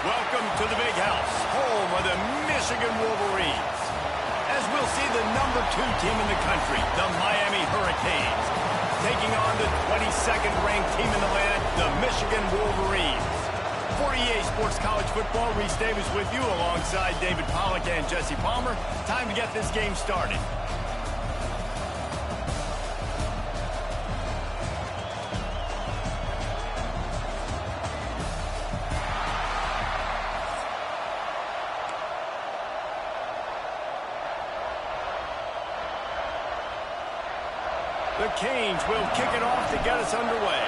Welcome to the big house, home of the Michigan Wolverines. As we'll see the #2 team in the country, the Miami Hurricanes, taking on the 22nd ranked team in the land, the Michigan Wolverines. For EA Sports College Football, Reese Davis with you alongside David Pollack and Jesse Palmer. Time to get this game started. The Canes will kick it off to get us underway.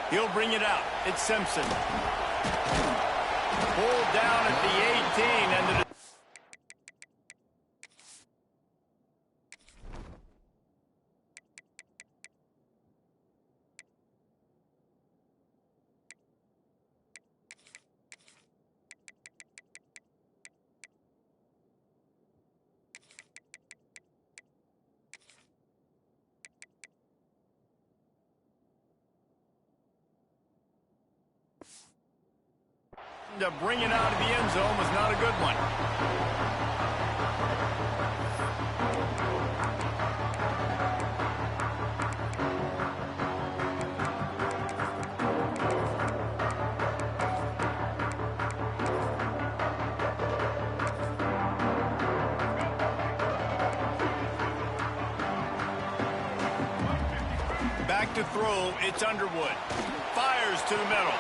He'll bring it out. It's Simpson. Pulled down at the 18 and the... to bring it out of the end zone was not a good one. Back to throw, it's Underwood. Fires to the middle.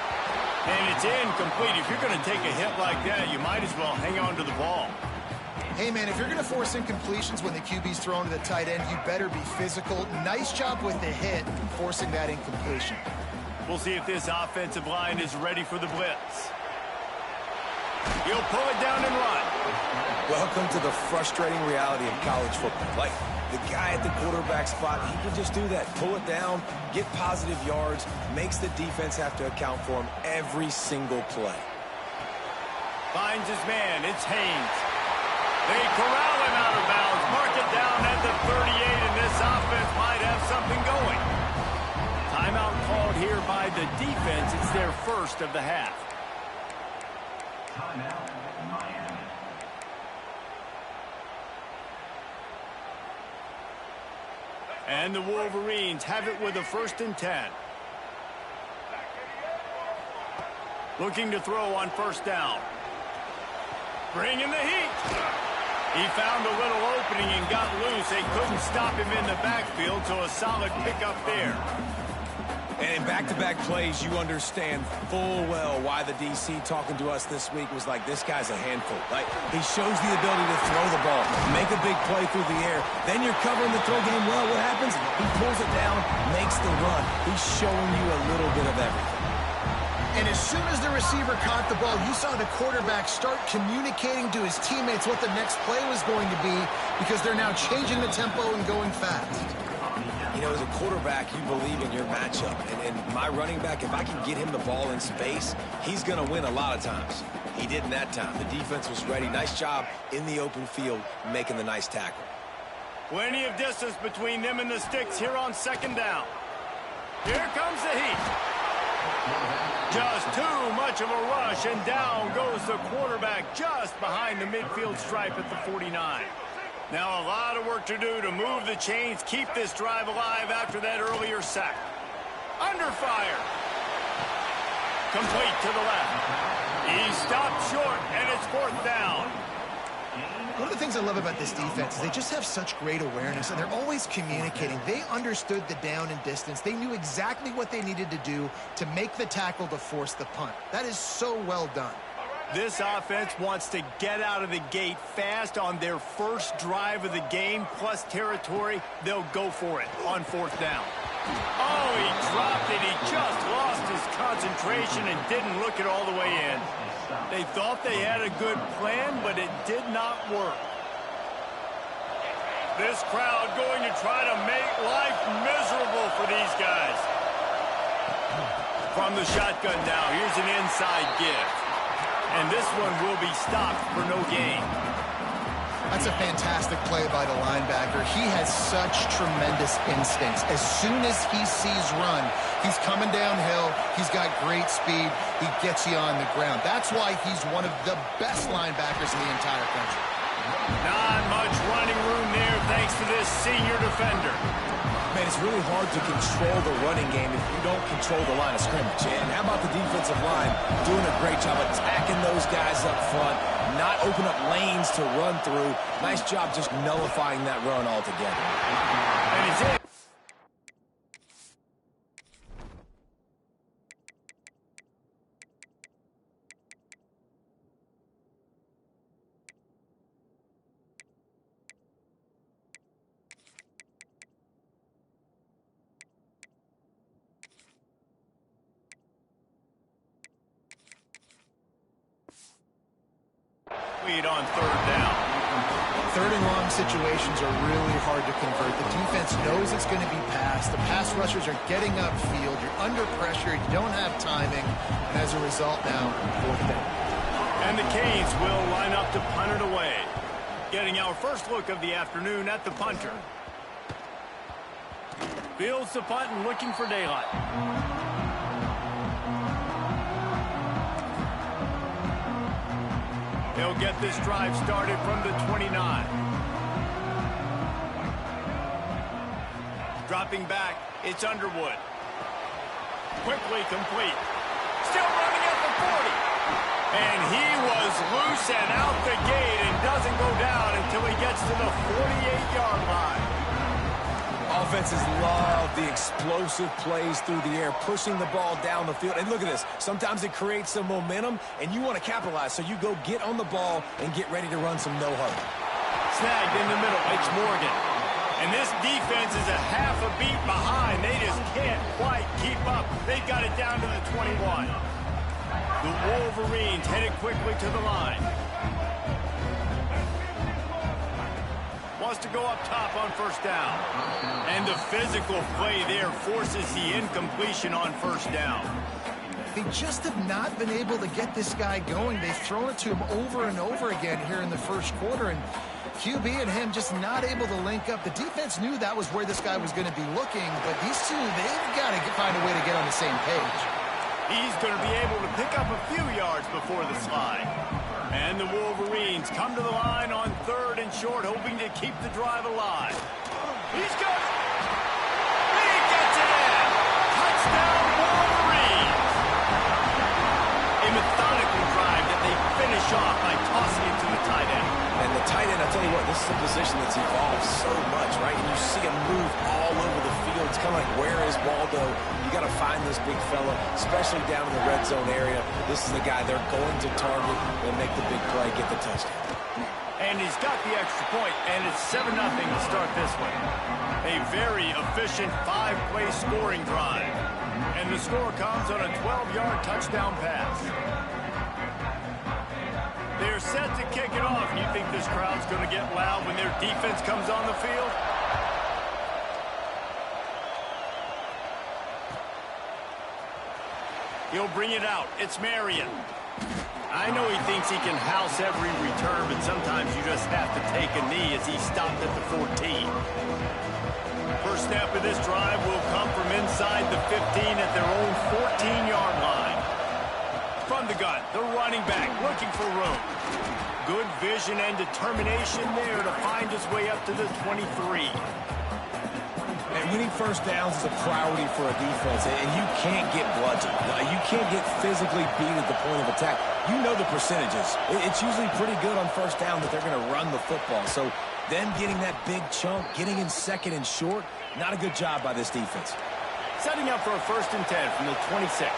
And it's incomplete. If you're going to take a hit like that, you might as well hang on to the ball. Hey, man, if you're going to force incompletions when the QB's thrown to the tight end, you better be physical. Nice job with the hit, forcing that incompletion. We'll see if this offensive line is ready for the blitz. He'll pull it down and run. Welcome to the frustrating reality of college football. Like, the guy at the quarterback spot, he can just do that. Pull it down, get positive yards, makes the defense have to account for him every single play. Finds his man. It's Haynes. They corral him out of bounds. Mark it down at the 38, and this offense might have something going. Timeout called here by the defense. It's their first of the half. Timeout, Miami. And the Wolverines have it with a 1st and 10. Looking to throw on 1st down. Bringing the heat. He found a little opening and got loose. They couldn't stop him in the backfield, so a solid pickup there. And in back-to-back plays, you understand full well why the DC talking to us this week was like, this guy's a handful. Like, he shows the ability to throw the ball, make a big play through the air. Then you're covering the throw game well. What happens? He pulls it down, makes the run. He's showing you a little bit of everything. And as soon as the receiver caught the ball, you saw the quarterback start communicating to his teammates what the next play was going to be, because they're now changing the tempo and going fast. You know, as a quarterback, you believe in your matchup. And my running back, if I can get him the ball in space, he's going to win a lot of times. He didn't that time. The defense was ready. Nice job in the open field, making the nice tackle. Plenty of distance between them and the sticks here on 2nd down. Here comes the heat. Just too much of a rush, and down goes the quarterback just behind the midfield stripe at the 49. Now a lot of work to do to move the chains, keep this drive alive after that earlier sack. Under fire. Complete to the left. He stopped short, and it's 4th down. One of the things I love about this defense is they just have such great awareness, and they're always communicating. They understood the down and distance. They knew exactly what they needed to do to make the tackle to force the punt. That is so well done. This offense wants to get out of the gate fast on their first drive of the game, plus territory. They'll go for it on 4th down. Oh, he dropped it. He just lost his concentration and didn't look it all the way in. They thought they had a good plan, but it did not work. This crowd going to try to make life miserable for these guys. From the shotgun now, here's an inside give. And this one will be stopped for no gain. That's a fantastic play by the linebacker. He has such tremendous instincts. As soon as he sees run, he's coming downhill. He's got great speed. He gets you on the ground. That's why he's one of the best linebackers in the entire country. Not much running room there thanks to this senior defender. Man, it's really hard to control the running game if you don't control the line of scrimmage. And how about the defensive line doing a great job attacking those guys up front, not open up lanes to run through. Nice job just nullifying that run altogether. And he's in. Lead on third down. Third and long situations are really hard to convert. The defense knows it's going to be passed. The pass rushers are getting upfield. You're under pressure. You don't have timing. And as a result now, fourth down. And the Canes will line up to punt it away. Getting our first look of the afternoon at the punter. Fields the punt and looking for daylight. He'll get this drive started from the 29. Dropping back, it's Underwood. Quickly complete. Still running at the 40. And he was loose and out the gate and doesn't go down until he gets to the 48-yard line. Offenses love the explosive plays through the air, pushing the ball down the field. And look at this. Sometimes it creates some momentum, and you want to capitalize. So you go get on the ball and get ready to run some no-huddle. Snagged in the middle. It's Morgan. And this defense is a half a beat behind. They just can't quite keep up. They've got it down to the 21. The Wolverines headed quickly to the line. Wants to go up top on first down. And the physical play there forces the incompletion on first down. They just have not been able to get this guy going. They've thrown it to him over and over again here in the first quarter, and QB and him just not able to link up. The defense knew that was where this guy was going to be looking, but these two, they've got to find a way to get on the same page. He's going to be able to pick up a few yards before the slide. And the Wolverines come to the line on third and short, hoping to keep the drive alive. He's got it. He gets it in. Touchdown, Wolverines. A methodical drive that they finish off by tossing it to the tight end. And the tight end, I'll tell you what, this is a position that's evolved so much, right? And you see him move all over the field. It's kind of like, where is Waldo? You got to find this big fella, especially down in the red zone area. This is the guy they're going to target and make the big play, get the touchdown. And he's got the extra point, and it's 7-0 to start this one. A very efficient 5-play scoring drive. And the score comes on a 12-yard touchdown pass. They're set to kick it off. You think this crowd's going to get loud when their defense comes on the field? He'll bring it out. It's Marion. I know he thinks he can house every return, but sometimes you just have to take a knee as he stopped at the 14. First snap of this drive will come from inside the 15 at their own 14-yard line. From the gun, the running back looking for room. Good vision and determination there to find his way up to the 23. And winning first downs is a priority for a defense, and you can't get bludgeoned. You can't get physically beat at the point of attack. You know the percentages. It's usually pretty good on first down that they're going to run the football. So them getting that big chunk, getting in second and short, not a good job by this defense. Setting up for a 1st and 10 from the 26.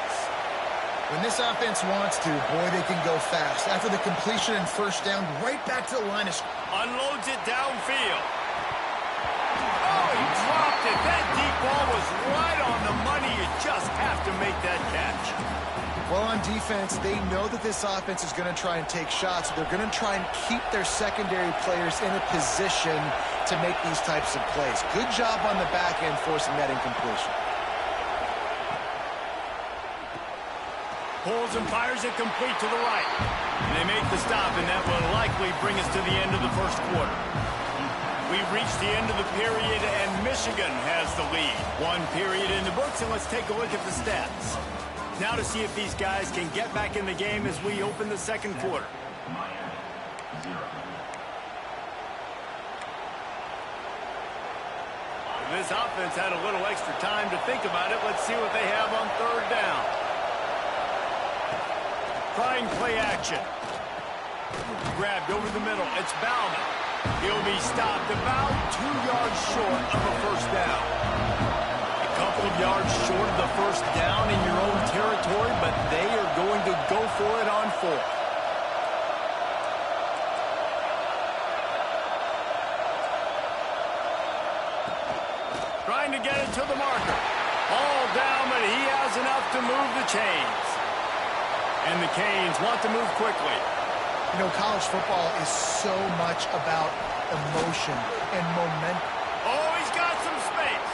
When this offense wants to, boy, they can go fast. After the completion and first down, right back to the line of scrimmage. Unloads it downfield. Oh, he dropped it. That deep ball was right on the money. You just have to make that catch. Well, on defense, they know that this offense is going to try and take shots. They're going to try and keep their secondary players in a position to make these types of plays. Good job on the back end forcing that incompletion. Pulls and fires it complete to the right. And they make the stop, and that will likely bring us to the end of the first quarter. We've reached the end of the period, and Michigan has the lead. One period in the books, and let's take a look at the stats. Now to see if these guys can get back in the game as we open the second quarter. This offense had a little extra time to think about it. Let's see what they have on third down. Trying play action. Grabbed over the middle. It's Bauman. He'll be stopped about 2 yards short of a first down. A couple of yards short of the first down in your own territory, but they are going to go for it on fourth. Trying to get it to the marker. All down, but he has enough to move the chains. And the Canes want to move quickly. You know, college football is so much about emotion and momentum. Oh, he's got some space.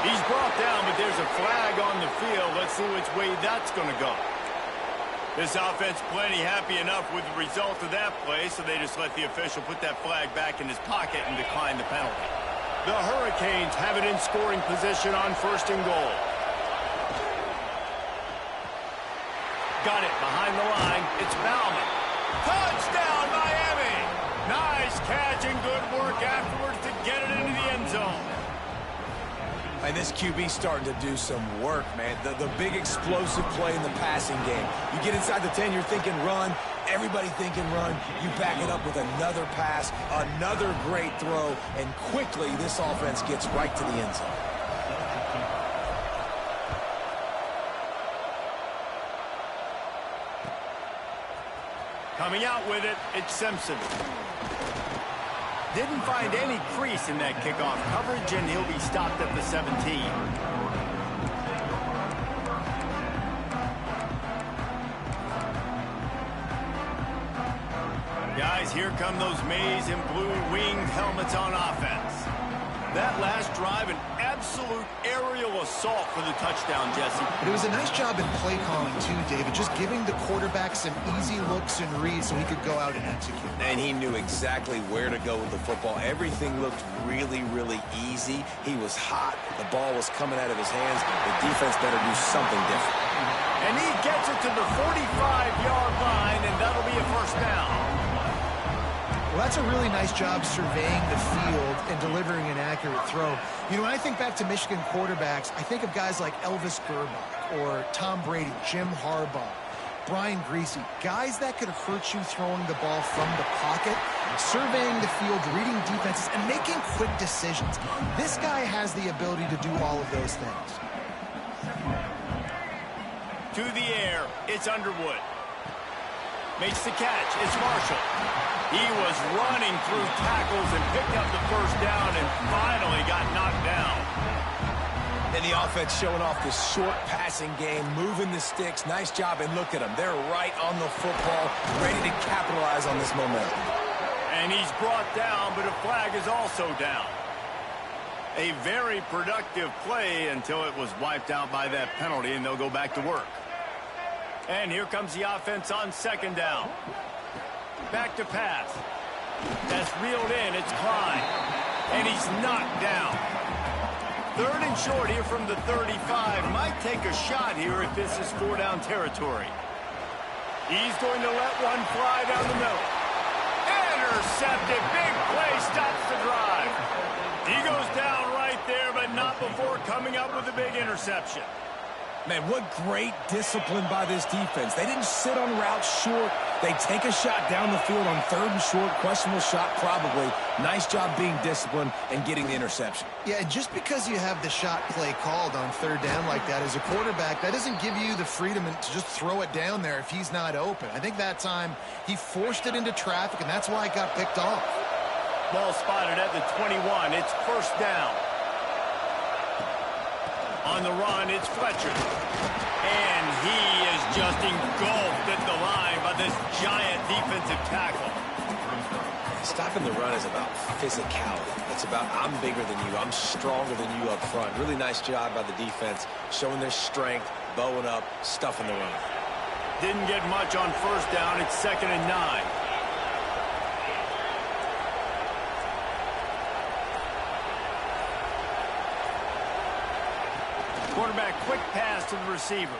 He's brought down, but there's a flag on the field. Let's see which way that's going to go. This offense plenty happy enough with the result of that play, so they just let the official put that flag back in his pocket and decline the penalty. The Hurricanes have it in scoring position on first and goal. Got it behind the line. It's Bauman. Touchdown, Miami! Nice catch and good work afterwards to get it into the end zone. And this QB's starting to do some work, man. The big explosive play in the passing game. You get inside the 10, you're thinking run. Everybody thinking run. You back it up with another pass, another great throw, and quickly this offense gets right to the end zone. Coming out with it, it's Simpson. Didn't find any crease in that kickoff coverage, and he'll be stopped at the 17. Guys, here come those maize and blue winged helmets on offense. That last drive, an absolute aerial assault for the touchdown, Jesse. But it was a nice job in play calling, too, David, just giving the quarterback some easy looks and reads so he could go out and execute. And he knew exactly where to go with the football. Everything looked really, really easy. He was hot. The ball was coming out of his hands. The defense better do something different. And he gets it to the 45-yard line, and that'll be a first down. Well, that's a really nice job surveying the field and delivering an accurate throw. You know, when I think back to Michigan quarterbacks, I think of guys like Elvis Gerbach or Tom Brady, Jim Harbaugh, Brian Griese, guys that could hurt you throwing the ball from the pocket, surveying the field, reading defenses, and making quick decisions. This guy has the ability to do all of those things. To the air, it's Underwood. Makes the catch, it's Marshall. He was running through tackles and picked up the first down and finally got knocked down. And the offense showing off the short passing game, moving the sticks. Nice job, and look at them. They're right on the football, ready to capitalize on this momentum. And he's brought down, but a flag is also down. A very productive play until it was wiped out by that penalty, and they'll go back to work. And here comes the offense on second down. Back to pass. That's reeled in. It's Klein. And he's knocked down. Third and short here from the 35. Might take a shot here if this is four-down territory. He's going to let one fly down the middle. Intercepted. Big play stops the drive. He goes down right there, but not before coming up with a big interception. Man, what great discipline by this defense. They didn't sit on routes short. They take a shot down the field on third and short. Questionable shot, probably. Nice job being disciplined and getting the interception. Yeah, just because you have the shot play called on third down like that as a quarterback, that doesn't give you the freedom to just throw it down there if he's not open. I think that time he forced it into traffic, and that's why it got picked off. Ball spotted at the 21. It's first down. On the run, it's Fletcher. And he is just engulfed at the line by this giant defensive tackle. Stopping the run is about physicality. It's about I'm bigger than you. I'm stronger than you up front. Really nice job by the defense, showing their strength, bowing up, stuffing the run. Didn't get much on first down. It's 2nd and 9. Quarterback quick pass to the receiver.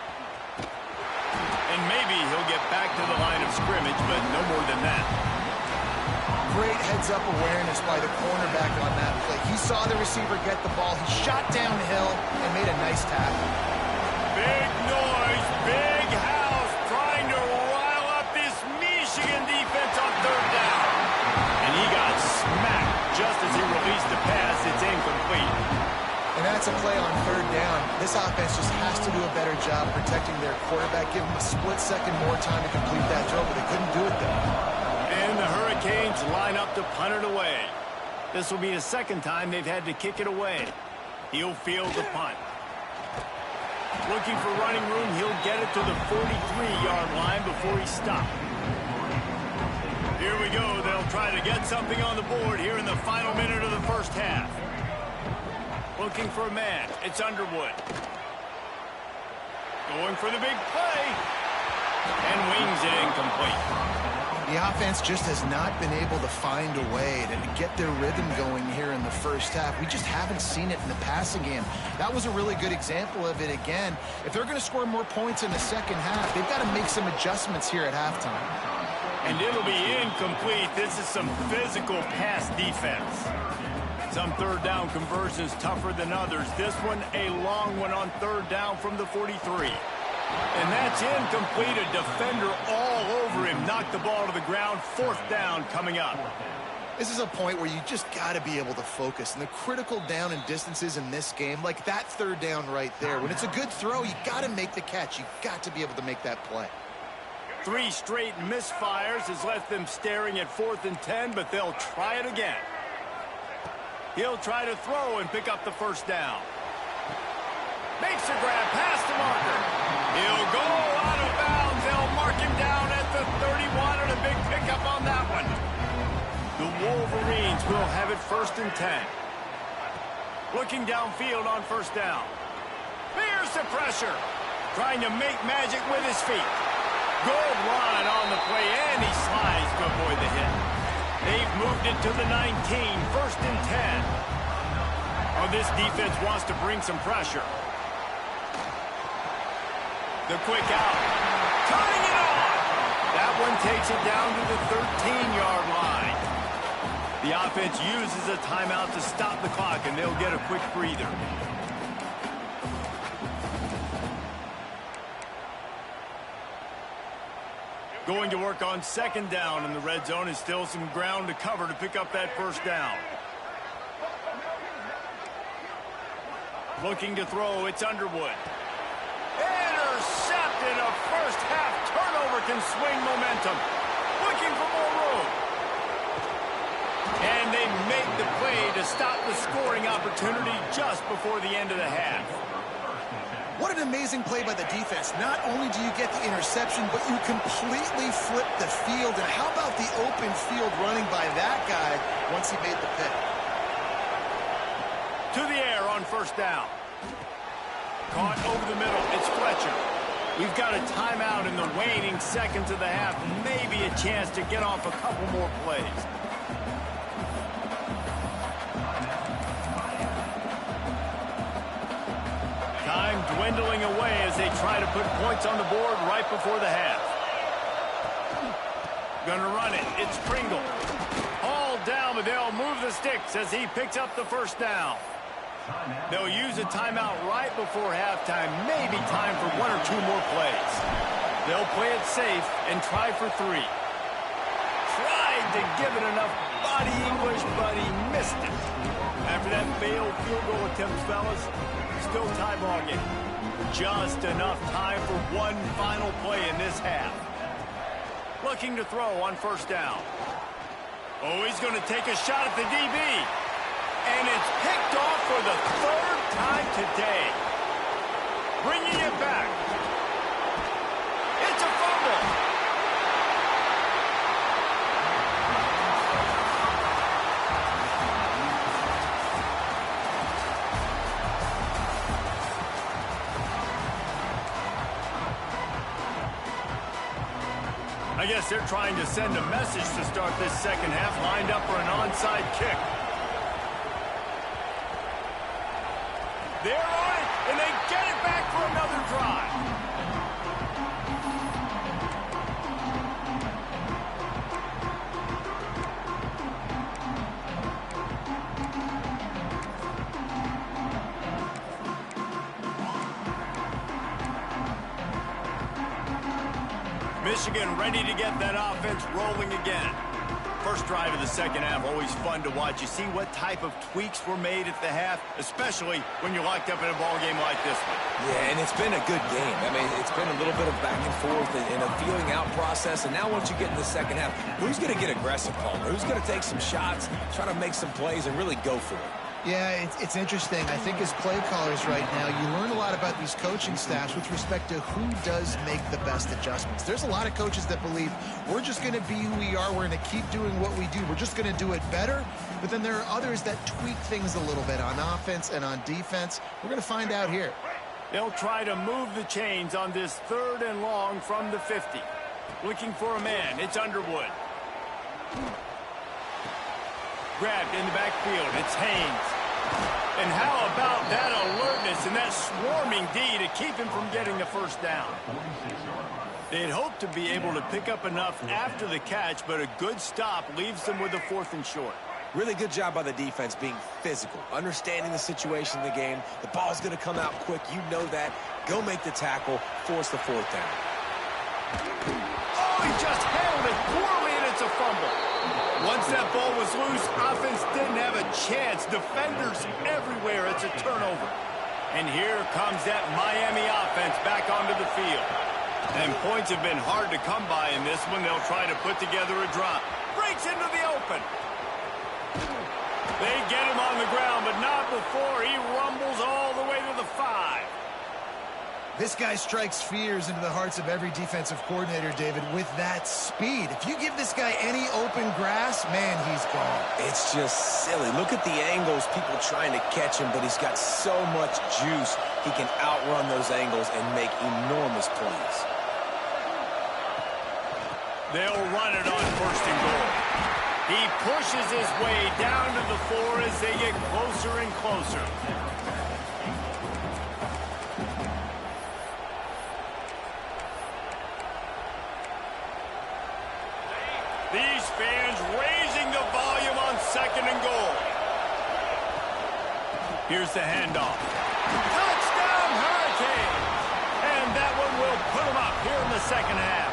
And maybe he'll get back to the line of scrimmage, but no more than that. Great heads-up awareness by the cornerback on that play. He saw the receiver get the ball. He shot downhill and made a nice tackle. Big noise, big house, trying to rile up this Michigan defense on 3rd down. And he got smacked just as he released the pass. It's incomplete. And that's a play on 3rd down. This offense just has to do a better job protecting their quarterback. Give him a split second more time to complete that throw, but they couldn't do it there. And the Hurricanes line up to punt it away. This will be the 2nd time they've had to kick it away. He'll field the punt. Looking for running room, he'll get it to the 43-yard line before he stops. Here we go. They'll try to get something on the board here in the final minute of the first half. Looking for a man. It's Underwood. Going for the big play. And wings it incomplete. The offense just has not been able to find a way to get their rhythm going here in the first half. We just haven't seen it in the passing game. That was a really good example of it again. If they're going to score more points in the second half, they've got to make some adjustments here at halftime. And it'll be incomplete. This is some physical pass defense. Some 3rd down conversions tougher than others. This one a long one on 3rd down from the 43. And that's incomplete. A defender all over him. Knocked the ball to the ground. 4th down coming up. This is a point where you just got to be able to focus. And the critical down and distances in this game, like that 3rd down right there, when it's a good throw, you got to make the catch. You got to be able to make that play. 3 straight misfires has left them staring at 4th and 10, but they'll try it again. He'll try to throw and pick up the 1st down. Makes a grab past the marker. He'll go out of bounds. They'll mark him down at the 31, and a big pickup on that one. The Wolverines will have it 1st and 10. Looking downfield on 1st down. Here's the pressure. Trying to make magic with his feet. Good line on the play, and he slides to avoid the hit. They've moved it to the 19, 1st and 10. Oh, this defense wants to bring some pressure. The quick out. Turning it on. That one takes it down to the 13-yard line. The offense uses a timeout to stop the clock, and they'll get a quick breather. Going to work on 2nd down in the red zone, and still some ground to cover to pick up that 1st down. Looking to throw, it's Underwood. Intercepted. A first half turnover can swing momentum. Looking for more room. And they make the play to stop the scoring opportunity just before the end of the half. What an amazing play by the defense. Not only do you get the interception, but you completely flip the field. And how about the open field running by that guy once he made the pick? To the air on 1st down. Caught over the middle. It's Fletcher. We've got a timeout in the waning seconds of the half. Maybe a chance to get off a couple more plays. Time dwindling away as they try to put points on the board right before the half. Gonna run it. It's Pringle. All down, but they'll move the sticks as he picks up the 1st down. They'll use a timeout right before halftime. Maybe time for 1 or 2 more plays. They'll play it safe and try for 3. Tried to give it enough body English, but he missed it. After that failed field goal attempt, fellas, still tie ball game. Just enough time for one final play in this half. Looking to throw on 1st down. Oh, he's going to take a shot at the DB. And it's picked off for the 3rd time today. Bringing it back. It's a fumble. I guess they're trying to send a message to start this second half, lined up for an onside kick. They're on it, and they get it back for another drive. Michigan ready to get that offense rolling again. First drive of the second half, always fun to watch. You see what type of tweaks were made at the half, especially when you're locked up in a ball game like this one. Yeah, and it's been a good game. I mean, it's been a little bit of back and forth and a feeling out process. And now once you get in the second half, who's going to get aggressive, Palmer? Who's going to take some shots, try to make some plays, and really go for it? Yeah, it's interesting. I think as play callers right now, you learn a lot about these coaching staffs with respect to who does make the best adjustments. There's a lot of coaches that believe we're just going to be who we are. We're going to keep doing what we do. We're just going to do it better. But then there are others that tweak things a little bit on offense and on defense. We're going to find out here. They'll try to move the chains on this 3rd and long from the 50. Looking for a man. It's Underwood. Grabbed in the backfield. It's Haynes. And how about that alertness and that swarming D to keep him from getting the first down? They'd hoped to be able to pick up enough after the catch, but a good stop leaves them with a 4th and short. Really good job by the defense being physical, understanding the situation in the game. The ball's going to come out quick. You know that. Go make the tackle, force the 4th down. Oh, he just handled it poorly, and it's a fumble. Once that ball was loose, offense didn't have a chance. Defenders everywhere. It's a turnover. And here comes that Miami offense back onto the field. And points have been hard to come by in this one. They'll try to put together a drop. Breaks into the open. They get him on the ground, but not before he rumbles all the way to the 5. This guy strikes fears into the hearts of every defensive coordinator, David, with that speed. If you give this guy any open grass, man, he's gone. It's just silly. Look at the angles, people trying to catch him, but he's got so much juice. He can outrun those angles and make enormous plays. They'll run it on 1st and goal. He pushes his way down to the 4 as they get closer and closer. These fans raising the volume on 2nd and goal. Here's the handoff. Touchdown, Hurricanes! And that one will put them up here in the second half.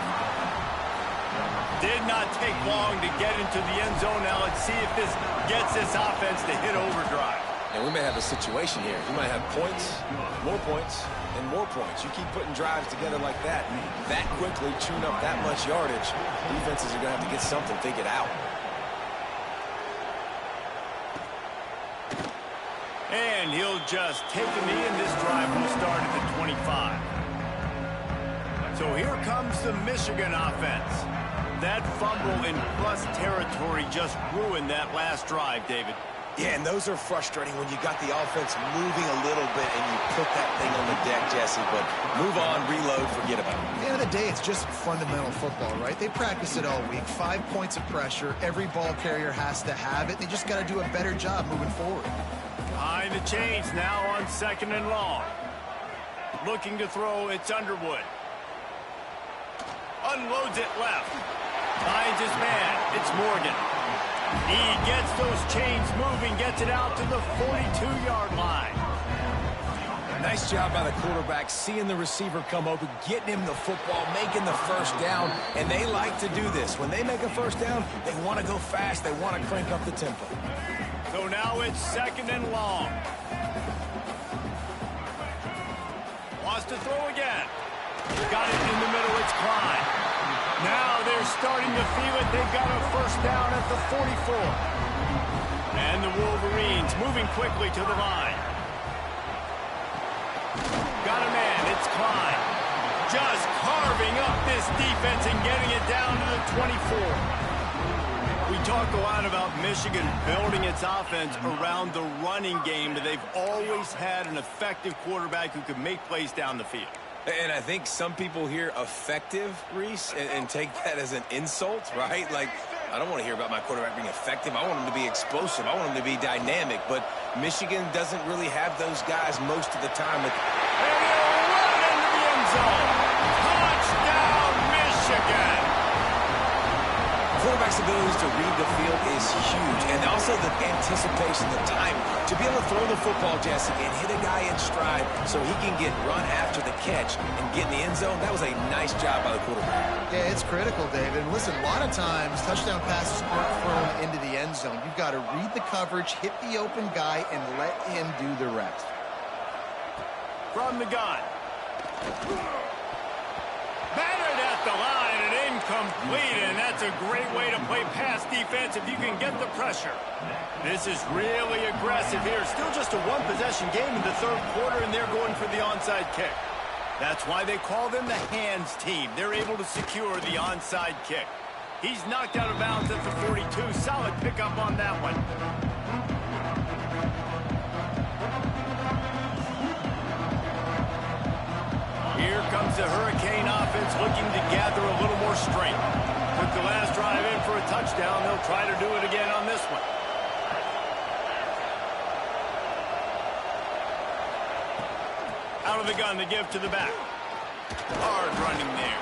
Did not take long to get into the end zone. Now let's see if this gets this offense to hit overdrive. And we may have a situation here. You might have points, and more points. You keep putting drives together like that quickly, chewing up that much yardage, defenses are going to have to get something figured out. And he'll just take a knee, and this drive will start at the 25. So here comes the Michigan offense. That fumble in plus territory just ruined that last drive, David. Yeah, and those are frustrating when you got the offense moving a little bit and you put that thing on the deck, Jesse. But move on, reload, forget about it. At the end of the day, it's just fundamental football, right? They practice it all week. 5 points of pressure. Every ball carrier has to have it. They just got to do a better job moving forward. Behind the chains now on 2nd and long. Looking to throw, it's Underwood. Unloads it left. Finds his man. It's Morgan. He gets those chains moving, gets it out to the 42-yard line. Nice job by the quarterback, seeing the receiver come open, getting him the football, making the first down, and they like to do this. When they make a first down, they want to go fast, they want to crank up the tempo. So now it's 2nd and long. Wants to throw again. Got it in the middle, it's Klein. Now they're starting to feel it. They've got a first down at the 44. And the Wolverines moving quickly to the line. Got a man. It's Klein. Just carving up this defense and getting it down to the 24. We talk a lot about Michigan building its offense around the running game, but they've always had an effective quarterback who can make plays down the field. And I think some people hear effective, Reese, and take that as an insult, right? Like, I don't want to hear about my quarterback being effective. I want him to be explosive. I want him to be dynamic. But Michigan doesn't really have those guys most of the time. And he'll run into the end zone. Touchdown, Michigan. Quarterback's abilities to read the field is huge, and also the anticipation, the timing. To be able to throw the football, Jesse, and hit a guy in stride so he can get run after the catch and get in the end zone, that was a nice job by the quarterback. Yeah, it's critical, David. And listen, a lot of times, touchdown passes aren't thrown into the end zone. You've got to read the coverage, hit the open guy, and let him do the rest. From the gun. Battered at the line and incomplete, and that's a great way to play pass defense if you can get the pressure. This is really aggressive here. Still just a one-possession game in the third quarter, and they're going for the onside kick. That's why they call them the hands team. They're able to secure the onside kick. He's knocked out of bounds at the 42. Solid pickup on that one. Here comes the Hurricane offense looking to gather a little more strength. Took the last drive in for a touchdown. They'll try to do it again on this one. Out of the gun to give to the back. Hard running there.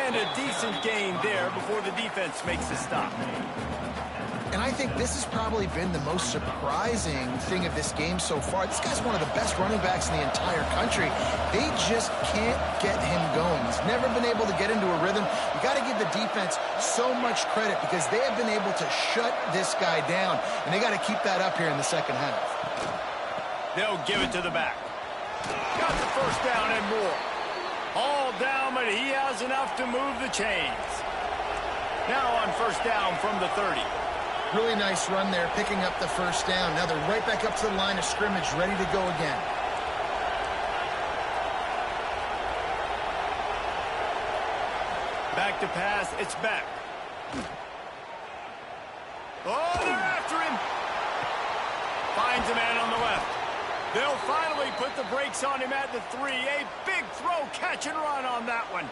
And a decent gain there before the defense makes a stop. And I think this has probably been the most surprising thing of this game so far. This guy's one of the best running backs in the entire country. They just can't get him going. He's never been able to get into a rhythm. You got to give the defense so much credit because they have been able to shut this guy down. And they got to keep that up here in the second half. They'll give it to the back. Got the first down and more. All down, but he has enough to move the chains. Now on first down from the 30. Really nice run there, picking up the first down. Now they're right back up to the line of scrimmage, ready to go again. Back to pass, it's back. Oh, they're after him. Finds a man on the left. They'll finally put the brakes on him at the 3. A big throw, catch and run on that one.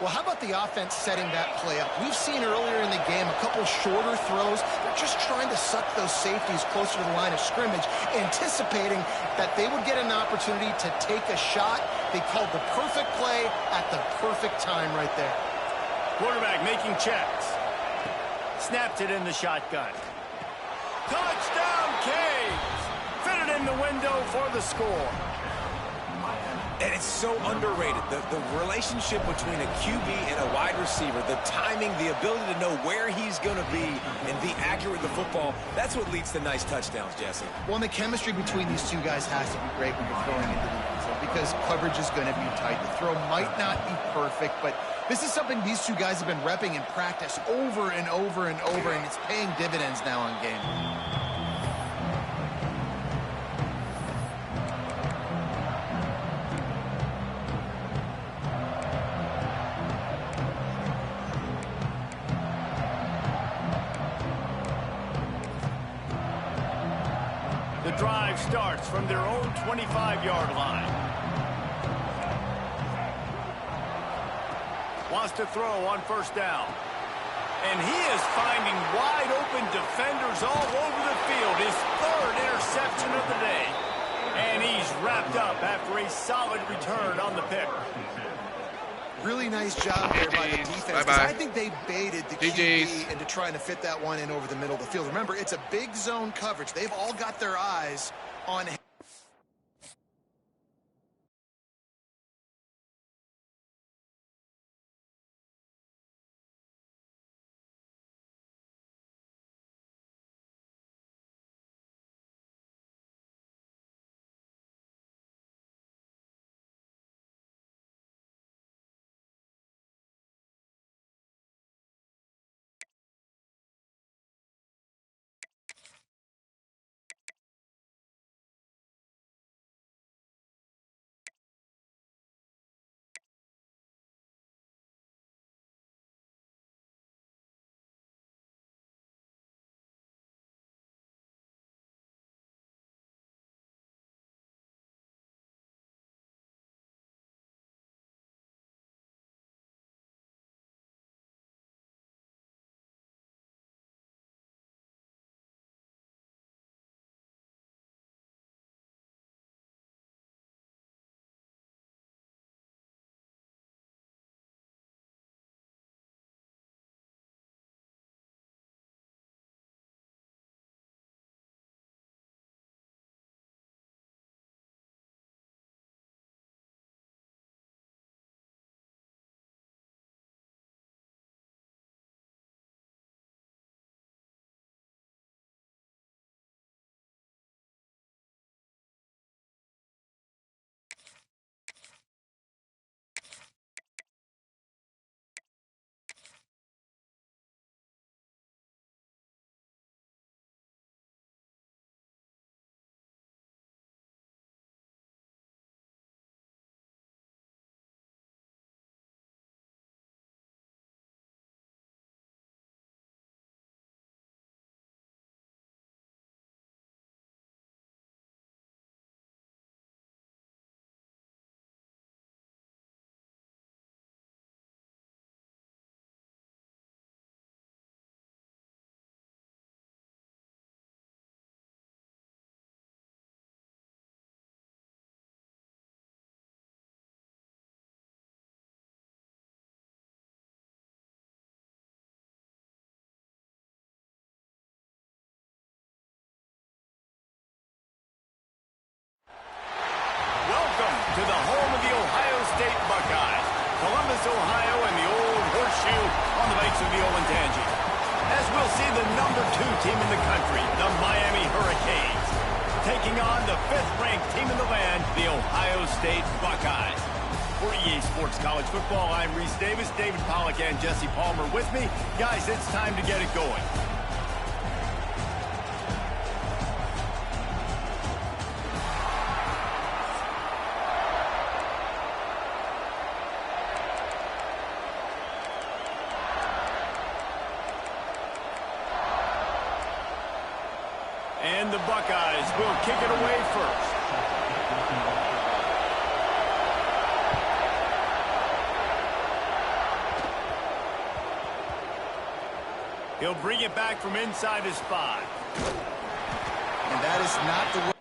Well, how about the offense setting that play up? We've seen earlier in the game a couple shorter throws. They're just trying to suck those safeties closer to the line of scrimmage, anticipating that they would get an opportunity to take a shot. They called the perfect play at the perfect time right there. Quarterback making checks. Snapped it in the shotgun. Touchdown, Canes! Fitted in the window for the score. And it's so underrated. The relationship between a QB and a wide receiver, the timing, the ability to know where he's going to be and be accurate with the football, that's what leads to nice touchdowns, Jesse. Well, and the chemistry between these two guys has to be great when you're throwing into the end zone because coverage is going to be tight. The throw might not be perfect, but this is something these two guys have been repping in practice over and over and over, and it's paying dividends now on game. The drive starts from their own 25-yard line. Wants to throw on first down. And he is finding wide-open defenders all over the field. His third interception of the day. And he's wrapped up after a solid return on the pick. Really nice job there by the defense. Bye-bye. I think they baited the QB into trying to fit that one in over the middle of the field. Remember, it's a big zone coverage. They've all got their eyes on him. team in the country, the Miami Hurricanes, taking on the 5th-ranked team in the land, the Ohio State Buckeyes. For EA Sports College Football, I'm Reese Davis, David Pollack, and Jesse Palmer with me. Guys, it's time to get it going. And the Buckeyes will kick it away first. He'll bring it back from inside his 5. And that is not the way.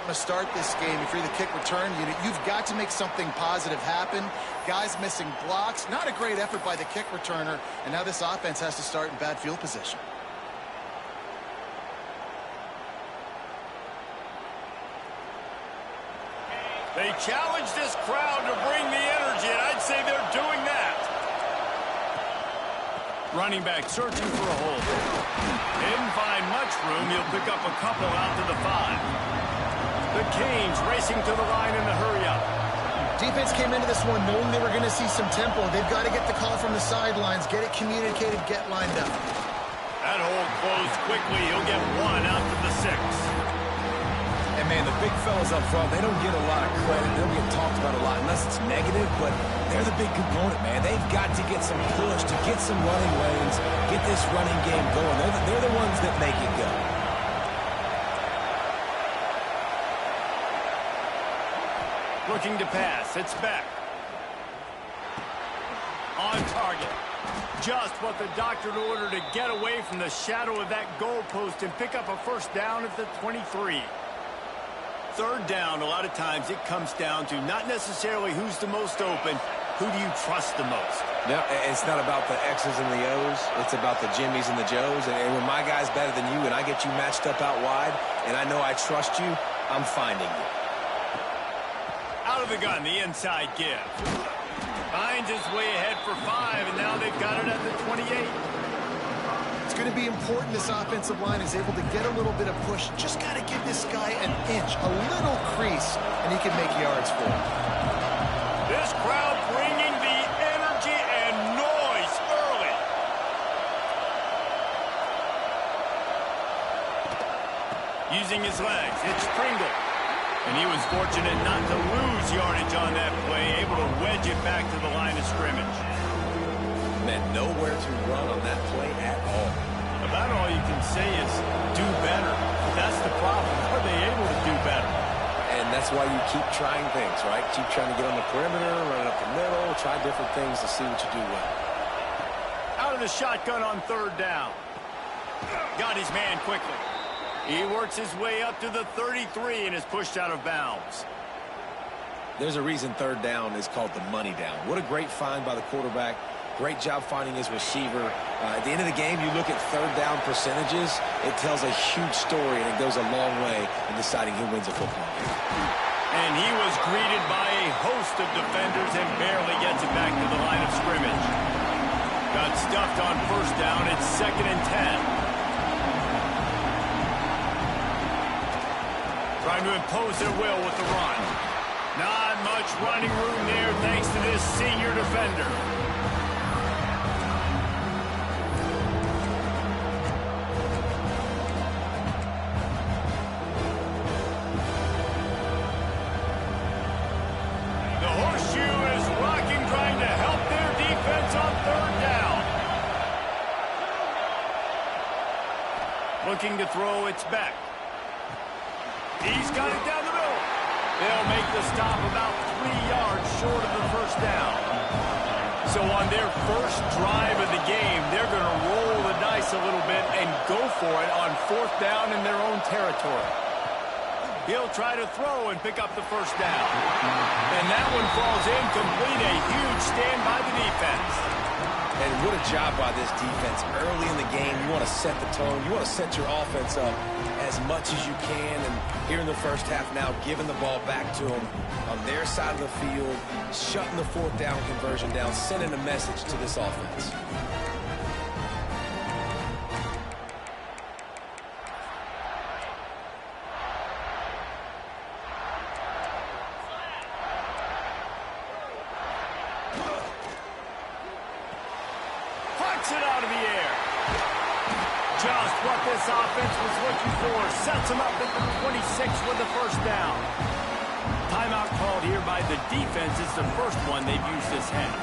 To start this game, if you're the kick return unit, you've got to make something positive happen. Guys missing blocks, not a great effort by the kick returner, and now this offense has to start in bad field position. They challenge this crowd to bring the energy, and I'd say they're doing that. Running back searching for a hole. Didn't find much room. He'll pick up a couple out to the 5. The Canes racing to the line in a hurry-up. Defense came into this one knowing they were going to see some tempo. They've got to get the call from the sidelines, get it communicated, get lined up. That hole closed quickly. He'll get 1 out to the 6. And, man, the big fellas up front, they don't get a lot of credit. They don't get talked about a lot unless it's negative, but they're the big component, man. They've got to get some push, to get some running lanes, get this running game going. They're the ones that make it go. Looking to pass. It's back. On target. Just what the doctor ordered to get away from the shadow of that goalpost and pick up a first down at the 23. 3rd down, a lot of times it comes down to not necessarily who's the most open, who do you trust the most? No, it's not about the X's and the O's. It's about the Jimmies and the Joes. And when my guy's better than you and I get you matched up out wide and I know I trust you, I'm finding you. Out of the gun, the inside give. Finds his way ahead for 5, and now they've got it at the 28. It's going to be important this offensive line is able to get a little bit of push. Just got to give this guy an inch, a little crease, and he can make yards for him. This crowd bringing the energy and noise early. Using his legs, it's Pringle. And he was fortunate not to lose yardage on that play, able to wedge it back to the line of scrimmage. Man, nowhere to run on that play at all. About all you can say is do better. But that's the problem. Are they able to do better? And that's why you keep trying things, right? Keep trying to get on the perimeter, run it up the middle, try different things to see what you do well. Out of the shotgun on 3rd down. Got his man quickly. He works his way up to the 33 and is pushed out of bounds. There's a reason 3rd down is called the money down. What a great find by the quarterback. Great job finding his receiver. At the end of the game, you look at 3rd down percentages. It tells a huge story, and it goes a long way in deciding who wins a football game. And he was greeted by a host of defenders and barely gets it back to the line of scrimmage. Got stuffed on 1st down. It's 2nd and 10. Trying to impose their will with the run. Not much running room there thanks to this senior defender. The horseshoe is rocking, trying to help their defense on 3rd down. Looking to throw, it's back. He's got it down the middle. They'll make the stop about 3 yards short of the 1st down. So on their first drive of the game, they're going to roll the dice a little bit and go for it on 4th down in their own territory. He'll try to throw and pick up the first down. And that one falls incomplete. A huge stand by the defense. And what a job by this defense. Early in the game, you want to set the tone. You want to set your offense up as much as you can. And here in the first half now, giving the ball back to them on their side of the field, shutting the fourth down conversion down, sending a message to this offense. It out of the air. Just what this offense was looking for. Sets them up at the 26 with the first down. Timeout called here by the defense. It's the first one they've used this half.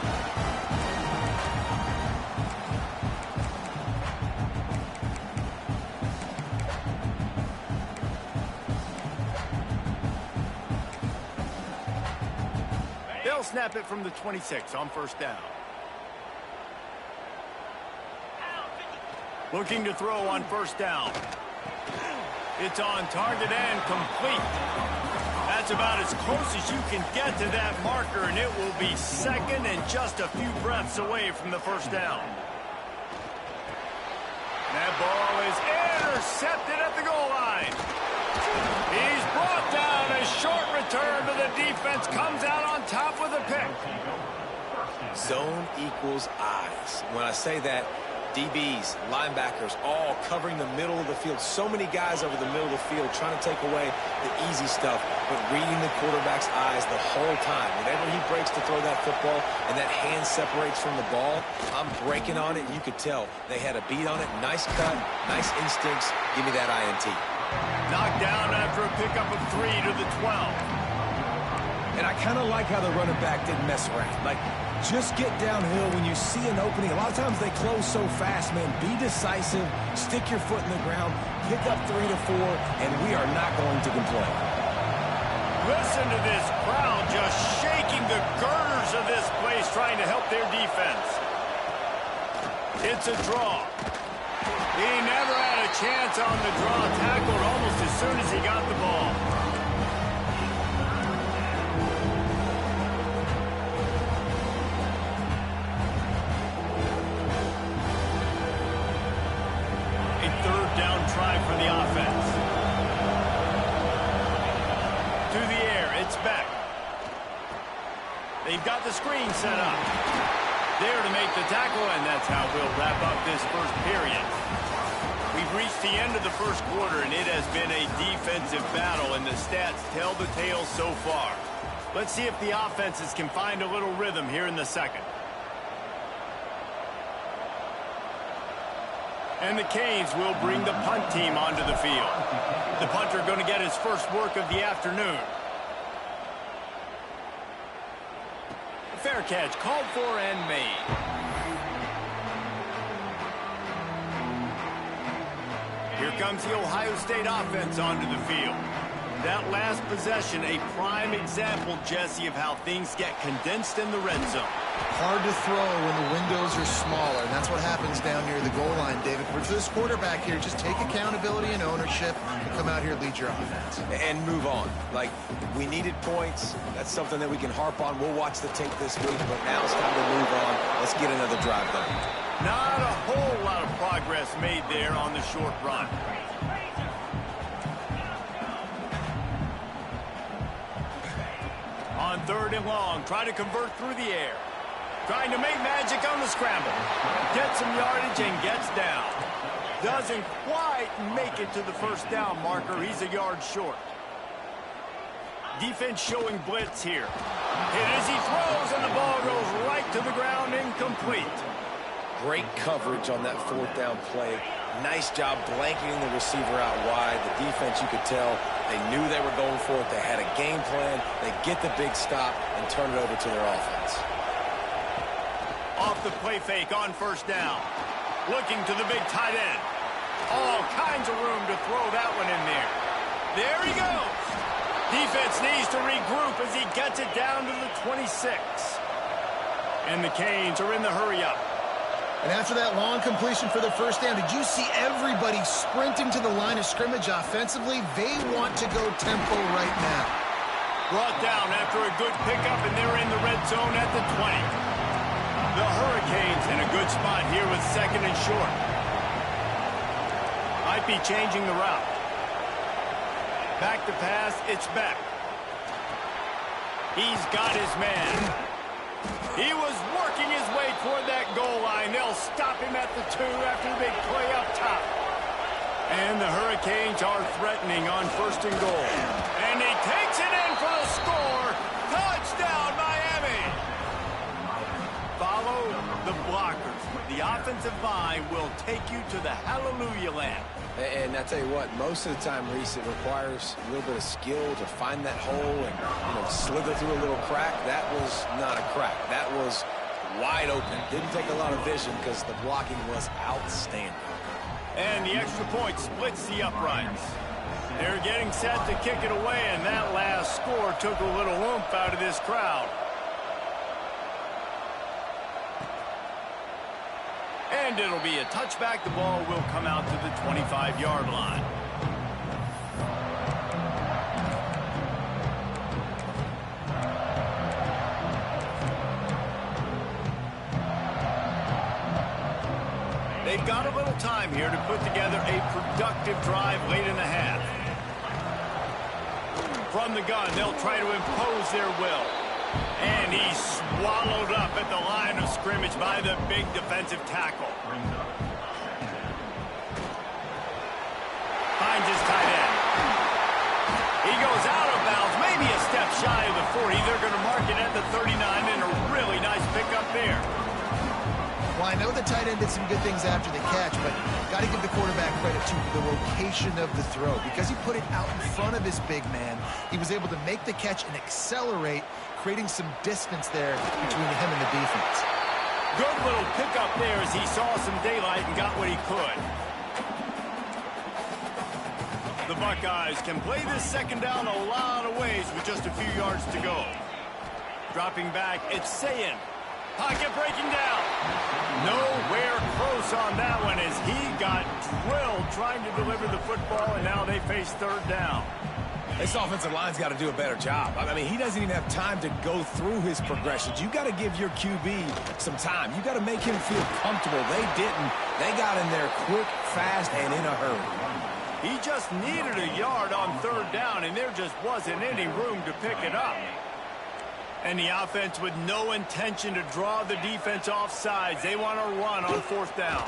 They'll snap it from the 26 on first down. Looking to throw on first down. It's on target and complete. That's about as close as you can get to that marker, and it will be second and just a few breaths away from the first down. That ball is intercepted at the goal line. He's brought down. A short return to the defense. Comes out on top with a pick. Zone equals eyes. When I say that, DBs, linebackers, all covering the middle of the field. So many guys over the middle of the field trying to take away the easy stuff, but reading the quarterback's eyes the whole time. Whenever he breaks to throw that football and that hand separates from the ball, I'm breaking on it, and you could tell they had a beat on it. Nice cut, nice instincts. Give me that INT. Knocked down after a pickup of 3 to the 12. And I kind of like how the running back didn't mess around. Like, just get downhill when you see an opening. A lot of times they close so fast, man. Be decisive, stick your foot in the ground, pick up 3 to 4, and we are not going to complain. Listen to this crowd just shaking the girders of this place, trying to help their defense. It's a draw. He never had a chance on the draw, tackled almost as soon as he got the ball. Try for the offense. To the air, it's back. They've got the screen set up. There to make the tackle, and that's how we'll wrap up this first period. We've reached the end of the first quarter, and it has been a defensive battle, and the stats tell the tale so far. Let's see if the offenses can find a little rhythm here in the second. And the Canes will bring the punt team onto the field. The punter going to get his first work of the afternoon. Fair catch called for and made. Here comes the Ohio State offense onto the field. That last possession, a prime example, Jesse, of how things get condensed in the red zone. Hard to throw when the windows are smaller, and that's what happens down near the goal line, David. For this quarterback here, just take accountability and ownership and come out here and lead your offense. And move on. Like, we needed points. That's something that we can harp on. We'll watch the tape this week, but now it's time to move on. Let's get another drive done. Not a whole lot of progress made there on the short run. On 3rd and long, try to convert through the air. Trying to make magic on the scramble. Gets some yardage and gets down. Doesn't quite make it to the first down marker. He's a yard short. Defense showing blitz here. Hit as he throws, and the ball goes right to the ground, incomplete. Great coverage on that 4th down play. Nice job blanketing the receiver out wide. The defense, you could tell, they knew they were going for it. They had a game plan. They get the big stop and turn it over to their offense. Off the play fake on 1st down. Looking to the big tight end. All kinds of room to throw that one in there. There he goes. Defense needs to regroup as he gets it down to the 26. And the Canes are in the hurry up. And after that long completion for the first down, did you see everybody sprinting to the line of scrimmage offensively? They want to go tempo right now. Brought down after a good pickup, and they're in the red zone at the 20. The Hurricanes in a good spot here with 2nd and short. Might be changing the route. Back to pass, it's Beck. He's got his man. He was working his way toward that goal line. They'll stop him at the 2 after the big play up top. And the Hurricanes are threatening on 1st and goal. And he takes it in for the score. Touchdown, Miami. Follow the blockers. The offensive line will take you to the hallelujah land. And I tell you what, most of the time, Reese, it requires a little bit of skill to find that hole and slither through a little crack. That was not a crack. That was wide open. Didn't take a lot of vision because the blocking was outstanding. And the extra point splits the uprights. They're getting set to kick it away, and that last score took a little oomph out of this crowd. And it'll be a touchback. The ball will come out to the 25-yard line. They've got a little time here to put together a productive drive late in the half. From the gun, they'll try to impose their will. And he's swallowed up at the line of scrimmage by the big defensive tackle. Finds his tight end. He goes out of bounds, maybe a step shy of the 40. They're going to mark it at the 39, and a really nice pickup there. Well, I know the tight end did some good things after the catch, but got to give the quarterback credit to the location of the throw. Because he put it out in front of his big man, he was able to make the catch and accelerate, creating some distance there between him and the defense. Good little pickup there as he saw some daylight and got what he could. The Buckeyes can play this 2nd down a lot of ways with just a few yards to go. Dropping back, it's Sayin. Pocket breaking down. Nowhere close on that one as he got drilled trying to deliver the football, and now they face 3rd down. This offensive line's got to do a better job. I mean, he doesn't even have time to go through his progressions. You got to give your QB some time. You got to make him feel comfortable. They didn't. They got in there quick, fast, and in a hurry. He just needed a yard on 3rd down, and there just wasn't any room to pick it up. And the offense with no intention to draw the defense off sides. They want to run on 4th down.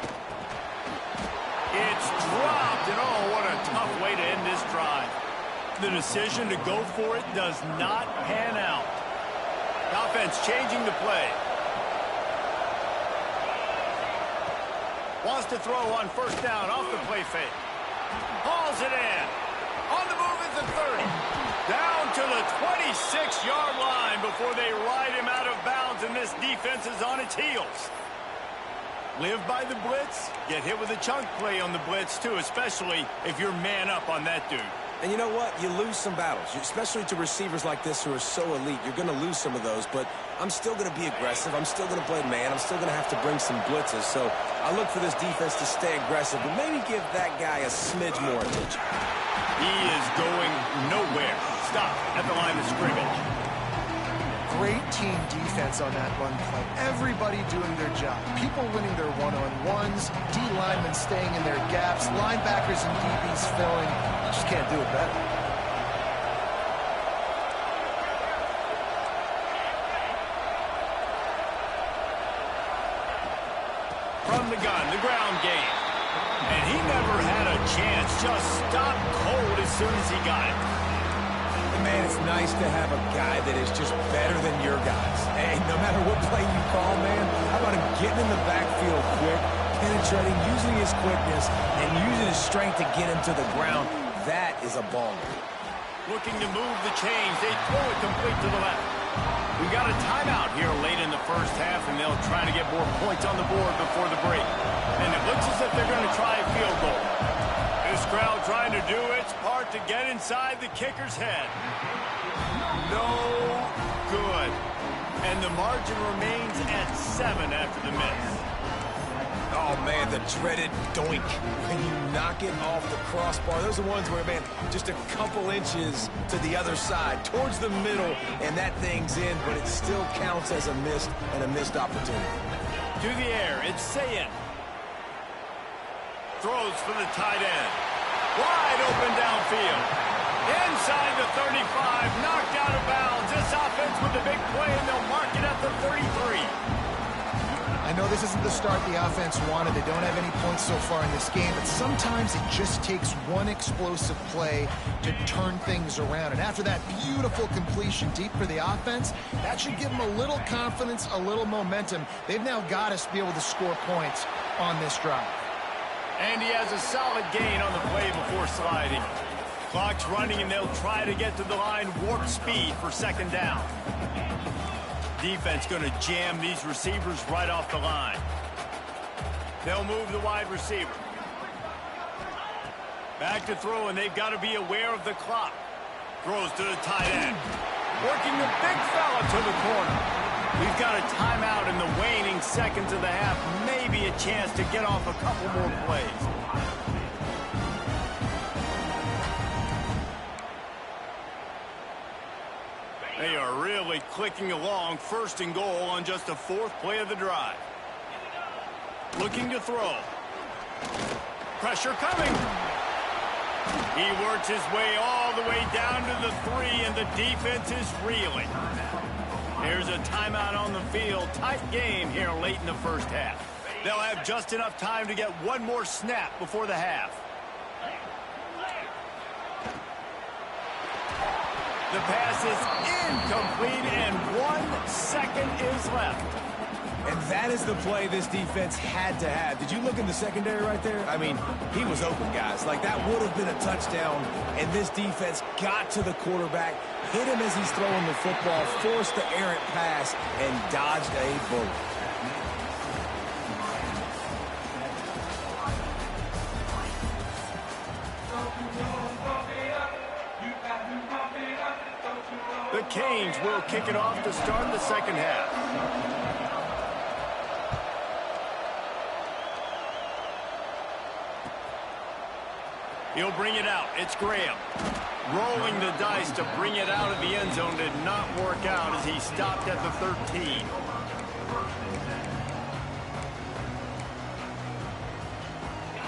It's dropped, and oh, what a tough way to end this drive. The decision to go for it does not pan out. The offense changing the play. Wants to throw on 1st down off the play fake. Hauls it in. On the move is the 30. Down to the 26-yard line before they ride him out of bounds, and this defense is on its heels. Live by the blitz, get hit with a chunk play on the blitz too, especially if you're man up on that dude. And you know what? You lose some battles, especially to receivers like this who are so elite. You're going to lose some of those, but I'm still going to be aggressive. I'm still going to play man. I'm still going to have to bring some blitzes. So I look for this defense to stay aggressive, but maybe give that guy a smidge more attention. He is going nowhere. Stop at the line of scrimmage. Great team defense on that run play. Everybody doing their job. People winning their one-on-ones, D linemen staying in their gaps, linebackers and DBs filling. You just can't do it better. From the gun, the ground game. And he never had a chance. Just stopped cold as soon as he got it. Man, it's nice to have a guy that is just better than your guys. Hey, no matter what play you call, man, how about him getting in the backfield quick, penetrating, using his quickness, and using his strength to get him to the ground? That is a baller. Looking to move the chains. They throw it complete to the left. We got a timeout here late in the first half, and they'll try to get more points on the board before the break. And it looks as if they're going to try a field goal. This crowd trying to do its part to get inside the kicker's head. No good. And the margin remains at 7 after the miss. Oh, man, the dreaded doink. When you knock it off the crossbar, those are ones where, man, just a couple inches to the other side, towards the middle, and that thing's in, but it still counts as a missed opportunity. To the air, it's Sayin. Throws for the tight end. Wide open downfield. Inside the 35, knocked out of bounds. This offense with a big play, and they'll mark it at the 33. I know this isn't the start the offense wanted. They don't have any points so far in this game, but sometimes it just takes one explosive play to turn things around. And after that beautiful completion deep for the offense, that should give them a little confidence, a little momentum. They've now got to be able to score points on this drive. And he has a solid gain on the play before sliding. Clock's running, and they'll try to get to the line warp speed for second down. Defense going to jam these receivers right off the line. They'll move the wide receiver. Back to throw, and they've got to be aware of the clock. Throws to the tight end. Working the big fella to the corner. We've got a timeout in the waning seconds of the half. Maybe a chance to get off a couple more plays. They are really clicking along, first and goal on just the fourth play of the drive. Looking to throw. Pressure coming. He works his way all the way down to the 3, and the defense is reeling. Here's a timeout on the field. Tight game here late in the first half. They'll have just enough time to get one more snap before the half. The pass is incomplete, and 1 second is left. And that is the play this defense had to have. Did you look in the secondary right there? I mean, he was open, guys. Like, that would have been a touchdown, and this defense got to the quarterback, hit him as he's throwing the football, forced the errant pass, and dodged a bullet. The Canes will kick it off to start the second half. He'll bring it out. It's Graham. Rolling the dice to bring it out of the end zone did not work out as he stopped at the 13.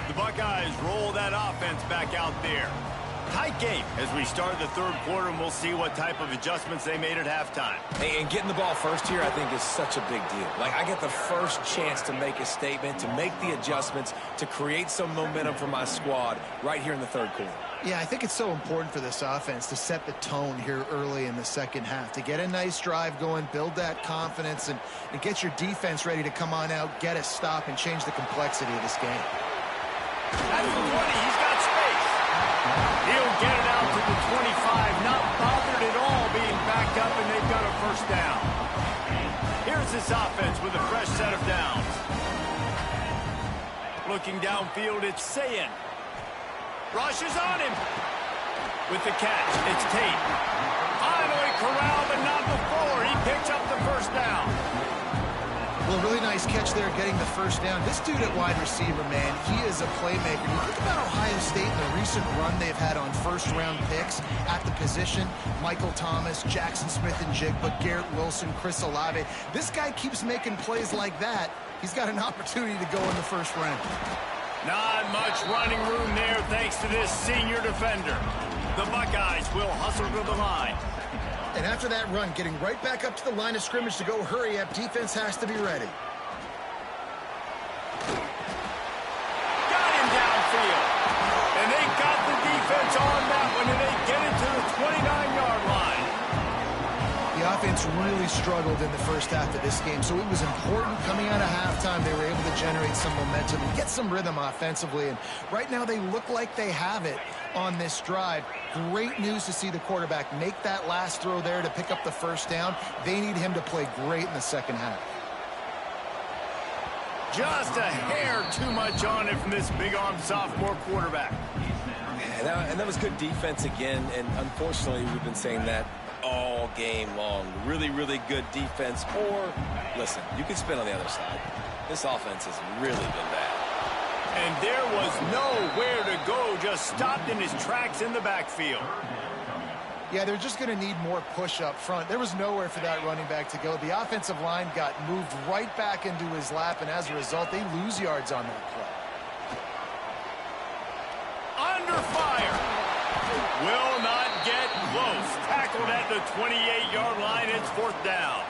The Buckeyes roll that offense back out there. Tight game as we start the third quarter, and we'll see what type of adjustments they made at halftime. Hey, and getting the ball first here, I think, is such a big deal. Like, I get the first chance to make a statement, to make the adjustments, to create some momentum for my squad right here in the third quarter. Yeah, I think it's so important for this offense to set the tone here early in the second half, to get a nice drive going, build that confidence, and get your defense ready to come on out, get a stop, and change the complexity of this game. At the 20, he's got space. He'll get it out to the 25, not bothered at all being backed up, and they've got a first down. Here's this offense with a fresh set of downs. Looking downfield, it's Sayin. Rushes on him. With the catch, it's Tate. Finally corralled, but not before. He picks up the first down. Well, really nice catch there getting the first down. This dude at wide receiver, man, he is a playmaker. You think about Ohio State and the recent run they've had on first-round picks at the position. Michael Thomas, Jackson Smith-Njigba, Garrett Wilson, Chris Olave. This guy keeps making plays like that. He's got an opportunity to go in the first round. Not much running room there thanks to this senior defender. The Buckeyes will hustle to the line. And after that run, getting right back up to the line of scrimmage to go hurry up, defense has to be ready. Got him downfield. And they got the defense on that one, and they get it to the 29-yard line. The offense really struggled in the first half of this game, so it was important coming out of halftime they were able to generate some momentum and get some rhythm offensively. And right now they look like they have it on this drive. Great news to see the quarterback make that last throw there to pick up the first down. They need him to play great in the second half. Just a hair too much on it from this big-arm sophomore quarterback. And that was good defense again, and unfortunately we've been saying that all game long. Really, really good defense. Or, listen, you can spin on the other side. This offense has really been bad. And there was nowhere to go, just stopped in his tracks in the backfield. Yeah, they're just going to need more push up front. There was nowhere for that running back to go. The offensive line got moved right back into his lap, and as a result, they lose yards on that play. Under fire. Will not get close. Tackled at the 28-yard line. It's 4th down.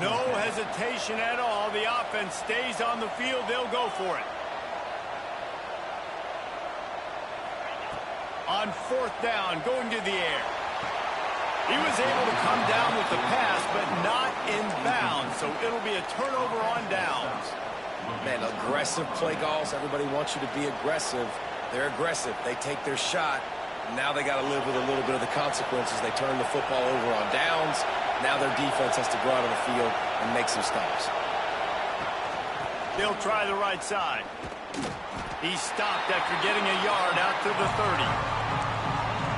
No hesitation at all. The offense stays on the field. They'll go for it. On 4th down, going to the air. He was able to come down with the pass, but not in bounds, so it'll be a turnover on downs. Man, aggressive play calls. Everybody wants you to be aggressive. They're aggressive. They take their shot. Now they got to live with a little bit of the consequences. They turn the football over on downs. Now their defense has to go out on the field and make some stops. They'll try the right side. He stopped after getting a yard out to the 30.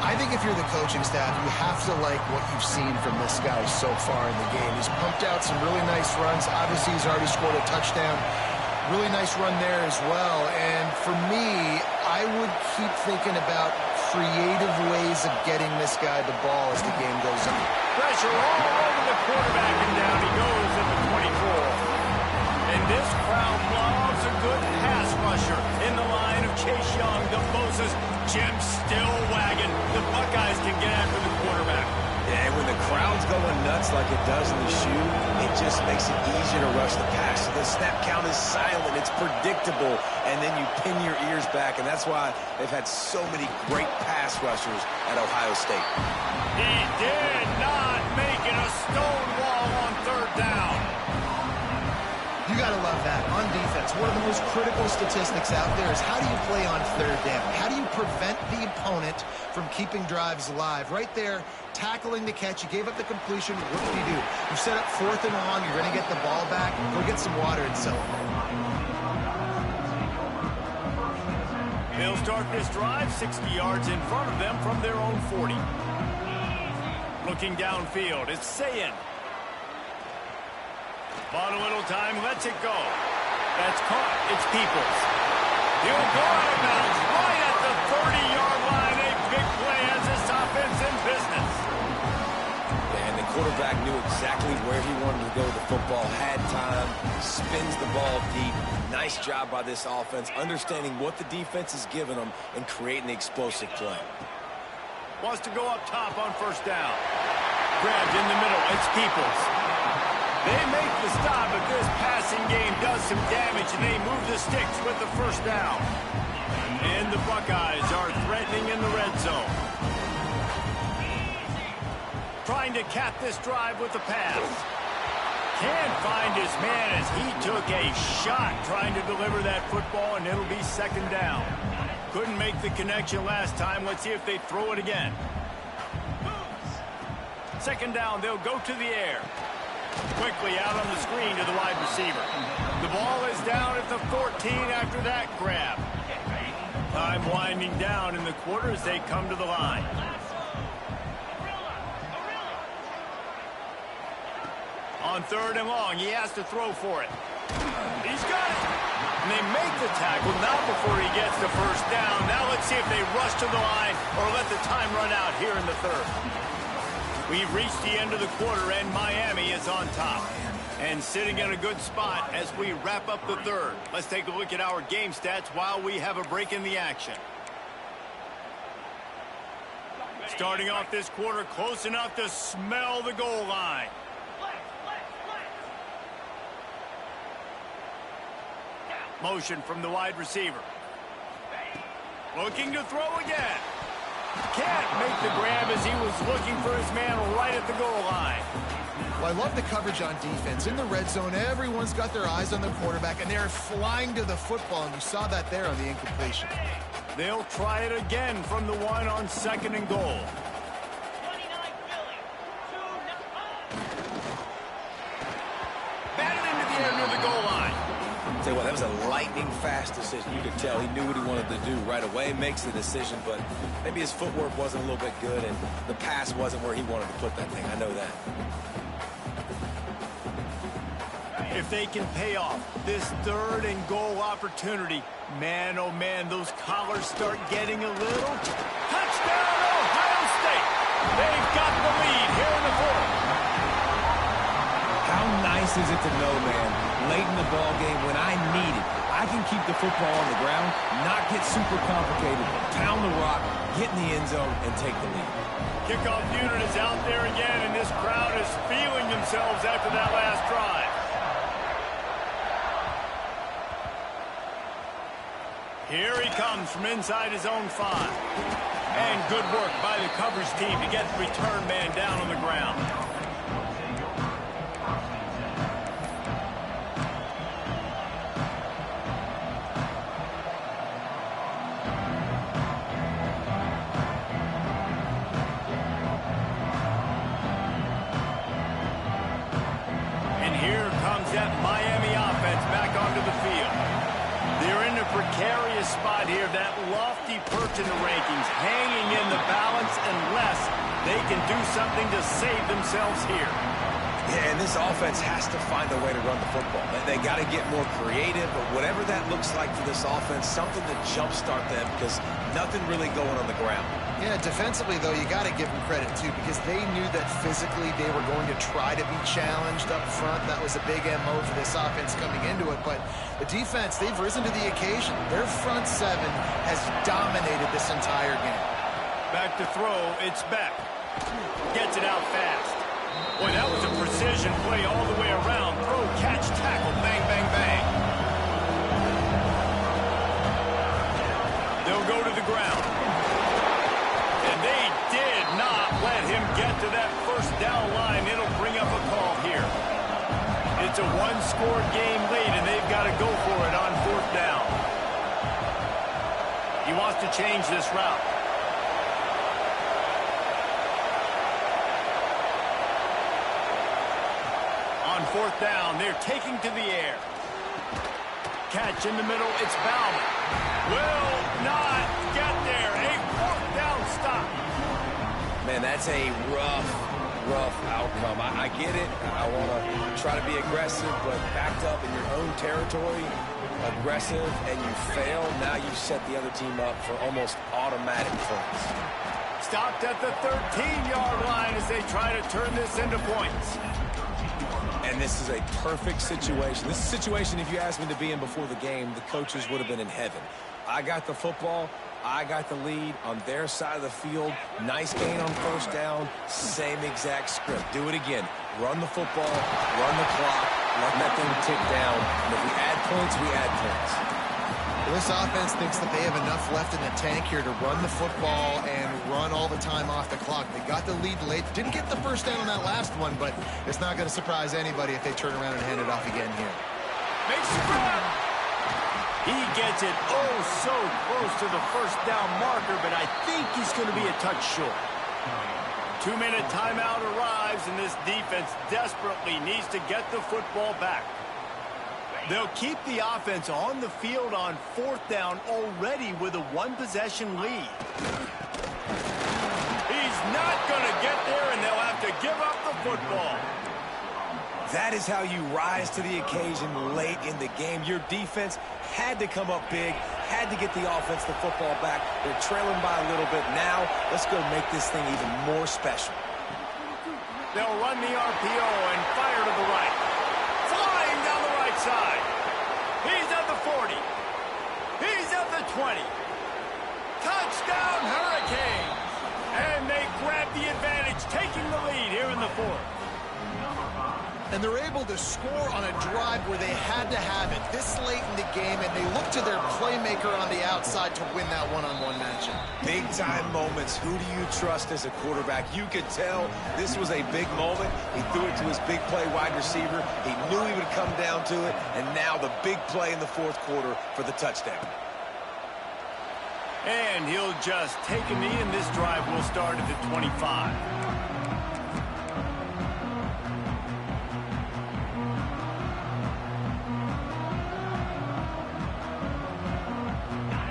I think if you're the coaching staff, you have to like what you've seen from this guy so far in the game. He's pumped out some really nice runs. Obviously, he's already scored a touchdown. Really nice run there as well. And for me, I would keep thinking about creative ways of getting this guy the ball as the game goes on. Pressure all over the quarterback, and down he goes at the 24. And this crowd loves a good pass rusher in the line of Chase Young, the Moses. Jim still wagging. The Buckeyes can get after the quarterback. Yeah, when the crowd's going nuts like it does in the shoe, it just makes it easier to rush the pass. So the snap count is silent. It's predictable. And then you pin your ears back. And that's why they've had so many great pass rushers at Ohio State. He did not make it a stone wall on 3rd down. You got to love that. On defense, one of the most critical statistics out there is how do you play on 3rd down? How do you prevent the opponent from keeping drives alive? Right there, tackling the catch. You gave up the completion. What do? You set up 4th and long. You're going to get the ball back. Go get some water and celebrate. They'll start this drive 60 yards in front of them from their own 40. Looking downfield, it's Sayin. Bought a little time, lets it go. That's caught. It's Peoples. He'll go out of bounds right at the 30-yard line. A big play as this offense in business. And the quarterback knew exactly where he wanted to go with the football, had time, spins the ball deep. Nice job by this offense, understanding what the defense is giving them and creating the explosive play. Wants to go up top on 1st down. Grabbed in the middle. It's Peoples. They make the stop, but this passing game does some damage, and they move the sticks with the 1st down. And the Buckeyes are threatening in the red zone. Trying to cap this drive with the pass. Can't find his man as he took a shot trying to deliver that football, and it'll be 2nd down. Couldn't make the connection last time. Let's see if they throw it again. 2nd down, they'll go to the air. Quickly out on the screen to the wide receiver. The ball is down at the 14 after that grab. Time winding down in the quarter as they come to the line. On 3rd and long, he has to throw for it. He's got it. And they make the tackle, not before he gets the 1st down. Now let's see if they rush to the line or let the time run out here in the 3rd. We've reached the end of the quarter, and Miami is on top. And sitting in a good spot as we wrap up the 3rd. Let's take a look at our game stats while we have a break in the action. Starting off this quarter, close enough to smell the goal line. Motion from the wide receiver. Looking to throw again. Can't make the grab as he was looking for his man right at the goal line. Well, I love the coverage on defense. In the red zone, everyone's got their eyes on the quarterback, and they're flying to the football, and you saw that there on the incompletion. They'll try it again from the 1 on 2nd and goal. Batted into the air near the goal line. Tell you what, that was a lightning-fast decision. You could tell he knew what he wanted to do right away, makes the decision, but maybe his footwork wasn't a little bit good, and the pass wasn't where he wanted to put that thing. I know that. If they can pay off this 3rd and goal opportunity, man, oh man, those collars start getting a little. Touchdown, Ohio State! They've got the lead here in the 4th. How nice is it to know, man, late in the ball game when I need it, I can keep the football on the ground, not get super complicated, pound the rock, get in the end zone, and take the lead. Kickoff unit is out there again, and this crowd is feeling themselves after that last drive. Here he comes from inside his own 5. And good work by the coverage team to get the return man down on the ground. And here comes that Miami offense back onto the field. They're in a precarious spot here, that lofty perch in the rankings, hanging in the balance unless they can do something to save themselves here. Yeah, and this offense has to find a way to run the football. They got to get more creative, but whatever that looks like for this offense, something to jumpstart them because nothing really going on the ground. Yeah, defensively, though, you got to give them credit, too, because they knew that physically they were going to try to be challenged up front. That was a big MO for this offense coming into it. But the defense, they've risen to the occasion. Their front 7 has dominated this entire game. Back to throw, it's Beck. Gets it out fast. Boy, that was a precision play all the way around. Throw, catch, tackle, bang, bang, bang. They'll go to the ground. And they did not let him get to that first down line. It'll bring up a call here. It's a one-score game late, and they've got to go for it on 4th down. He wants to change this route. On 4th down, they're taking to the air. Catch in the middle, it's Bauman. Will not get there. A 4th down stop. Man, that's a rough outcome. I get it. I want to try to be aggressive, but backed up in your own territory, aggressive, and you fail. Now you set the other team up for almost automatic points. Stopped at the 13-yard line as they try to turn this into points. And this is a perfect situation. This is a situation, if you asked me to be in before the game, the coaches would have been in heaven. I got the football. I got the lead on their side of the field. Nice gain on 1st down. Same exact script. Do it again. Run the football. Run the clock. Let that thing tick down. And if we add points, we add points. Well, this offense thinks that they have enough left in the tank here to run the football and run all the time off the clock. They got the lead late. Didn't get the first down on that last one, but it's not going to surprise anybody if they turn around and hand it off again here. Makes the grab. He gets it so close to the first down marker, but I think he's going to be a touch short. 2-minute timeout arrives, and this defense desperately needs to get the football back. They'll keep the offense on the field on 4th down already with a 1-possession lead. He's not going to get there, and they'll have to give up the football. That is how you rise to the occasion late in the game. Your defense had to come up big, had to get the offense the football back. They're trailing by a little bit now. Let's go make this thing even more special. They'll run the RPO and fire to the right. Flying down the right side. He's at the 40. He's at the 20. Touchdown, Hurricanes. And they grab the advantage, taking the lead here in the 4th. And they're able to score on a drive where they had to have it this late in the game, and they look to their playmaker on the outside to win that one-on-one matchup. Big-time moments. Who do you trust as a quarterback? You could tell this was a big moment. He threw it to his big play wide receiver. He knew he would come down to it, and now the big play in the 4th quarter for the touchdown. And he'll just take a knee, and this drive will start at the 25.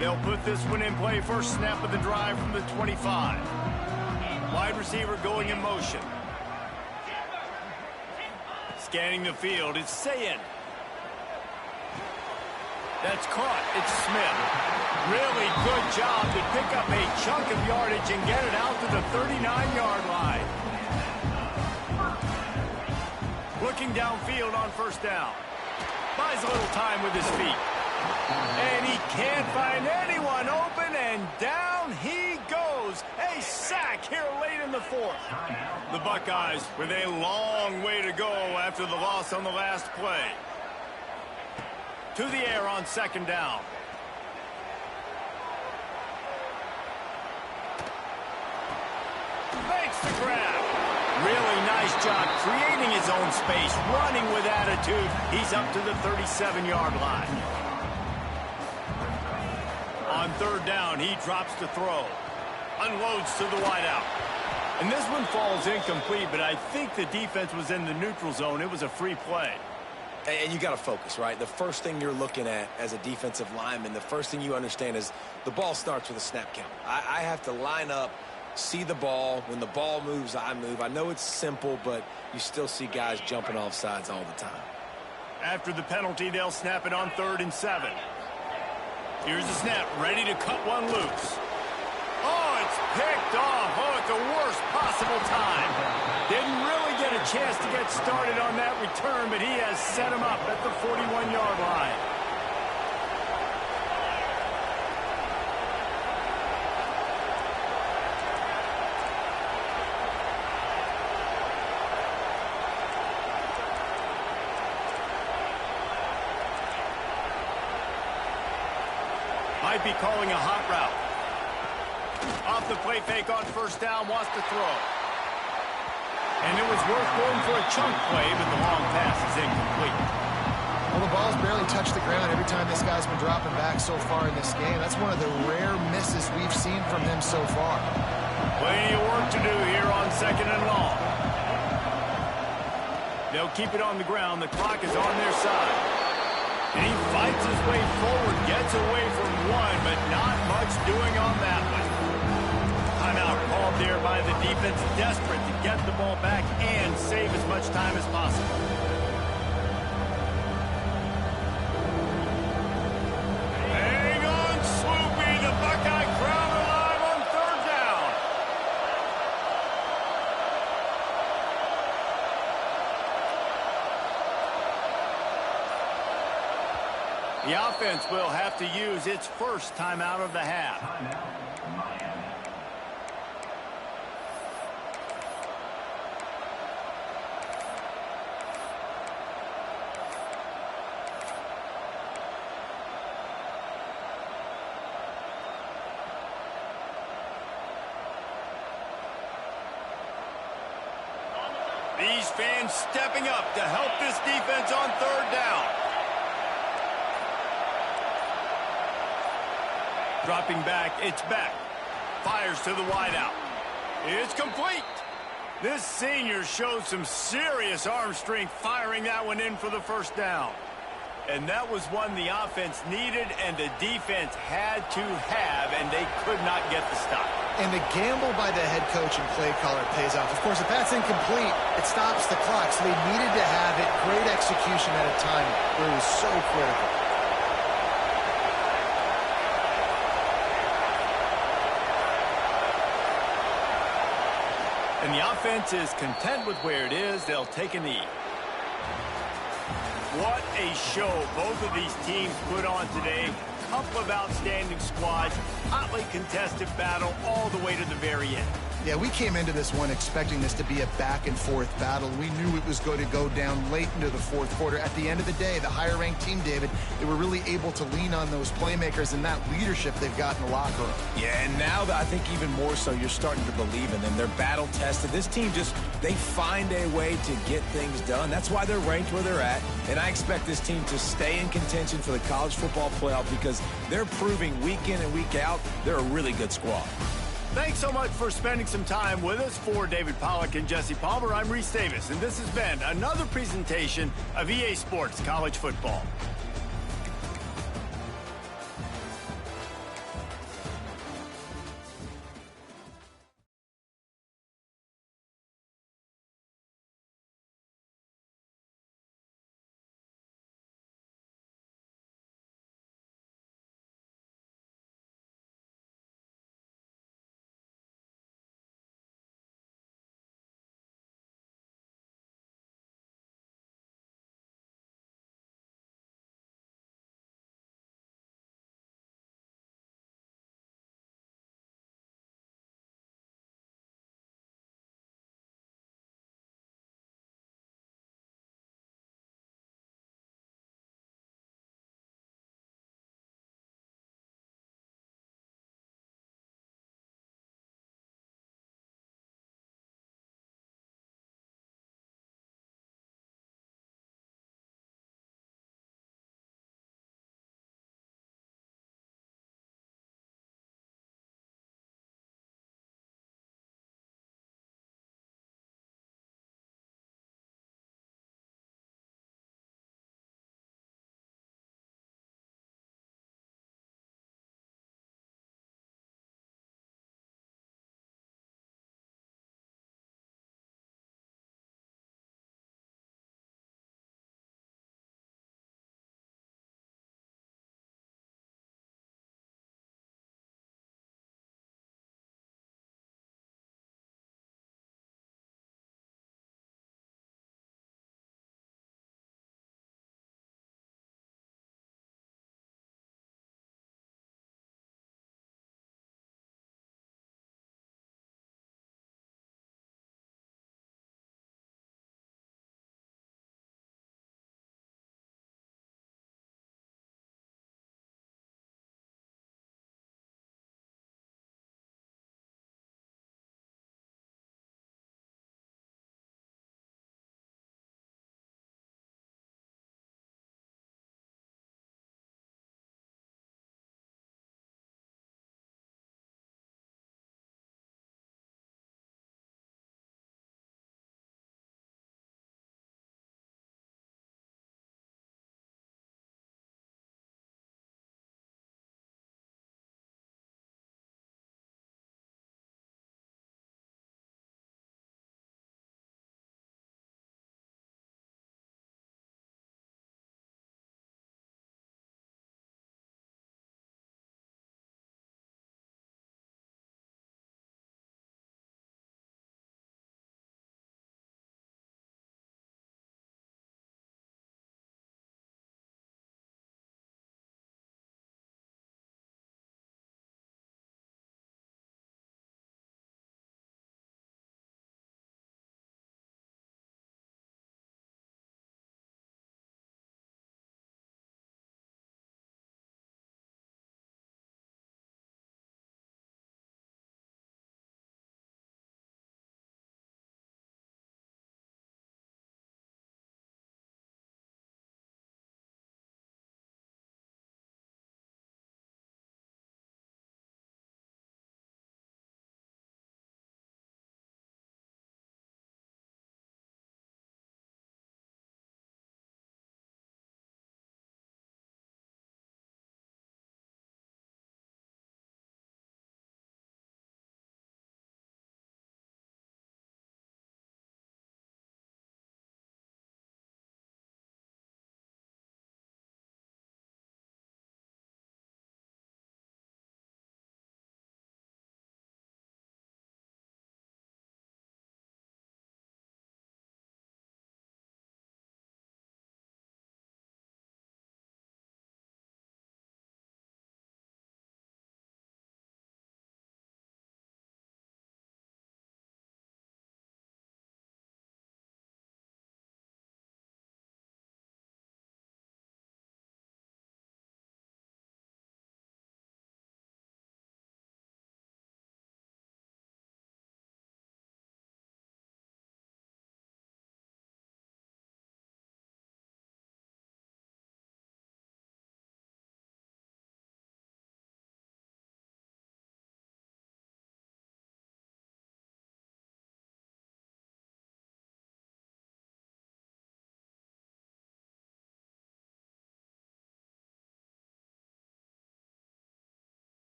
They'll put this one in play. First snap of the drive from the 25. Wide receiver going in motion. Scanning the field, it's Sayin. That's caught. It's Smith. Really good job to pick up a chunk of yardage and get it out to the 39-yard line. Looking downfield on first down. Buys a little time with his feet. And he can't find anyone open, and down he goes. A sack here late in the fourth. The Buckeyes with a long way to go after the loss on the last play. To the air on second down. Makes the grab. Really nice job creating his own space, running with attitude. He's up to the 37-yard line. On third down, he drops to throw. Unloads to the wideout. And this one falls incomplete, but I think the defense was in the neutral zone. It was a free play. And you got to focus, right? The first thing you're looking at as a defensive lineman, the first thing you understand is the ball starts with a snap count. I have to line up, see the ball. When the ball moves, I move. I know it's simple, but you still see guys jumping off sides all the time. After the penalty, they'll snap it on 3rd and 7. Here's the snap, ready to cut one loose. Oh, it's picked off. Oh, at the worst possible time. Didn't really get a chance to get started on that return, but he has set him up at the 41-yard line. Might be calling a hot route. Off the play fake on first down, wants to throw. And it was worth going for a chunk play, but the long pass is incomplete. Well, the ball's barely touched the ground every time this guy's been dropping back so far in this game. That's one of the rare misses we've seen from him so far. Plenty of work to do here on 2nd and long. They'll keep it on the ground. The clock is on their side. And he fights his way forward, gets away from one, but not much doing on that one. Timeout called there by the defense, desperate to get the ball back and save as much time as possible. Hang on, Swoopy. The Buckeye crowd alive on 3rd down. The offense will have to use its first timeout of the half. These fans stepping up to help this defense on 3rd down. Dropping back, it's back. Fires to the wideout. It's complete. This senior shows some serious arm strength firing that one in for the first down. And that was one the offense needed and the defense had to have, and they could not get the stop. And the gamble by the head coach and play caller pays off. Of course, if that's incomplete, it stops the clock. So they needed to have it. Great execution at a time where it was so critical. And the offense is content with where it is. They'll take a knee. What a show both of these teams put on today. Couple of outstanding squads, hotly contested battle all the way to the very end. Yeah, we came into this one expecting this to be a back-and-forth battle. We knew it was going to go down late into the fourth quarter. At the end of the day, the higher-ranked team, David, they were really able to lean on those playmakers and that leadership they've got in the locker room. Yeah, and now I think even more so, you're starting to believe in them. They're battle-tested. This team they find a way to get things done. That's why they're ranked where they're at. And I expect this team to stay in contention for the college football playoff because they're proving week in and week out they're a really good squad. Thanks so much for spending some time with us. For David Pollack and Jesse Palmer, I'm Reese Davis, and this has been another presentation of EA Sports College Football.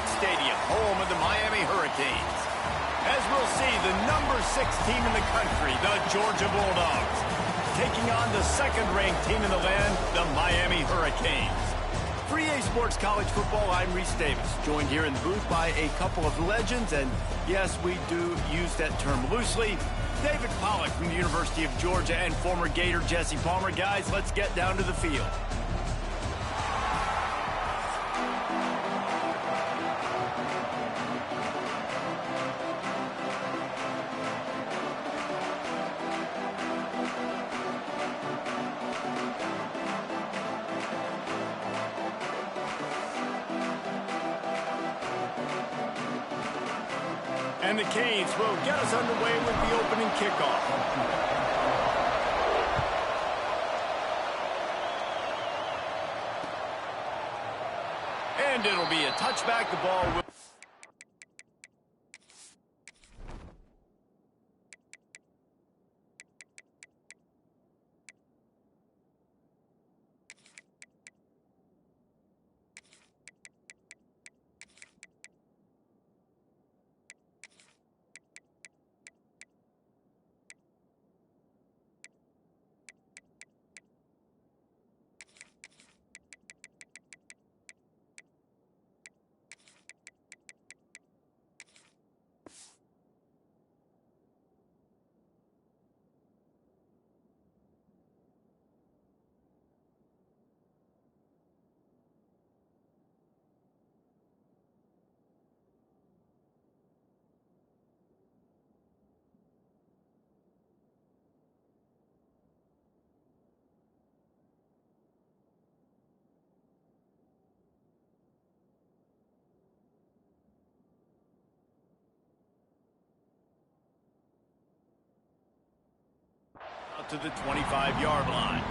Stadium, home of the Miami Hurricanes. As we'll see, the number 6 team in the country, the Georgia Bulldogs, taking on the second-ranked team in the land, the Miami Hurricanes. For EA Sports College Football, I'm Reese Davis, joined here in the booth by a couple of legends, and yes, we do use that term loosely. David Pollack from the University of Georgia and former Gator Jesse Palmer. Guys, let's get down to the field. And the Canes will get us underway with the opening kickoff. And it'll be a touchback. The ball will... to the 25-yard line.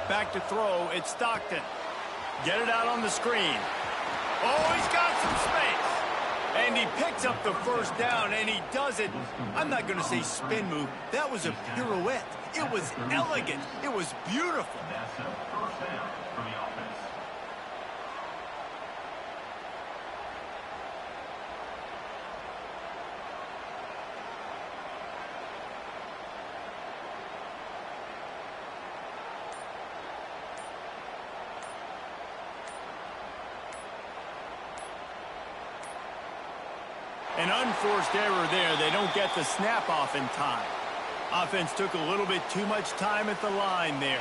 Back to throw, it's Stockton. Get it out on the screen. Oh, he's got some space. And he picks up the first down, and he does it. I'm not going to say spin move. That was a pirouette. It was elegant. It was beautiful. That's a first down for the offense. An unforced error there. They don't get the snap off in time. Offense took a little bit too much time at the line there.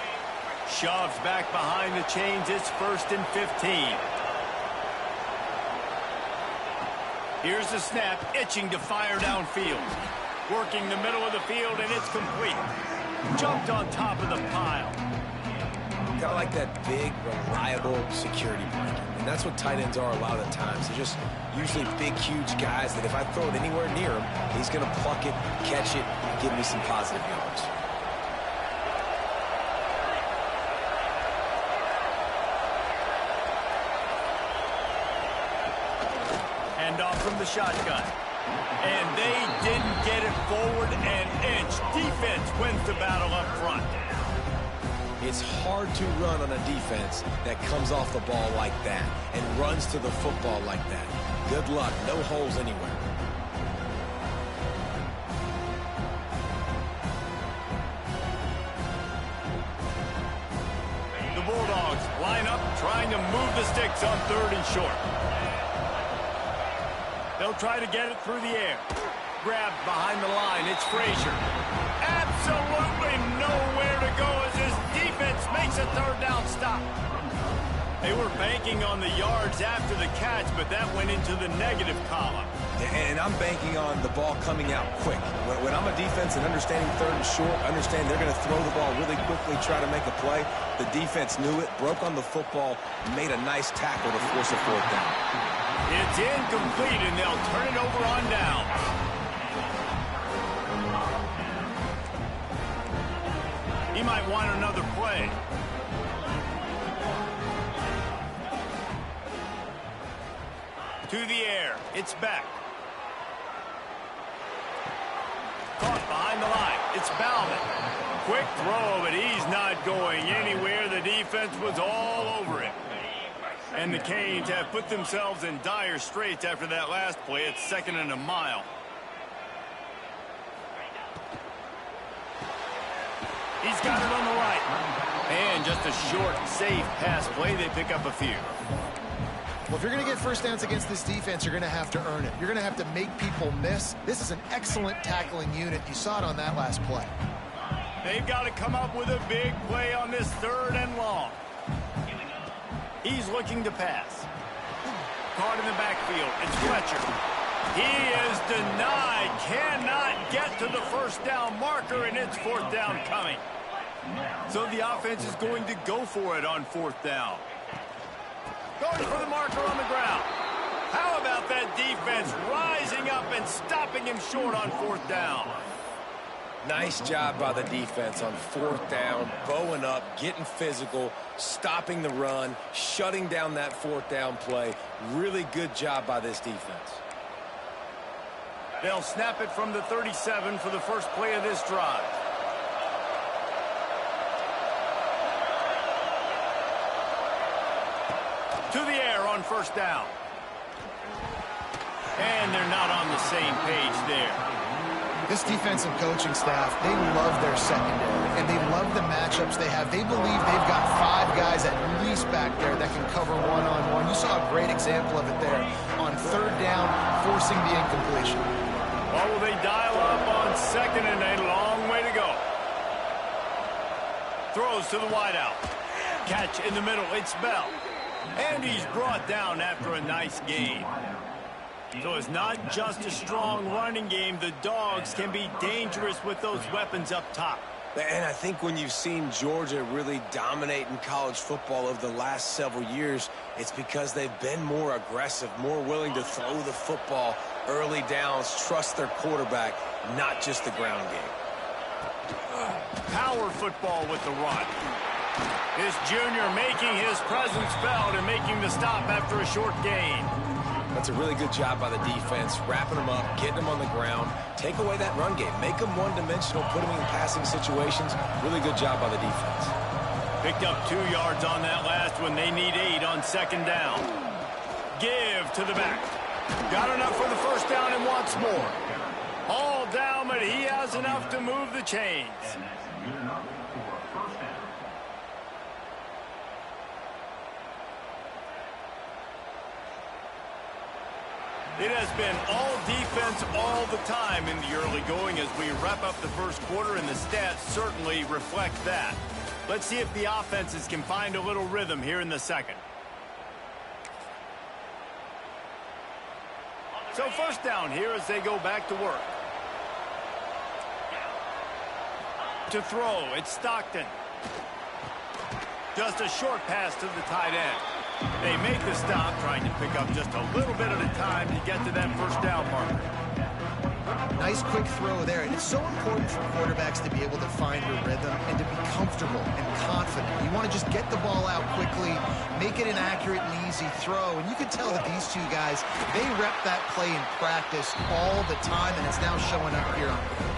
Shoves back behind the chains. It's 1st and 15. Here's the snap, itching to fire downfield. Working the middle of the field, and it's complete. Jumped on top of the pile. Kind of like that big, reliable security blanket. And that's what tight ends are a lot of the times. They're just usually big, huge guys that if I throw it anywhere near him, he's going to pluck it, catch it, and give me some positive yards. Hand off from the shotgun. And they didn't get it forward an inch. Defense wins the battle up front. It's hard to run on a defense that comes off the ball like that and runs to the football like that. Good luck. No holes anywhere. The Bulldogs line up, trying to move the sticks on 3rd and short. They'll try to get it through the air. Grabbed behind the line. It's Frazier. Absolutely nowhere to go as his defense makes a 3rd down stop. They were banking on the yards after the catch, but that went into the negative column. And I'm banking on the ball coming out quick. When I'm a defense and understanding third and short, understand they're going to throw the ball really quickly, try to make a play. The defense knew it, broke on the football, made a nice tackle to force a fourth down. It's incomplete, and they'll turn it over on down. He might want another play. To the air. It's back. Caught behind the line. It's Bauman. Quick throw, but he's not going anywhere. The defense was all over it. And the Canes have put themselves in dire straits after that last play. It's 2nd and a mile. He's got it on the right. And just a short, safe pass play. They pick up a few. Well, if you're going to get first downs against this defense, you're going to have to earn it. You're going to have to make people miss. This is an excellent tackling unit. You saw it on that last play. They've got to come up with a big play on this 3rd and long. He's looking to pass. Caught in the backfield. It's Fletcher. He is denied. Cannot get to the first down marker, and it's 4th down coming. So the offense is going to go for it on 4th down. Going for the marker on the ground. How about that defense rising up and stopping him short on 4th down? Nice job by the defense on 4th down, bowing up, getting physical, stopping the run, shutting down that 4th down play. Really good job by this defense. They'll snap it from the 37 for the first play of this drive. To the air on 1st down. And they're not on the same page there. This defensive coaching staff, they love their secondary, and they love the matchups they have. They believe they've got 5 guys at least back there that can cover one-on-one. You saw a great example of it there on 3rd down, forcing the incompletion. Or will they dial up on 2nd and a long way to go? Throws to the wideout. Catch in the middle. It's Bell. And he's brought down after a nice gain. So it's not just a strong running game. The Dogs can be dangerous with those weapons up top. And I think when you've seen Georgia really dominate in college football over the last several years, it's because they've been more aggressive, more willing to throw the football early downs, trust their quarterback, not just the ground game. Power football with the run. This junior making his presence felt and making the stop after a short gain. That's a really good job by the defense, wrapping them up, getting them on the ground, take away that run game, make them one-dimensional, put them in passing situations. Really good job by the defense. Picked up 2 yards on that last one. They need 8 on 2nd down. Give to the back. Got enough for the first down and wants more. All down, but he has enough to move the chains. It has been all defense all the time in the early going as we wrap up the first quarter, and the stats certainly reflect that. Let's see if the offenses can find a little rhythm here in the second. So 1st down here as they go back to work. To throw, it's Stockton. Just a short pass to the tight end. They make the stop, trying to pick up just a little bit at a time to get to that first down marker. Nice quick throw there. And it's so important for quarterbacks to be able to find a rhythm and to be comfortable and confident. You want to just get the ball out quickly, make it an accurate and easy throw. And you can tell that these 2 guys, they rep that play in practice all the time, and it's now showing up here on the field.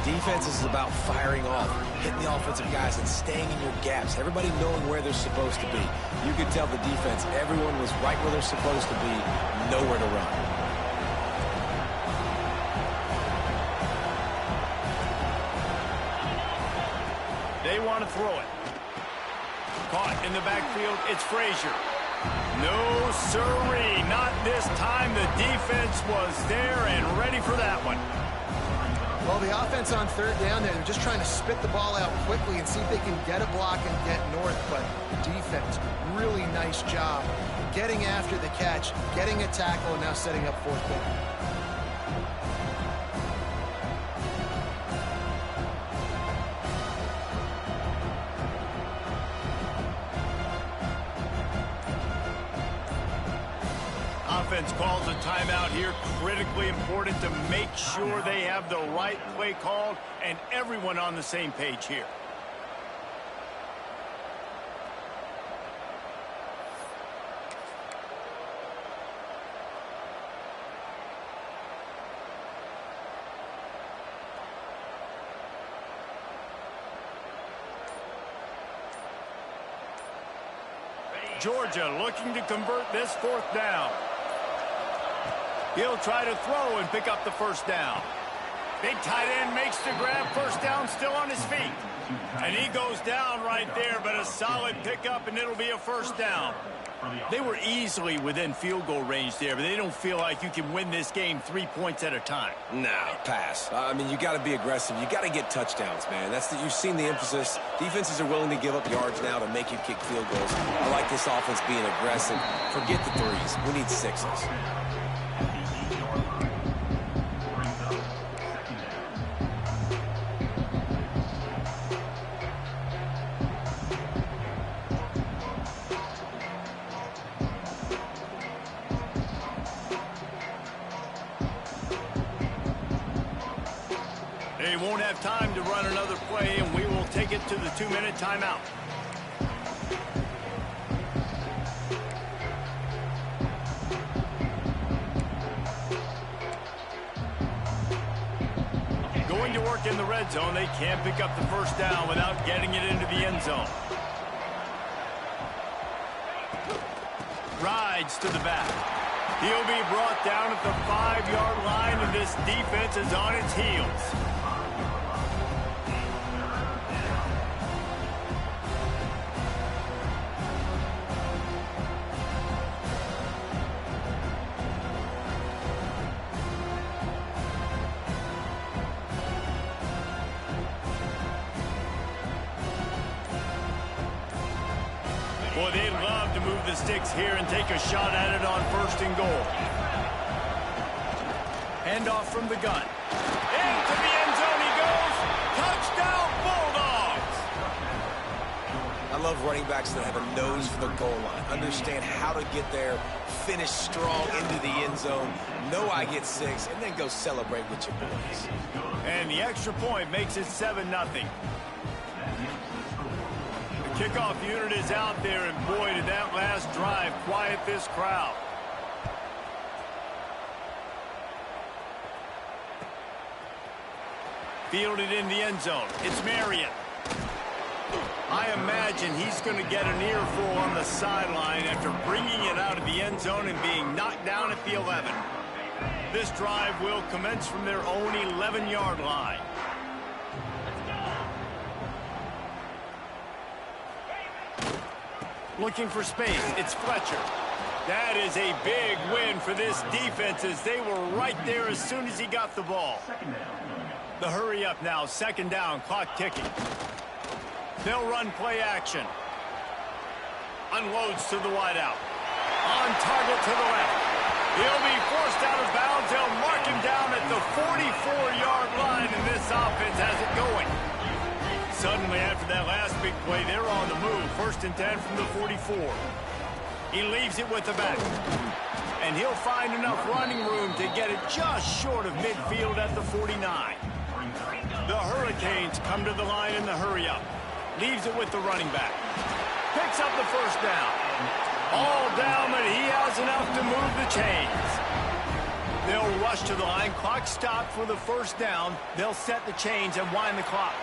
Defense is about firing off, hitting the offensive guys and staying in your gaps. Everybody knowing where they're supposed to be. You could tell the defense, everyone was right where they're supposed to be, nowhere to run. They want to throw it. Caught in the backfield, it's Frazier. No sirree, not this time. The defense was there and ready for that one. Well, the offense on third down there, they're just trying to spit the ball out quickly and see if they can get a block and get north, but the defense, really nice job getting after the catch, getting a tackle, and now setting up fourth down. Offense calls a timeout here. Critically important to make sure they have the right play called and everyone on the same page here. Georgia looking to convert this fourth down. He'll try to throw and pick up the first down. Big tight end makes the grab. First down, still on his feet. And he goes down right there, but a solid pickup, and it'll be a first down. They were easily within field goal range there, but they don't feel like you can win this game 3 points at a time. Nah, pass. I mean, you got to be aggressive. You got to get touchdowns, man. You've seen the emphasis. Defenses are willing to give up yards now to make you kick field goals. I like this offense being aggressive. Forget the threes. We need sixes. They won't have time to run another play, and we will take it to the 2-minute timeout. Going to work in the red zone. They can't pick up the first down without getting it into the end zone. Rides to the back. He'll be brought down at the 5-yard line, and this defense is on its heels. Boy, they'd love to move the sticks here and take a shot at it on first and goal. Handoff from the gun. Into the end zone he goes. Touchdown, Bulldogs! I love running backs that have a nose for the goal line. Understand how to get there, finish strong into the end zone, know I get 6, and then go celebrate with your boys. And the extra point makes it 7-0. Kickoff unit is out there, and boy, did that last drive quiet this crowd. Fielded in the end zone. It's Marion. I imagine he's going to get an earful on the sideline after bringing it out of the end zone and being knocked down at the 11. This drive will commence from their own 11-yard line. Looking for space. It's Fletcher. That is a big win for this defense as they were right there as soon as he got the ball. The hurry up now. Second down. Clock ticking. They'll run play action. Unloads to the wideout. On target to the left. He'll be forced out of bounds. They'll mark him down at the 44-yard line, and this offense has it going. Suddenly, after that last big play, they're on the move. 1st and 10 from the 44. He leaves it with the back. And he'll find enough running room to get it just short of midfield at the 49. The Hurricanes come to the line in the hurry-up. Leaves it with the running back. Picks up the first down. All down, but he has enough to move the chains. They'll rush to the line. Clock stopped for the first down. They'll set the chains and wind the clock.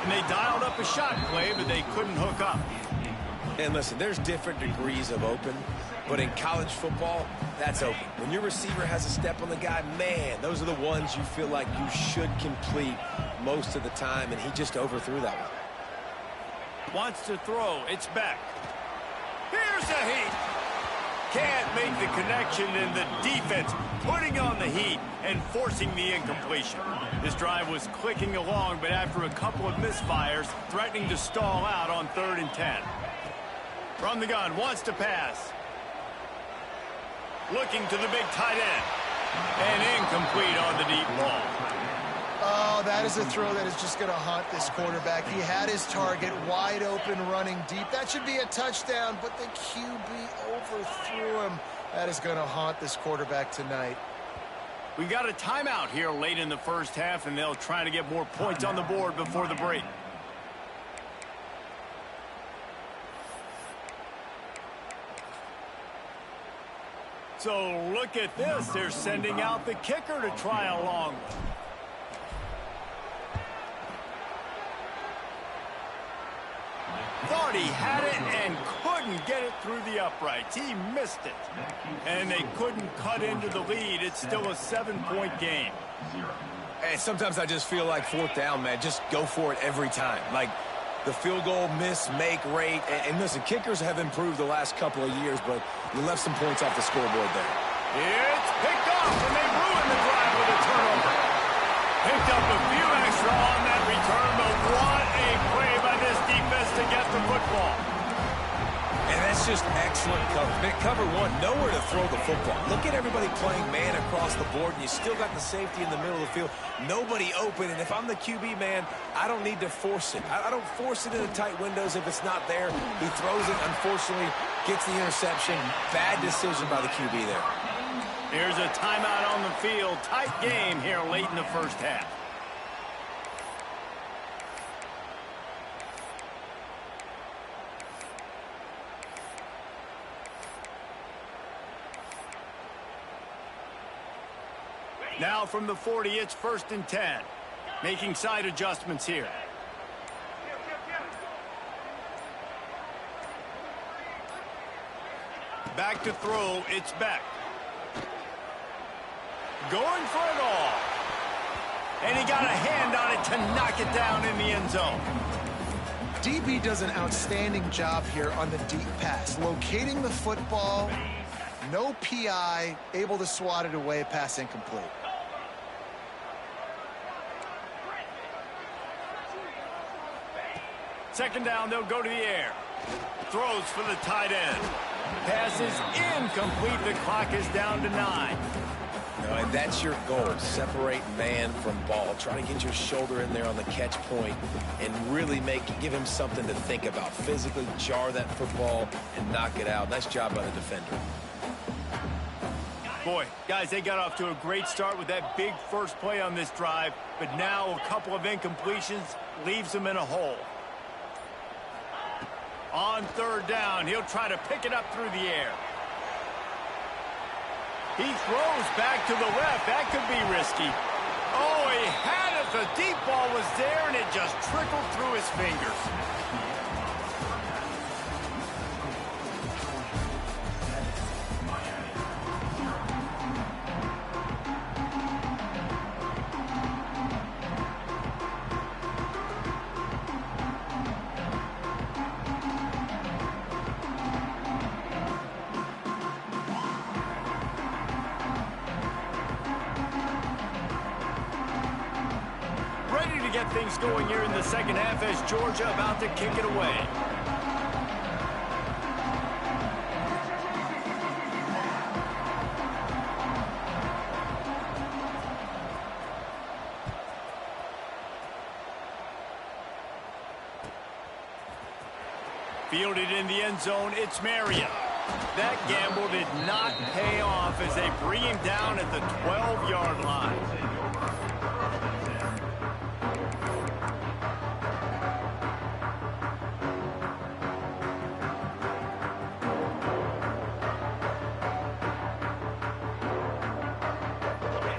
And they dialed up a shot play, but they couldn't hook up. And listen, there's different degrees of open, but in college football, that's open. When your receiver has a step on the guy, man, those are the ones you feel like you should complete most of the time, and he just overthrew that one. Wants to throw. It's back. Here's a heat. Can't make the connection, and the defense putting on the heat and forcing the incompletion. This drive was clicking along, but after a couple of misfires, threatening to stall out on 3rd and 10. From the gun, wants to pass. Looking to the big tight end. And incomplete on the deep ball. Oh, that is a throw that is just going to haunt this quarterback. He had his target wide open running deep. That should be a touchdown, but the QB overthrew him. That is going to haunt this quarterback tonight. We got a timeout here late in the first half, and they'll try to get more points on the board before the break. So look at this. They're sending out the kicker to try a long one. Thought he had it and couldn't get it through the uprights. He missed it. And they couldn't cut into the lead. It's still a 7-point game. And sometimes I just feel like 4th down, man. Just go for it every time. Like the field goal miss-make rate. And listen, kickers have improved the last couple of years, but you left some points off the scoreboard there. It's picked off, and they ruin the drive with a turnover. Picked up a few extra on that return, but what a play by this defense to get the football. And that's just excellent coverage. Cover one, nowhere to throw the football. Look at everybody playing man across the board, and you still got the safety in the middle of the field. Nobody open, and if I'm the QB, man, I don't need to force it. I don't force it into tight windows if it's not there. He throws it, unfortunately, gets the interception. Bad decision by the QB there. Here's a timeout on the field. Tight game here late in the first half. Now from the 40, it's 1st and 10. Making side adjustments here. Back to throw, it's Beck. Going for it all. And he got a hand on it to knock it down in the end zone. DB does an outstanding job here on the deep pass. Locating the football, no PI, able to swat it away, pass incomplete. Second down, they'll go to the air. Throws for the tight end. Pass is incomplete. The clock is down to 9. And that's your goal. Separate man from ball. Try to get your shoulder in there on the catch point and really give him something to think about. Physically jar that football and knock it out. Nice job by the defender. Boy, guys, they got off to a great start with that big first play on this drive, but now a couple of incompletions leaves them in a hole. On 3rd down, he'll try to pick it up through the air. He throws back to the left. That could be risky. Oh, he had it. The deep ball was there, and it just trickled through his fingers. Get things going here in the second half as Georgia about to kick it away. Fielded in the end zone, it's Marion. That gamble did not pay off as they bring him down at the 12-yard line.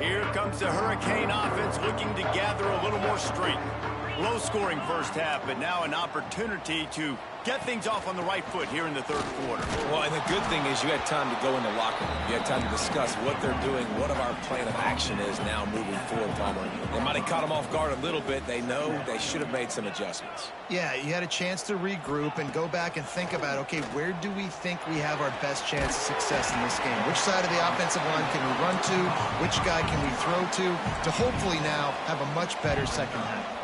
Here comes the Hurricane offense looking to gather a little more strength. Low-scoring first half, but now an opportunity to get things off on the right foot here in the third quarter. Well, and the good thing is you had time to go in the locker room. You had time to discuss what they're doing, what our plan of action is now moving forward, Palmer. They might have caught them off guard a little bit. They know they should have made some adjustments. Yeah, you had a chance to regroup and go back and think about, okay, where do we think we have our best chance of success in this game? Which side of the offensive line can we run to? Which guy can we throw to hopefully now have a much better second half?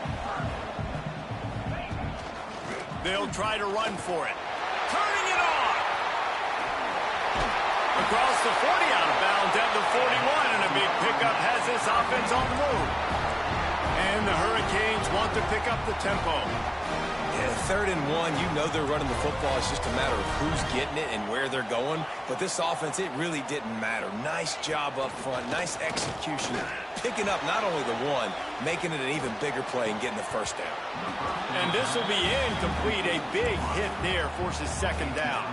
They'll try to run for it. Turning it on. Across the 40, out of bounds at the 41, and a big pickup has this offense on the move. And the Hurricanes want to pick up the tempo. Yeah, 3rd and 1, you know they're running the football. It's just a matter of who's getting it and where they're going. But this offense, it really didn't matter. Nice job up front, nice execution. Picking up not only the one, making it an even bigger play and getting the first down. And this will be incomplete. A big hit there forces second down.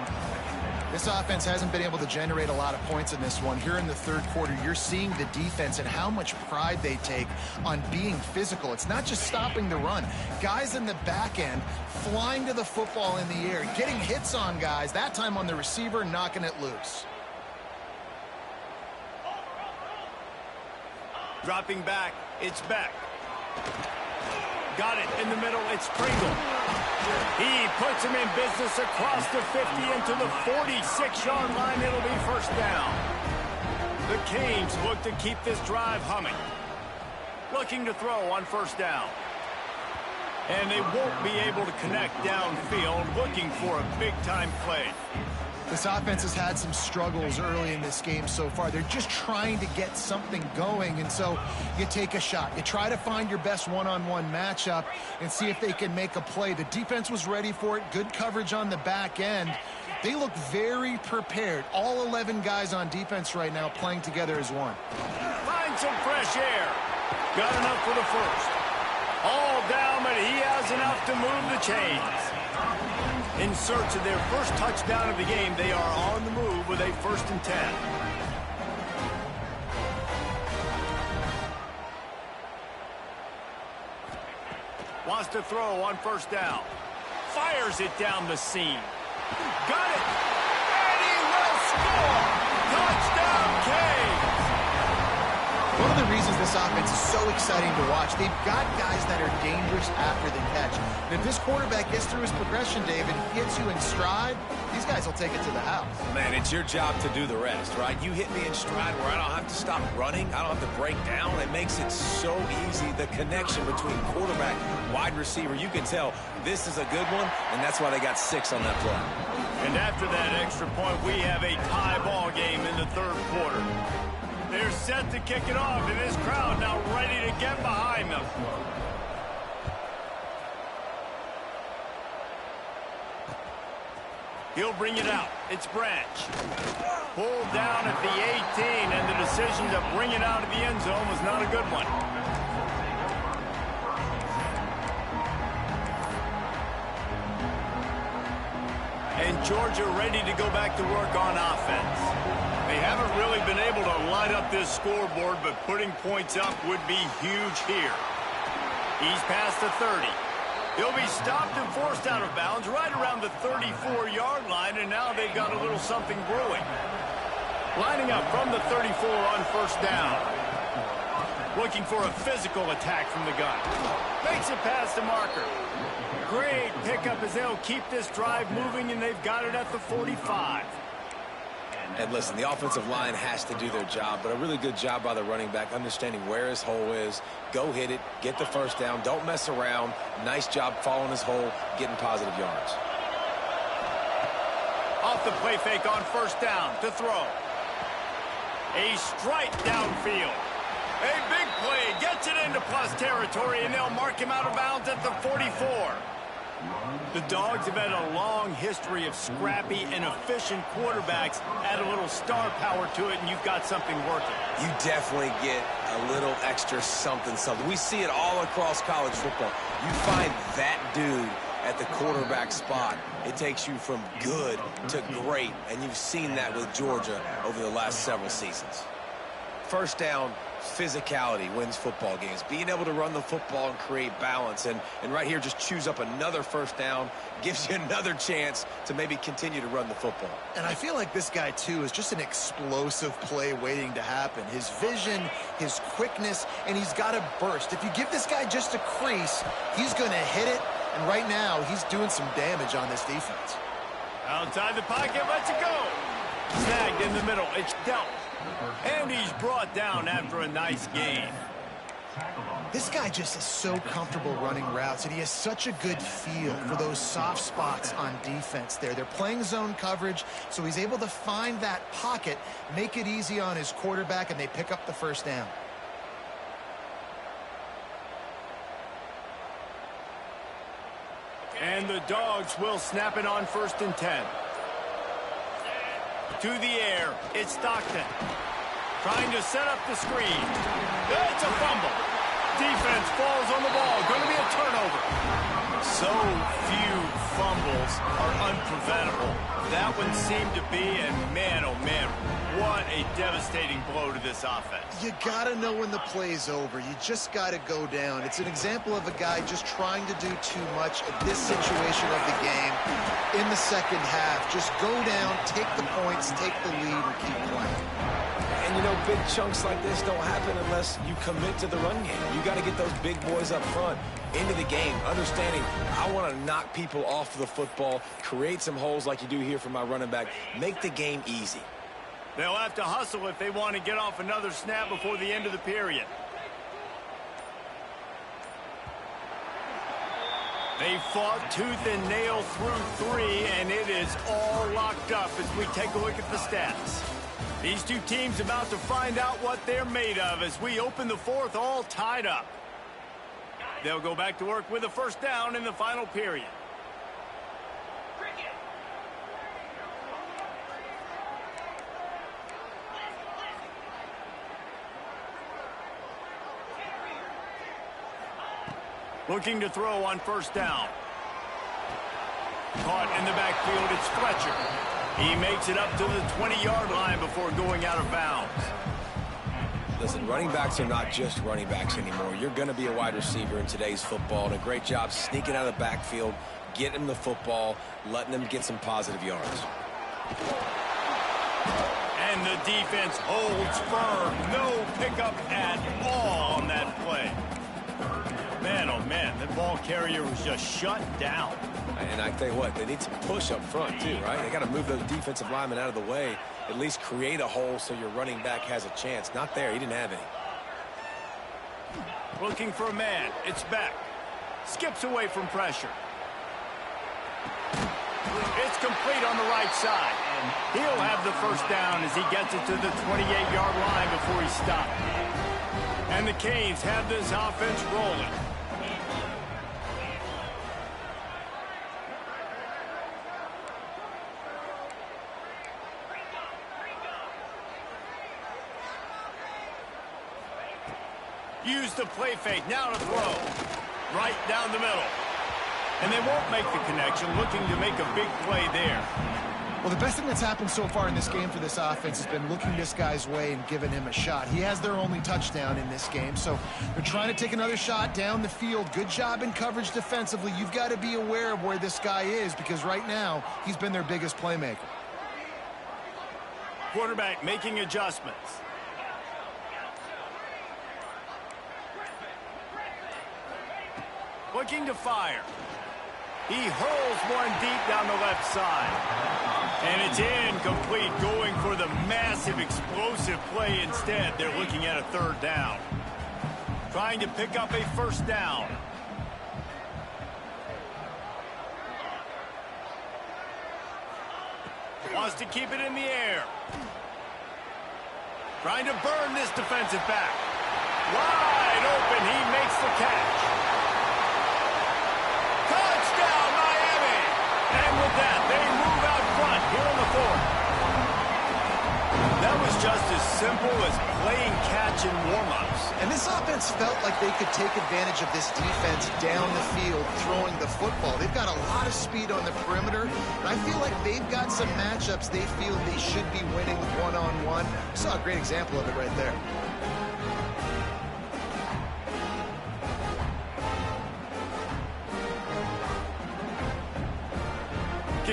This offense hasn't been able to generate a lot of points in this one. Here in the third quarter, you're seeing the defense and how much pride they take on being physical. It's not just stopping the run. Guys in the back end flying to the football in the air, getting hits on guys, that time on the receiver, knocking it loose. Dropping back, it's Beck. Got it in the middle, it's Pringle. He puts him in business across the 50 into the 46-yard line. It'll be first down. The Canes look to keep this drive humming. Looking to throw on first down. And they won't be able to connect downfield, looking for a big-time play. This offense has had some struggles early in this game so far. They're just trying to get something going, and so you take a shot. You try to find your best one-on-one matchup and see if they can make a play. The defense was ready for it. Good coverage on the back end. They look very prepared. All 11 guys on defense right now playing together as one. Find some fresh air. Got enough for the first. All down, but he has enough to move the chains. In search of their first touchdown of the game, they are on the move with a 1st and 10. Wants to throw on first down. Fires it down the seam. Got it! And he will score! Touchdown, Canes! One of the reasons this offense is so exciting to watch, they've got guys that are dangerous after the catch. And if this quarterback gets through his progression, David, gets you in stride, these guys will take it to the house. Man, it's your job to do the rest, right? You hit me in stride where I don't have to stop running. I don't have to break down. It makes it so easy. The connection between quarterback, wide receiver, you can tell this is a good one, and that's why they got 6 on that play. And after that extra point, we have a tie ball game in the third quarter. They're set to kick it off, and this crowd now ready to get behind them. He'll bring it out. It's Branch. Pulled down at the 18, and the decision to bring it out of the end zone was not a good one. And Georgia ready to go back to work on offense. They haven't really been able to light up this scoreboard, but putting points up would be huge here. He's past the 30. He'll be stopped and forced out of bounds right around the 34-yard line, and now they've got a little something brewing. Lining up from the 34 on first down. Looking for a physical attack from the gun. Makes it past the marker. Great pickup as they'll keep this drive moving, and they've got it at the 45. And listen, the offensive line has to do their job, but a really good job by the running back, understanding where his hole is. Go hit it, get the first down, don't mess around. Nice job following his hole, getting positive yards. Off the play fake on first down to throw. A strike downfield. A big play, gets it into plus territory, and they'll mark him out of bounds at the 44. The Dogs have had a long history of scrappy and efficient quarterbacks. Add a little star power to it, and you've got something working. You definitely get a little extra something. We see it all across college football. You find that dude at the quarterback spot, it takes you from good to great, and you've seen that with Georgia over the last several seasons. First down, physicality wins football games. Being able to run the football and create balance. And right here, just choose up another first down. Gives you another chance to maybe continue to run the football. And I feel like this guy, too, is just an explosive play waiting to happen. His vision, his quickness, and he's got a burst. If you give this guy just a crease, he's going to hit it. And right now, he's doing some damage on this defense. Outside the pocket, lets it go. Snagged in the middle. It's dealt. And he's brought down after a nice gain. This guy just is so comfortable running routes, and he has such a good feel for those soft spots on defense there. They're playing zone coverage, so he's able to find that pocket, make it easy on his quarterback, and they pick up the first down. And the Dogs will snap it on 1st and 10. To the air, it's Stockton. Trying to set up the screen. It's a fumble. Defense falls on the ball. Going to be a turnover. So few fumbles are unpreventable. That one seemed to be, and man, oh man, what a devastating blow to this offense. You got to know when the play's over. You just got to go down. It's an example of a guy just trying to do too much at this situation of the game in the second half. Just go down, take the points, take the lead, and keep playing. And, you know, big chunks like this don't happen unless you commit to the run game. You got to get those big boys up front into the game, understanding I want to knock people off the football, create some holes like you do here for my running back, make the game easy. They'll have to hustle if they want to get off another snap before the end of the period. They fought tooth and nail through 3, and it is all locked up as we take a look at the stats. These two teams about to find out what they're made of as we open the 4th all tied up. They'll go back to work with a first down in the final period. Looking to throw on first down. Caught in the backfield, it's Fletcher. He makes it up to the 20-yard line before going out of bounds. Listen, running backs are not just running backs anymore. You're going to be a wide receiver in today's football, and a great job sneaking out of the backfield, getting them the football, letting them get some positive yards. And the defense holds firm. No pickup at all on that play. Man, oh man, that ball carrier was just shut down. And I tell you what, they need some push up front too, right? They got to move those defensive linemen out of the way, at least create a hole so your running back has a chance. Not there, he didn't have any. Looking for a man, it's back. Skips away from pressure. It's complete on the right side. And he'll have the first down as he gets it to the 28-yard line before he stopped. And the Canes have this offense rolling. Use the play fake, now to throw. Right down the middle. And they won't make the connection, looking to make a big play there. Well, the best thing that's happened so far in this game for this offense has been looking this guy's way and giving him a shot. He has their only touchdown in this game, so they're trying to take another shot down the field. Good job in coverage defensively. You've got to be aware of where this guy is because right now he's been their biggest playmaker. Quarterback making adjustments. Looking to fire. He hurls one deep down the left side. And it's incomplete, going for the massive explosive play instead. They're looking at a third down. Trying to pick up a first down. Wants to keep it in the air. Trying to burn this defensive back. Wide open, he makes the catch. Touchdown, Miami! And with that, they move out front here in the 4th. That was just as simple as playing catch in warm-ups. And this offense felt like they could take advantage of this defense down the field, throwing the football. They've got a lot of speed on the perimeter, and I feel like they've got some matchups they feel they should be winning one-on-one. Saw a great example of it right there.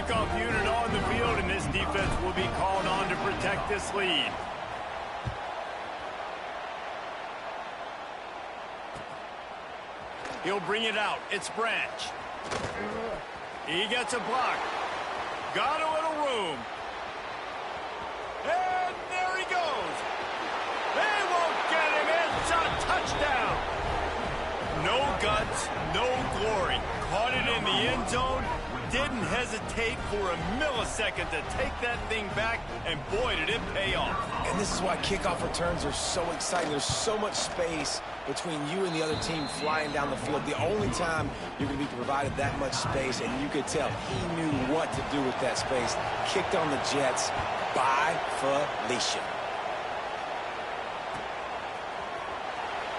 kickoff unit on the field, and this defense will be called on to protect this lead. He'll bring it out. It's Branch. He gets a block. Got a little room. And there he goes. They won't get him. It's a touchdown. No guts, no glory. Caught it in the end zone. Didn't hesitate for a millisecond to take that thing back, and boy, did it pay off. And this is why kickoff returns are so exciting. There's so much space between you and the other team flying down the field. The only time you're going to be provided that much space, and you could tell he knew what to do with that space. Kicked on the Jets by Felicia.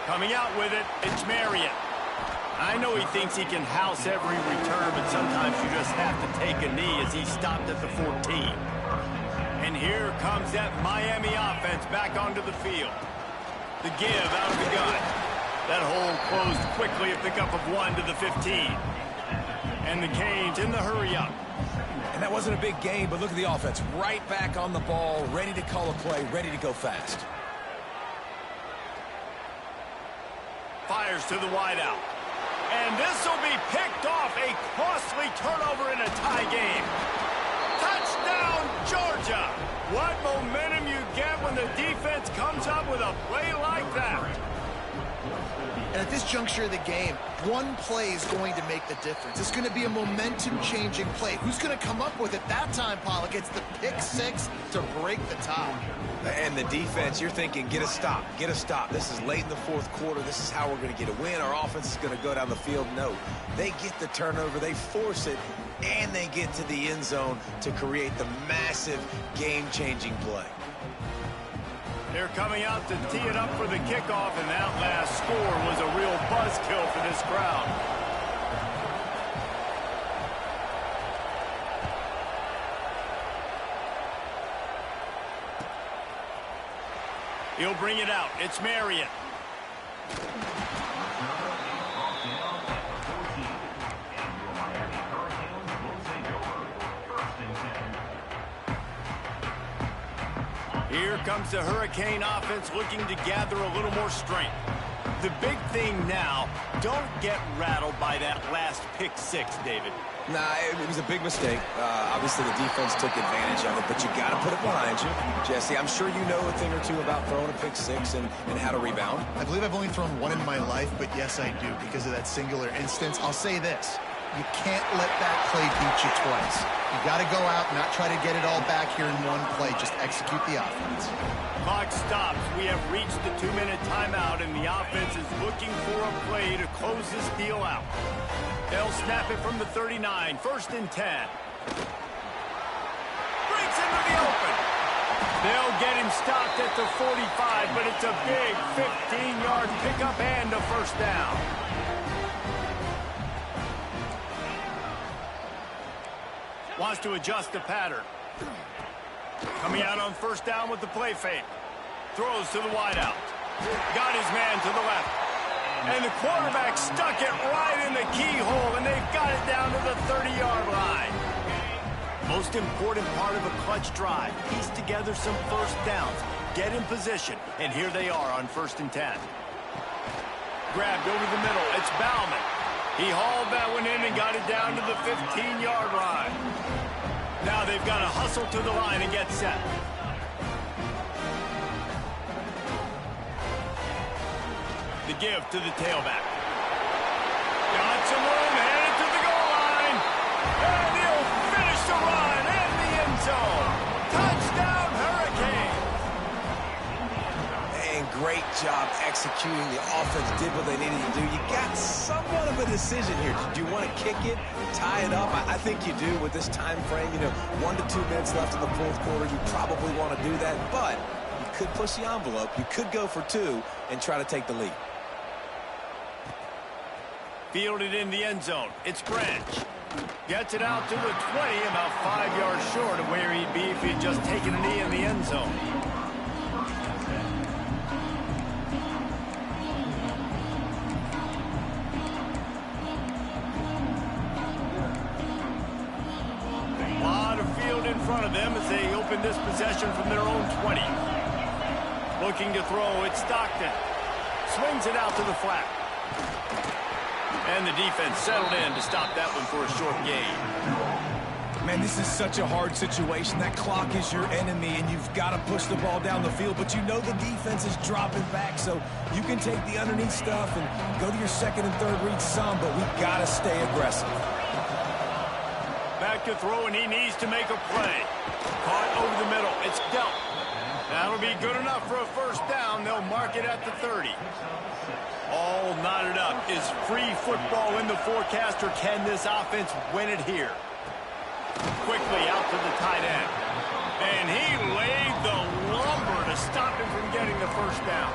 Coming out with it, it's Marion. I know he thinks he can house every return, but sometimes you just have to take a knee as he stopped at the 14. And here comes that Miami offense back onto the field. The give out of the gun. That hole closed quickly, a pickup of 1 to the 15. And the Canes in the hurry-up. And that wasn't a big gain, but look at the offense. Right back on the ball, ready to call a play, ready to go fast. Fires to the wideout. And this will be picked off. A costly turnover in a tie game. Touchdown, Georgia. What momentum you get when the defense comes up with a play like that. And at this juncture of the game, one play is going to make the difference. It's going to be a momentum-changing play. Who's going to come up with it that time, Pollock? It's the pick six to break the tie. And the defense, you're thinking, get a stop, get a stop. This is late in the fourth quarter. This is how we're going to get a win. Our offense is going to go down the field. No, they get the turnover, they force it, and they get to the end zone to create the massive game-changing play. They're coming out to tee it up for the kickoff, and that last score was a real buzzkill for this crowd. He'll bring it out. It's Marion. Here comes the Hurricane offense looking to gather a little more strength. The big thing now, don't get rattled by that last pick six, David. Nah, it was a big mistake. Obviously, the defense took advantage of it, but you got to put it behind you. Jesse, I'm sure you know a thing or two about throwing a pick six and how to rebound. I believe I've only thrown one in my life, but yes, I do because of that singular instance. I'll say this. You can't let that play beat you twice. You got to go out, not try to get it all back here in one play. Just execute the offense. Clock stops. We have reached the 2-minute timeout, and the offense is looking for a play to close this deal out. They'll snap it from the 39, 1st and 10. Breaks into the open. They'll get him stopped at the 45, but it's a big 15-yard pickup and a first down. Wants to adjust the pattern. Coming out on 1st down with the play fake. Throws to the wideout. Got his man to the left. And the quarterback stuck it right in the keyhole, and they've got it down to the 30-yard line. Most important part of a clutch drive. Piece together some first downs. Get in position. And here they are on 1st and 10. Grabbed over the middle. It's Bauman. He hauled that one in and got it down to the 15-yard line. Now they've got to hustle to the line and get set. The give to the tailback. Got some room, headed to the goal line. And he'll finish the run in the end zone. Touchdown, Hurricane. And great job executing. The offense did what they needed to do. You got somewhat of a decision here. Do you want to kick it, tie it up? I think you do with this time frame. 1 to 2 minutes left in the fourth quarter. You probably want to do that, but you could push the envelope. You could go for 2 and try to take the lead. Fielded in the end zone. It's Branch. Gets it out to the 20, about 5 yards short of where he'd be if he'd just taken a knee in the end zone. win this possession from their own 20. Looking to throw, it's Stockton. Swings it out to the flat. And the defense settled in to stop that one for a short gain. Man, this is such a hard situation. That clock is your enemy, and you've got to push the ball down the field, but you know the defense is dropping back, so you can take the underneath stuff and go to your second and third read some, but we've got to stay aggressive. Back to throw, and he needs to make a play. Caught over the middle. It's dealt. That'll be good enough for a first down. They'll mark it at the 30. All knotted up. Is free football in the forecast, or can this offense win it here? Quickly out to the tight end. And he laid the lumber to stop him from getting the first down.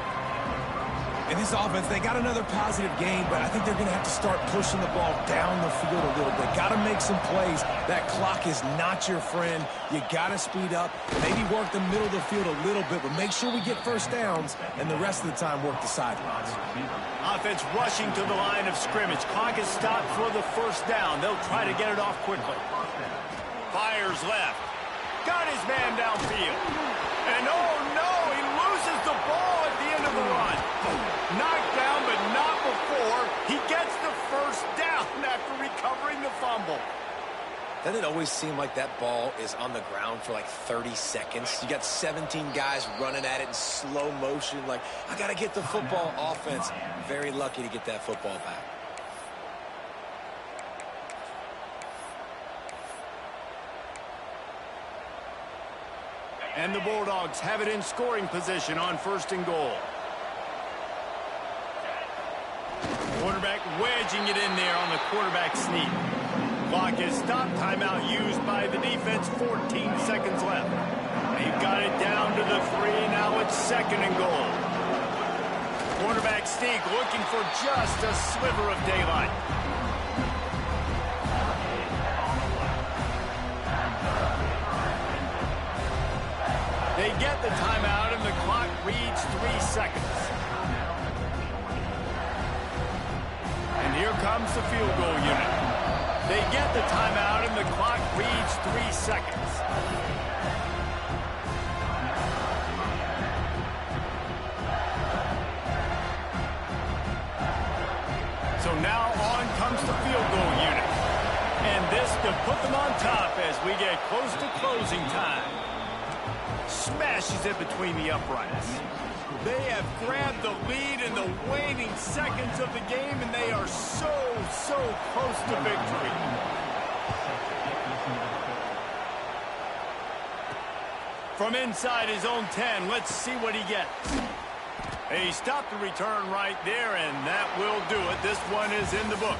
In this offense, they got another positive game, but I think they're going to have to start pushing the ball down the field a little bit. Got to make some plays. That clock is not your friend. You got to speed up, maybe work the middle of the field a little bit, but make sure we get first downs, and the rest of the time work the sidelines. Offense rushing to the line of scrimmage. Clock is stopped for the first down. They'll try to get it off quickly. Fires left. Got his man downfield. And oh no, he loses the ball at the end of the run. Knocked down, but not before. He gets the first down after recovering the fumble. Doesn't it always seem like that ball is on the ground for like 30 seconds? You got 17 guys running at it in slow motion. Like, I got to get the football. Offense, very lucky to get that football back. And the Bulldogs have it in scoring position on first and goal. Quarterback wedging it in there on the quarterback sneak. Clock is stopped. Timeout used by the defense. 14 seconds left. They've got it down to the 3. Now it's second and goal. Quarterback sneak looking for just a sliver of daylight. They get the timeout, and the clock reads 3 seconds. And here comes the field goal unit. They get the timeout, and the clock reads 3 seconds. So now on comes the field goal unit. And this to put them on top as we get close to closing time. Smashes it between the uprights. They have grabbed the lead in the waning seconds of the game, and they are so close to victory. From inside his own 10, let's see what he gets. He stopped the return right there, and that will do it. This one is in the book.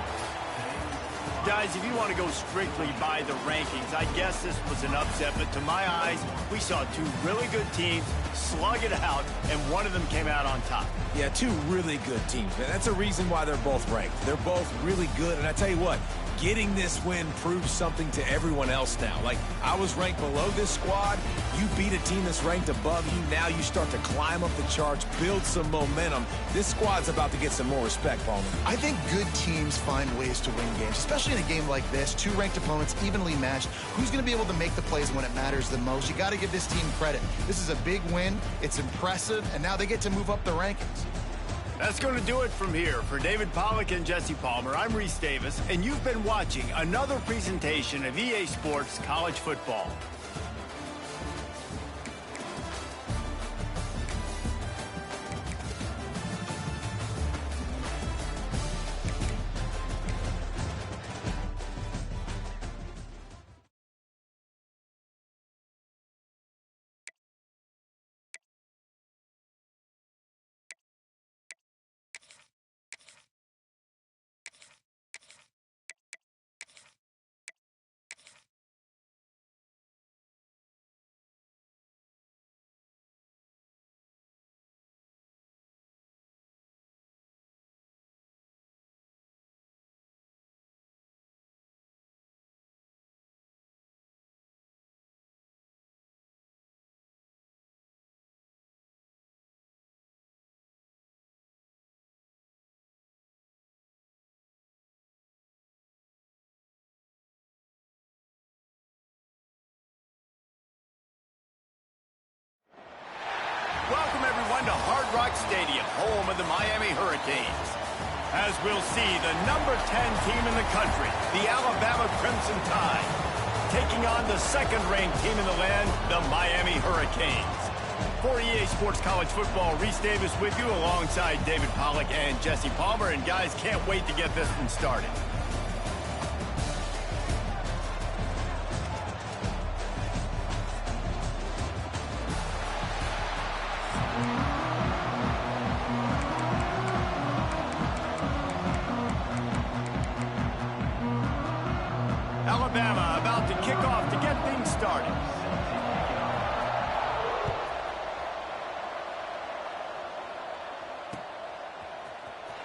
Guys, if you want to go strictly by the rankings, I guess this was an upset, but to my eyes, we saw two really good teams slug it out, and one of them came out on top. Yeah, two really good teams, man. That's a reason why they're both ranked. They're both really good, and I tell you what, getting this win proves something to everyone else now. Like, I was ranked below this squad. You beat a team that's ranked above you. Now you start to climb up the charts, build some momentum. This squad's about to get some more respect, Bowman. I think good teams find ways to win games, especially in a game like this. Two ranked opponents, evenly matched. Who's going to be able to make the plays when it matters the most? You got to give this team credit. This is a big win. It's impressive, and now they get to move up the rankings. That's going to do it from here. For David Pollack and Jesse Palmer, I'm Reese Davis, and you've been watching another presentation of EA Sports College Football. Rock Stadium, home of the Miami Hurricanes. As we'll see, the number 10 team in the country, the Alabama Crimson Tide, taking on the second-ranked team in the land, the Miami Hurricanes. For EA Sports College Football, Reese Davis with you alongside David Pollack and Jesse Palmer. And guys, can't wait to get this one started. Alabama about to kick off to get things started.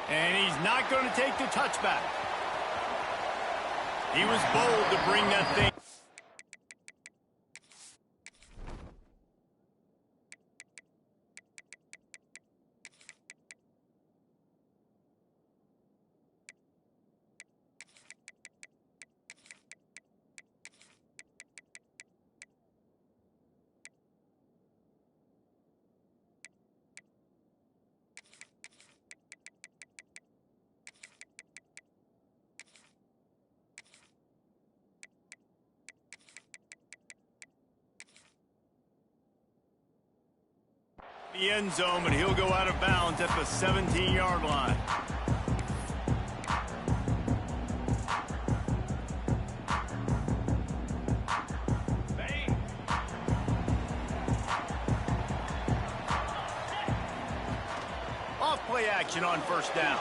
And he's not going to take the touchback. He was bold to bring that thing. The end zone, but he'll go out of bounds at the 17-yard line. Off play action on first down.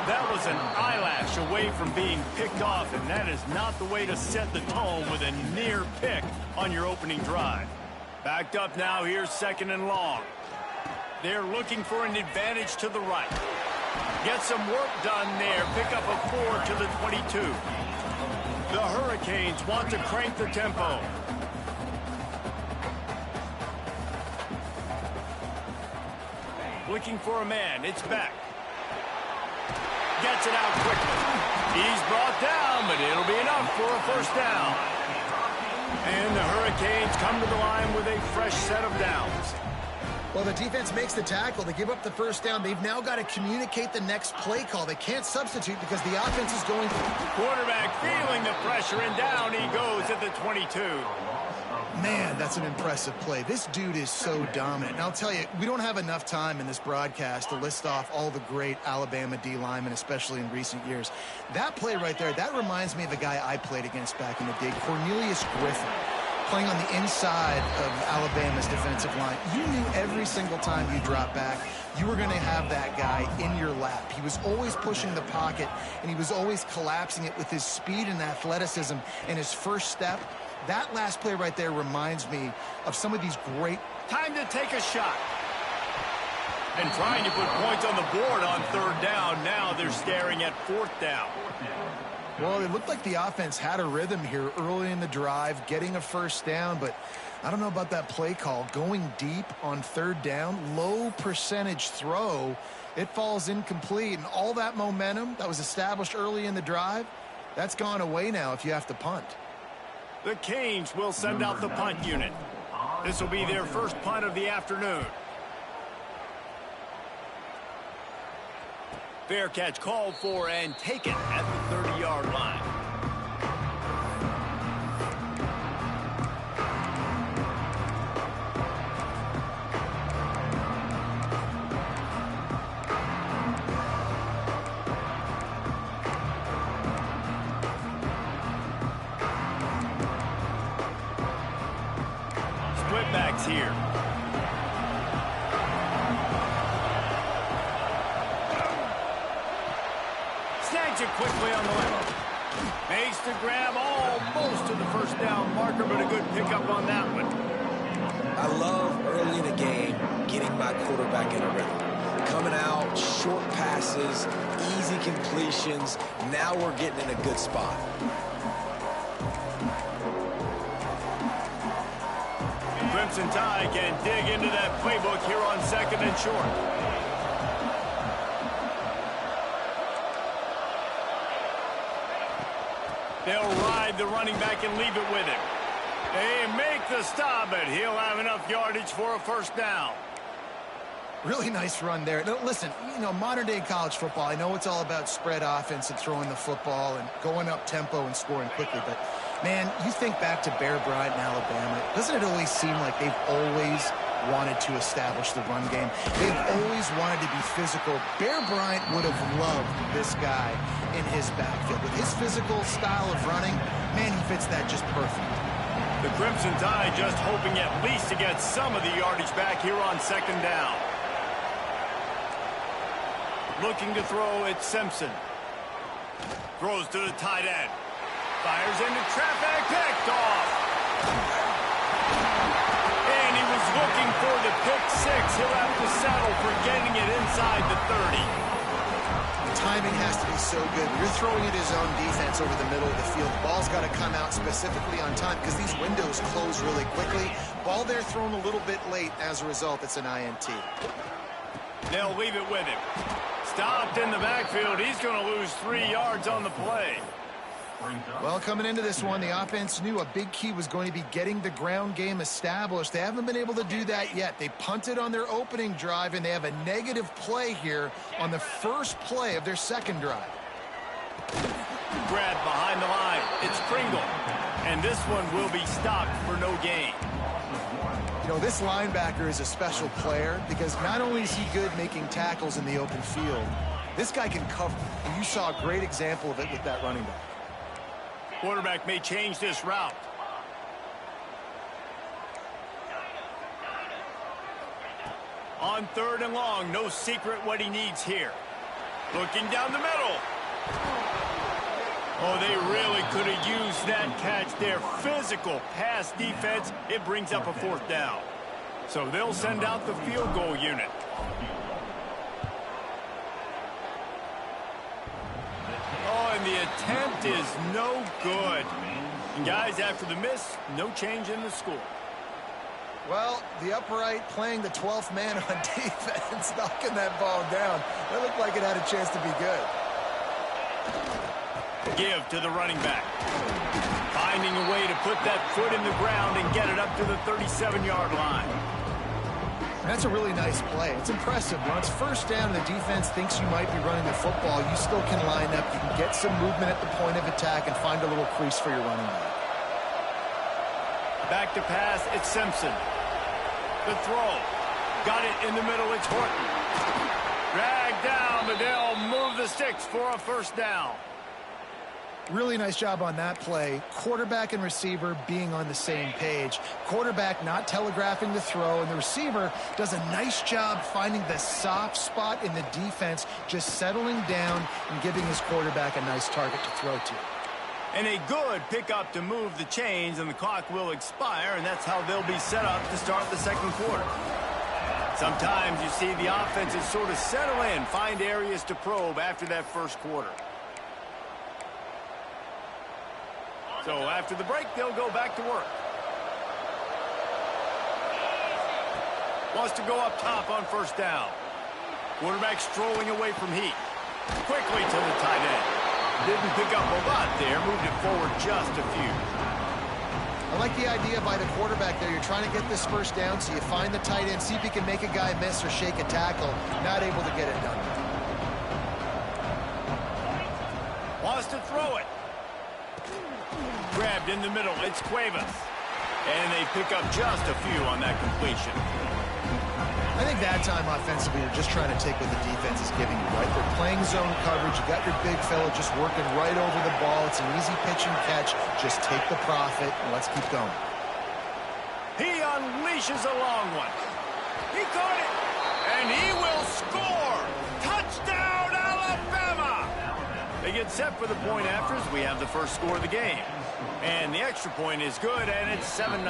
That was an eyelash away from being picked off, and that is not the way to set the tone with a near pick on your opening drive. Backed up now, here's second and long. They're looking for an advantage to the right. Get some work done there. Pick up a 4 to the 22. The Hurricanes want to crank the tempo. Looking for a man. It's back. Gets it out quickly. He's brought down, but it'll be enough for a first down. And the Hurricanes come to the line with a fresh set of downs. Well, the defense makes the tackle. They give up the first down. They've now got to communicate the next play call. They can't substitute because the offense is going. Quarterback feeling the pressure, and down he goes at the 22. Man, that's an impressive play. This dude is so dominant. And I'll tell you, we don't have enough time in this broadcast to list off all the great Alabama D linemen, especially in recent years. That play right there, that reminds me of a guy I played against back in the day, Cornelius Griffin, playing on the inside of Alabama's defensive line. You knew every single time you dropped back, you were going to have that guy in your lap. He was always pushing the pocket, and he was always collapsing it with his speed and athleticism and his first step. That last play right there reminds me of some of these great... Time to take a shot. And trying to put points on the board on third down. Now they're staring at fourth down. Well, it looked like the offense had a rhythm here early in the drive, getting a first down, but I don't know about that play call. Going deep on third down, low percentage throw, it falls incomplete, and all that momentum that was established early in the drive, that's gone away now if you have to punt. The Canes will send out the punt unit. This will be their first punt of the afternoon. Fair catch called for and taken at the 30-yard line. Splitbacks here. Snags it quickly on the left. Makes the grab almost to the first down marker, but a good pickup on that one. I love early in the game getting my quarterback in a rhythm. Coming out, short passes, easy completions. Now we're getting in a good spot. Crimson Tide can dig into that playbook here on second and short. They'll ride the running back and leave it with him. They make the stop, but he'll have enough yardage for a first down. Really nice run there. No, listen, modern-day college football, I know it's all about spread offense and throwing the football and going up tempo and scoring quickly, but, man, you think back to Bear Bryant in Alabama, doesn't it always seem like they've always wanted to establish the run game? They've always wanted to be physical. Bear Bryant would have loved this guy in his backfield. With his physical style of running, man, he fits that just perfect. The Crimson Tide just hoping at least to get some of the yardage back here on second down. Looking to throw, it's Simpson. Throws to the tight end. Fires into traffic, picked off. And he was looking for the pick six. He'll have to settle for getting it inside the 30. The timing has to be so good. You're throwing at his own defense over the middle of the field. The ball's got to come out specifically on time because these windows close really quickly. Ball there thrown a little bit late. As a result, it's an INT. They'll leave it with him. Stopped in the backfield. He's going to lose 3 yards on the play. Well, coming into this one, the offense knew a big key was going to be getting the ground game established. They haven't been able to do that yet. They punted on their opening drive, and they have a negative play here on the first play of their second drive. Grabbed behind the line. It's Pringle. And this one will be stopped for no gain. This linebacker is a special player because not only is he good making tackles in the open field, this guy can cover. And you saw a great example of it with that running back. Quarterback may change this route. On 3rd and long, no secret what he needs here. Looking down the middle. Oh, they really could have used that catch there. Physical pass defense. It brings up a 4th down. So they'll send out the field goal unit. Oh, and the attempt is no good. And guys, after the miss, no change in the score. Well, the upright playing the 12th man on defense, knocking that ball down. That looked like it had a chance to be good. Give to the running back. Finding a way to put that foot in the ground and get it up to the 37-yard line. That's a really nice play. It's impressive. When it's first down and the defense thinks you might be running the football, you still can line up. You can get some movement at the point of attack and find a little crease for your running back. Back to pass, it's Simpson. The throw. Got it in the middle, it's Horton. Dragged down, but they'll move the sticks for a 1st down. Really nice job on that play. Quarterback and receiver being on the same page. Quarterback not telegraphing the throw, and the receiver does a nice job finding the soft spot in the defense, just settling down and giving his quarterback a nice target to throw to. And a good pickup to move the chains, and the clock will expire, and that's how they'll be set up to start the second quarter. Sometimes you see the offenses sort of settle in, find areas to probe after that first quarter. So after the break, they'll go back to work. Wants to go up top on 1st down. Quarterback strolling away from heat. Quickly to the tight end. Didn't pick up a lot there. Moved it forward just a few. I like the idea by the quarterback there. You're trying to get this 1st down, so you find the tight end, see if he can make a guy miss or shake a tackle. Not able to get it done. Wants to throw it. Grabbed in the middle, it's Cuevas. And they pick up just a few on that completion. I think that time offensively, you're just trying to take what the defense is giving you, right? They're playing zone coverage. You got your big fella just working right over the ball. It's an easy pitch and catch. Just take the profit, and let's keep going. He unleashes a long one. He caught it, and he will score. Touchdown, Alabama! They get set for the point afters. We have the first score of the game. And the extra point is good, and it's 7-0.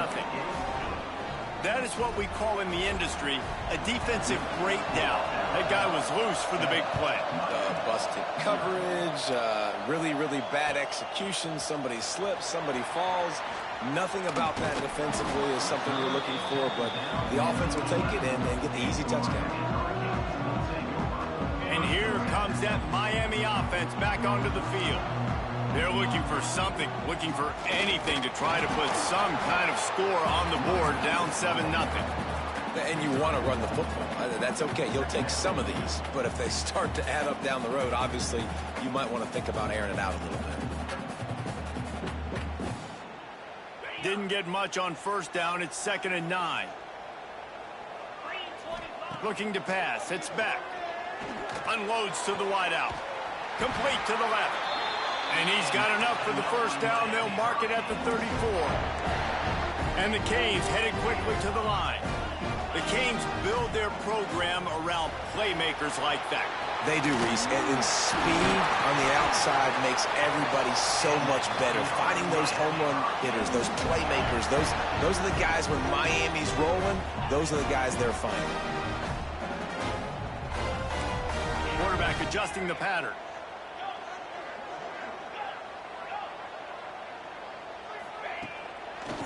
That is what we call in the industry a defensive breakdown. That guy was loose for the big play. Busted coverage, really, really bad execution. Somebody slips, somebody falls. Nothing about that defensively is something you're looking for, but the offense will take it and get the easy touchdown. And here comes that Miami offense back onto the field. They're looking for something, looking for anything to try to put some kind of score on the board, down 7-0. And you want to run the football. That's okay. You'll take some of these. But if they start to add up down the road, obviously, you might want to think about airing it out a little bit. Didn't get much on first down. It's 2nd and 9. Looking to pass. It's back. Unloads to the wideout. Complete to the left. And he's got enough for the first down. They'll mark it at the 34. And the Canes headed quickly to the line. The Canes build their program around playmakers like that. They do, Reese. And speed on the outside makes everybody so much better. Finding those home run hitters, those playmakers, those are the guys when Miami's rolling, those are the guys they're finding. Quarterback adjusting the pattern.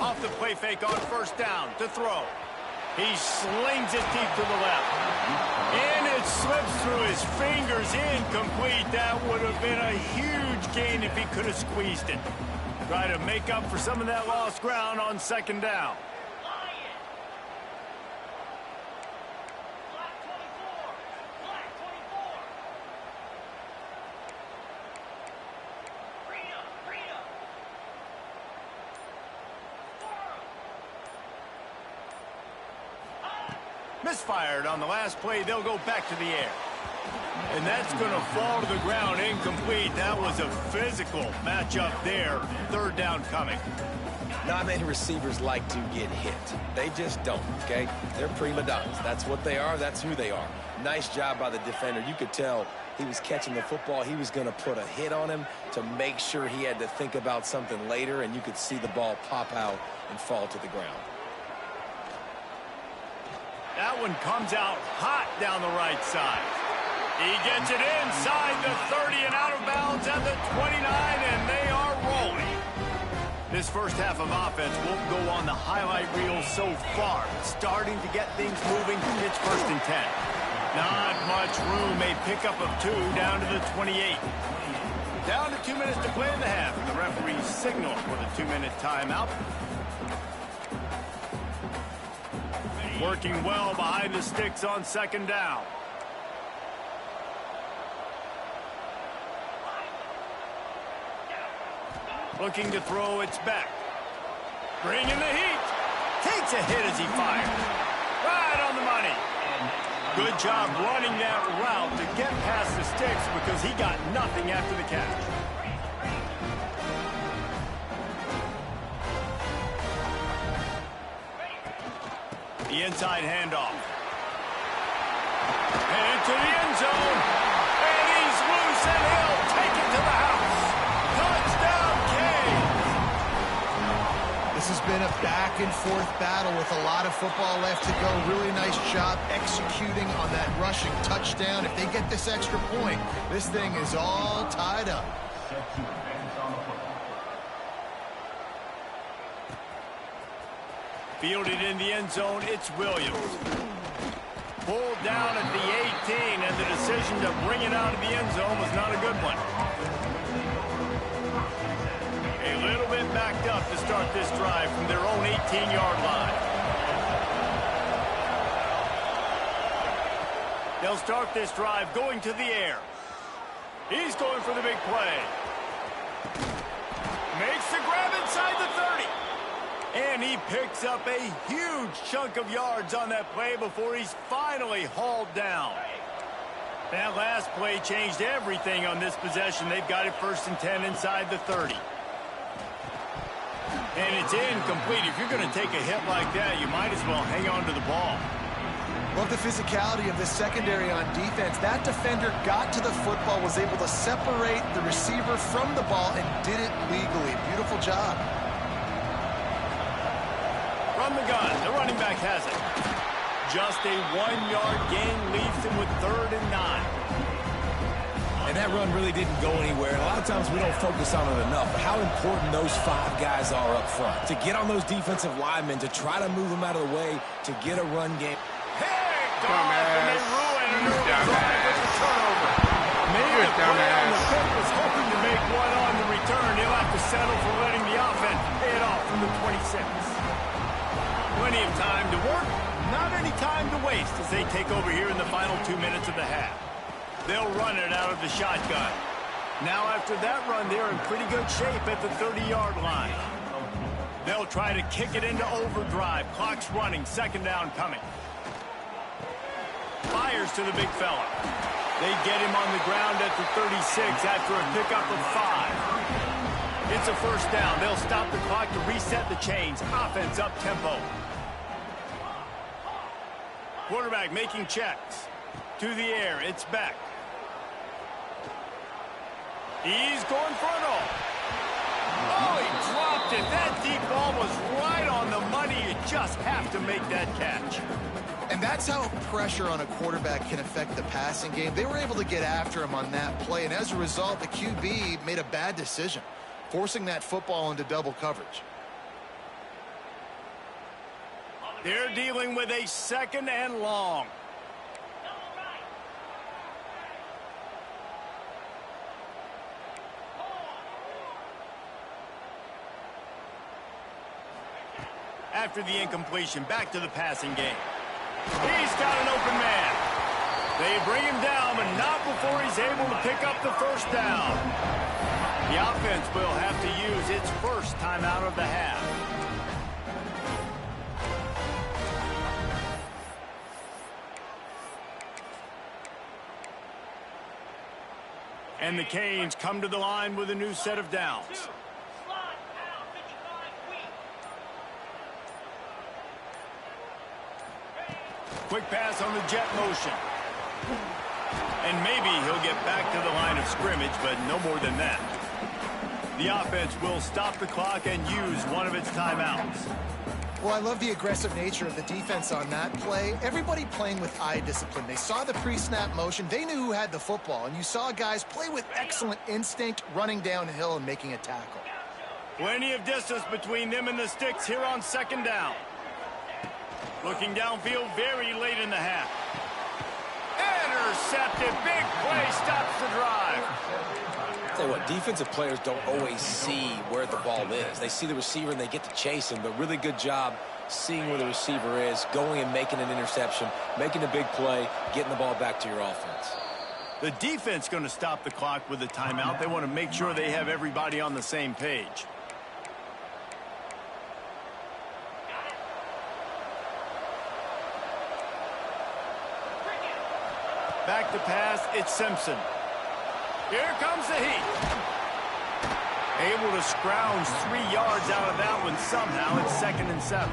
Off the play fake on first down to throw. He slings it deep to the left. And it slips through his fingers, incomplete. That would have been a huge gain if he could have squeezed it. Try to make up for some of that lost ground on 2nd down. Misfired on the last play. They'll go back to the air. And that's going to fall to the ground incomplete. That was a physical matchup there. 3rd down coming. Not many receivers like to get hit. They just don't, okay? They're prima donnas. That's what they are. That's who they are. Nice job by the defender. You could tell he was catching the football. He was going to put a hit on him to make sure he had to think about something later, and you could see the ball pop out and fall to the ground. That one comes out hot down the right side. He gets it inside the 30 and out of bounds at the 29, and they are rolling. This first half of offense won't go on the highlight reel so far. Starting to get things moving. It's 1st and 10. Not much room. A pickup of 2 down to the 28. Down to 2 minutes to play in the half. The referee signal for the 2-minute timeout. Working well behind the sticks on 2nd down. Looking to throw, it's back. Bringing the heat. Takes a hit as he fires. Right on the money. Good job running that route to get past the sticks because he got nothing after the catch. The inside handoff. And into the end zone. And he's loose and he'll take it to the house. Touchdown, Canes. This has been a back-and-forth battle with a lot of football left to go. Really nice job executing on that rushing touchdown. If they get this extra point, this thing is all tied up. Fielded in the end zone, it's Williams. Pulled down at the 18, and the decision to bring it out of the end zone was not a good one. A little bit backed up to start this drive from their own 18-yard line. They'll start this drive going to the air. He's going for the big play. Makes the grab inside the 30. And he picks up a huge chunk of yards on that play before he's finally hauled down. That last play changed everything on this possession. They've got it 1st and 10 inside the 30. And it's incomplete. If you're going to take a hit like that, you might as well hang on to the ball. Love the physicality of the secondary on defense. That defender got to the football, was able to separate the receiver from the ball, and did it legally. Beautiful job. From the gun, the running back has it. Just a 1-yard gain leaves him with 3rd and 9. And that run really didn't go anywhere. And a lot of times we don't focus on it enough. But how important those 5 guys are up front. To get on those defensive linemen, to try to move them out of the way, to get a run game. Hey, dumbass. And they ruin an early drive with a turnover. Maybe the play on the pick was hoping to make one on the return. He'll have to settle for letting the offense pay it off from the 26. Plenty of time to work. Not any time time to waste as they take over here in the final 2 minutes of the half. They'll run it out of the shotgun. Now after that run, they're in pretty good shape at the 30-yard line. They'll try to kick it into overdrive. Clock's running, second down coming. Fires to the big fella. They get him on the ground at the 36 after a pickup of 5. It's a first down. They'll stop the clock to reset the chains. Offense up tempo. Quarterback making checks. To the air, it's back. He's going for it all. Oh, he dropped it. That deep ball was right on the money. You just have to make that catch. And that's how pressure on a quarterback can affect the passing game. They were able to get after him on that play, and as a result, the QB made a bad decision, forcing that football into double coverage. They're dealing with a second and long. After the incompletion, back to the passing game. He's got an open man. They bring him down, but not before he's able to pick up the first down. The offense will have to use its first timeout of the half. And the Canes come to the line with a new set of downs. Quick pass on the jet motion. And maybe he'll get back to the line of scrimmage, but no more than that. The offense will stop the clock and use one of its timeouts. Well, I love the aggressive nature of the defense on that play. Everybody playing with eye discipline. They saw the pre-snap motion. They knew who had the football. And you saw guys play with excellent instinct, running downhill and making a tackle. Plenty of distance between them and the sticks here on second down. Looking downfield very late in the half. Intercepted. Big play stops the drive. Tell you what, defensive players don't always see where the ball is. They see the receiver and they get to chase him, but really good job seeing where the receiver is, going and making an interception, making a big play, getting the ball back to your offense. The defense going to stop the clock with a timeout. They want to make sure they have everybody on the same page. Back to pass, it's Simpson. Here comes the heat. Able to scrounge 3 yards out of that one somehow. It's 2nd and 7.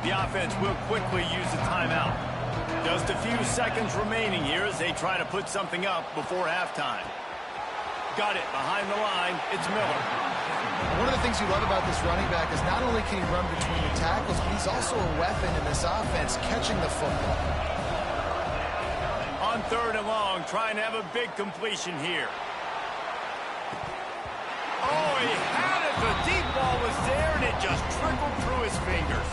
The offense will quickly use a timeout. Just a few seconds remaining here as they try to put something up before halftime. Got it behind the line. It's Miller. One of the things you love about this running back is not only can he run between the tackles, but he's also a weapon in this offense, catching the football. On 3rd and long, trying to have a big completion here. Oh, he had it. The deep ball was there, and it just trickled through his fingers.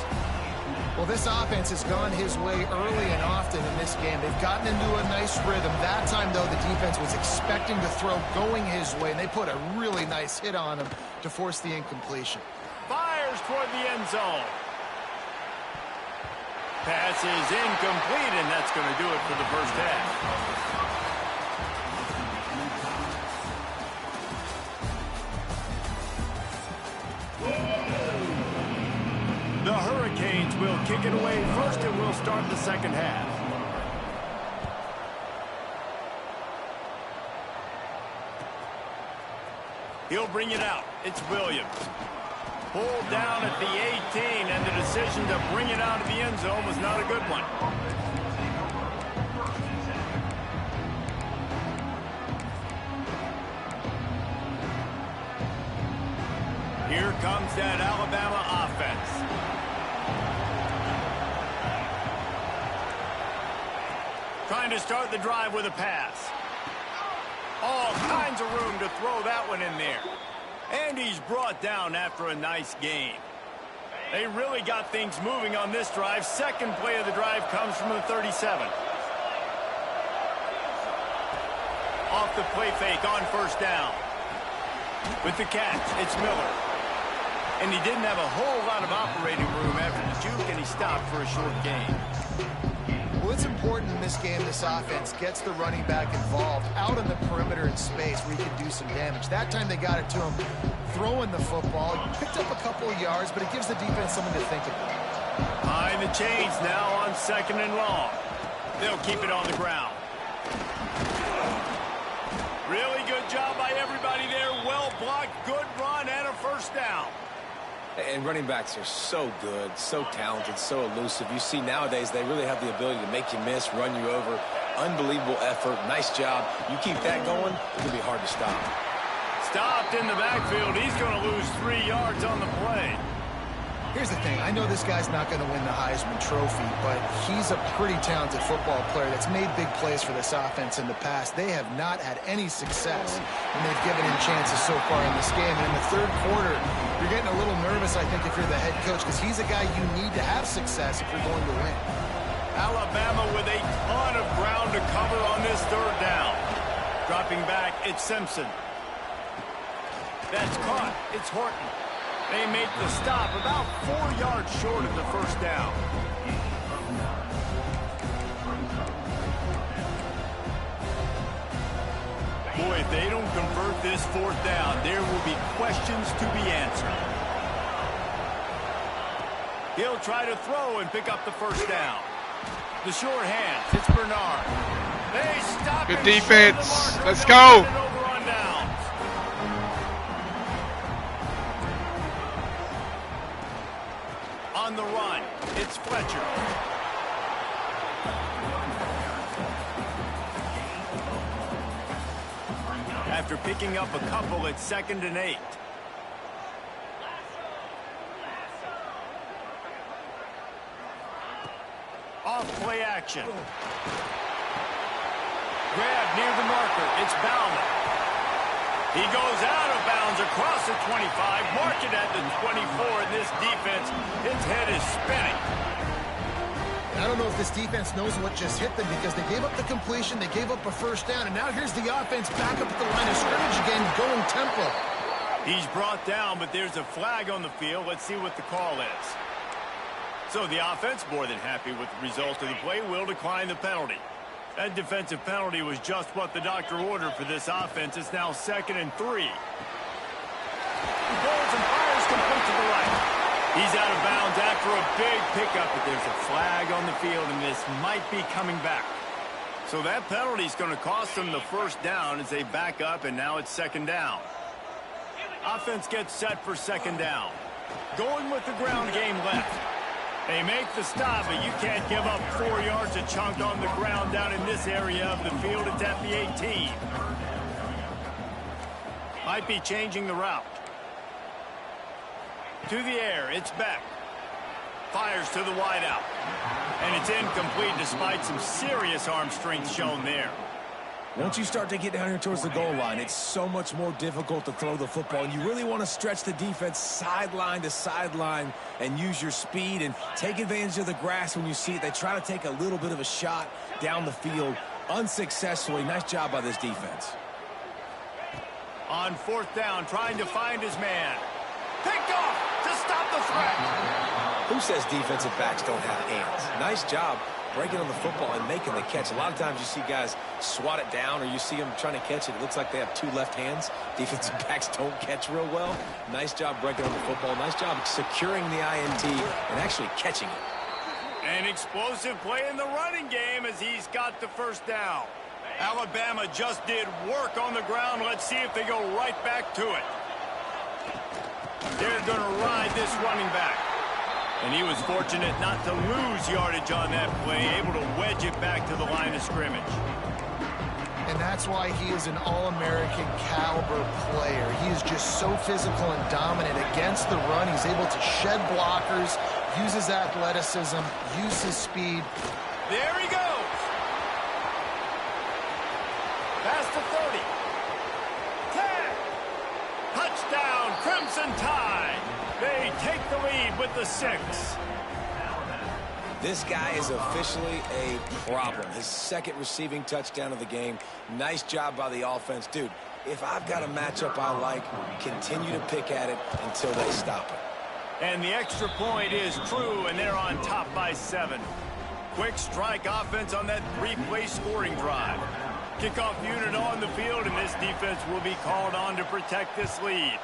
Well, this offense has gone his way early and often in this game. They've gotten into a nice rhythm. That time, though, the defense was expecting to throw going his way, and they put a really nice hit on him to force the incompletion. Fires toward the end zone. Pass is incomplete, and that's going to do it for the first half. The Hurricanes will kick it away first, and we'll start the second half. He'll bring it out. It's Williams. Pulled down at the 18, and the decision to bring it out of the end zone was not a good one. Here comes that Alabama offense. Trying to start the drive with a pass. All kinds of room to throw that one in there. And he's brought down after a nice game. They really got things moving on this drive. Second play of the drive comes from the 37. Off the play fake on first down. With the catch, it's Miller. And he didn't have a whole lot of operating room after the juke, and he stopped for a short gain. Well, it's important in this game this offense gets the running back involved out on the perimeter in space where he can do some damage. That time they got it to him throwing the football. He picked up a couple of yards, but it gives the defense something to think about. Behind the chains now on 2nd and long. They'll keep it on the ground. Really good job by everybody there. Well blocked, good run, and a first down. And running backs are so good, so talented, so elusive. You see nowadays they really have the ability to make you miss, run you over. Unbelievable effort. Nice job. You keep that going, it can be hard to stop. Stopped in the backfield. He's going to lose 3 yards on the play. Here's the thing. I know this guy's not going to win the Heisman Trophy, but he's a pretty talented football player that's made big plays for this offense in the past. They have not had any success when they've given him chances so far in this game. And in the third quarter, you're getting a little nervous, I think, if you're the head coach, because he's a guy you need to have success if you're going to win. Alabama with a ton of ground to cover on this 3rd down. Dropping back, it's Simpson. That's caught. It's Horton. They make the stop about 4 yards short of the first down. Boy, if they don't convert this 4th down, there will be questions to be answered. He'll try to throw and pick up the first down. The short hands, it's Bernard. They stop. Good defense. Let's go. On the run, it's Fletcher. After picking up a couple, it's 2nd and 8. Off play action. Grab near the marker. It's Bauman. He goes out of bounds across the 25. Mark it at the 24. And this defense, its head is spinning. I don't know if this defense knows what just hit them because they gave up the completion, they gave up a first down, and now here's the offense back up at the line of scrimmage again, going tempo. He's brought down, but there's a flag on the field. Let's see what the call is. So the offense, more than happy with the result of the play, will decline the penalty. That defensive penalty was just what the doctor ordered for this offense. It's now 2nd and 3. He goes and fires complete to the right. He's out of bounds after a big pickup, but there's a flag on the field, and this might be coming back. So that penalty is going to cost them the first down as they back up, and now it's 2nd down. Offense gets set for 2nd down. Going with the ground game left. They make the stop, but you can't give up 4 yards a chunk on the ground down in this area of the field. It's at the 18. Might be changing the route. To the air, it's Beck. Fires to the wideout. And it's incomplete despite some serious arm strength shown there. Once you start to get down here towards the goal line, it's so much more difficult to throw the football. And you really want to stretch the defense sideline to sideline and use your speed and take advantage of the grass when you see it. They try to take a little bit of a shot down the field unsuccessfully. Nice job by this defense. On 4th down, trying to find his man. Picked off to stop the threat. Who says defensive backs don't have hands? Nice job breaking on the football and making the catch. A lot of times you see guys swat it down or you see them trying to catch it. It looks like they have 2 left hands. Defensive backs don't catch real well. Nice job breaking on the football. Nice job securing the INT and actually catching it. An explosive play in the running game as he's got the first down. Alabama just did work on the ground. Let's see if they go right back to it. They're going to ride this running back. And he was fortunate not to lose yardage on that play, able to wedge it back to the line of scrimmage. And that's why he is an All-American caliber player. He is just so physical and dominant against the run. He's able to shed blockers, use his athleticism, use his speed. There he goes. Past the 30. 10. Touchdown, Crimson Tide. They take the lead with the 6. This guy is officially a problem. His 2nd receiving touchdown of the game. Nice job by the offense. Dude, if I've got a matchup I like, continue to pick at it until they stop it. And the extra point is true, and they're on top by 7. Quick strike offense on that three-play scoring drive. Kickoff unit on the field, and this defense will be called on to protect this lead.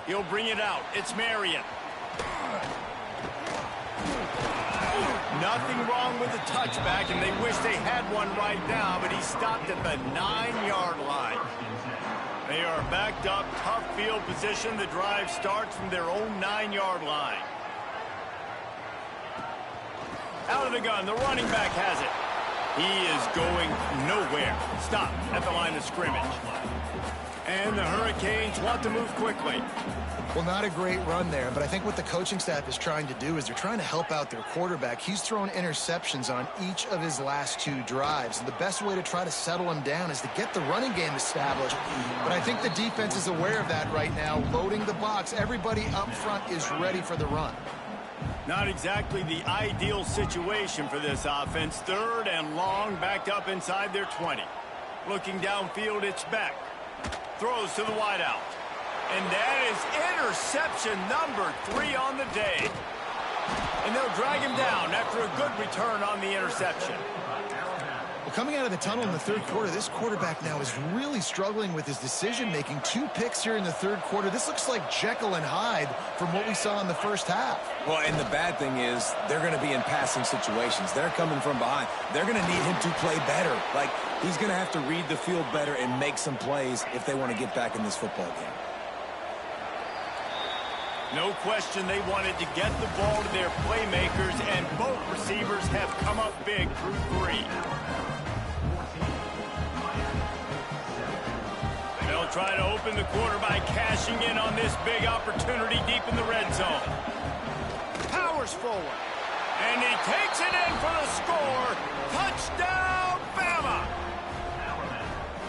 He'll bring it out. It's Marion. Nothing wrong with the touchback, and they wish they had one right now, but he stopped at the 9-yard line. They are backed up, tough field position. The drive starts from their own 9-yard line. Out of the gun, the running back has it. He is going nowhere. Stop at the line of scrimmage. And the Hurricanes want to move quickly. Well, not a great run there, but I think what the coaching staff is trying to do is they're trying to help out their quarterback. He's thrown interceptions on each of his last 2 drives, and the best way to try to settle him down is to get the running game established. But I think the defense is aware of that right now, loading the box. Everybody up front is ready for the run. Not exactly the ideal situation for this offense. 3rd and long, backed up inside their 20. Looking downfield, it's Beck. Throws to the wideout. And that is interception number 3 on the day. And they'll drag him down after a good return on the interception. Well, coming out of the tunnel in the 3rd quarter, this quarterback now is really struggling with his decision-making. 2 picks here in the 3rd quarter. This looks like Jekyll and Hyde from what we saw in the first half. Well, and the bad thing is they're going to be in passing situations. They're coming from behind. They're going to need him to play better. Like, he's going to have to read the field better and make some plays if they want to get back in this football game. No question they wanted to get the ball to their playmakers, and both receivers have come up big through 3. They'll try to open the quarter by cashing in on this big opportunity deep in the red zone. Powers forward, and he takes it in for the score. Touchdown, Bama!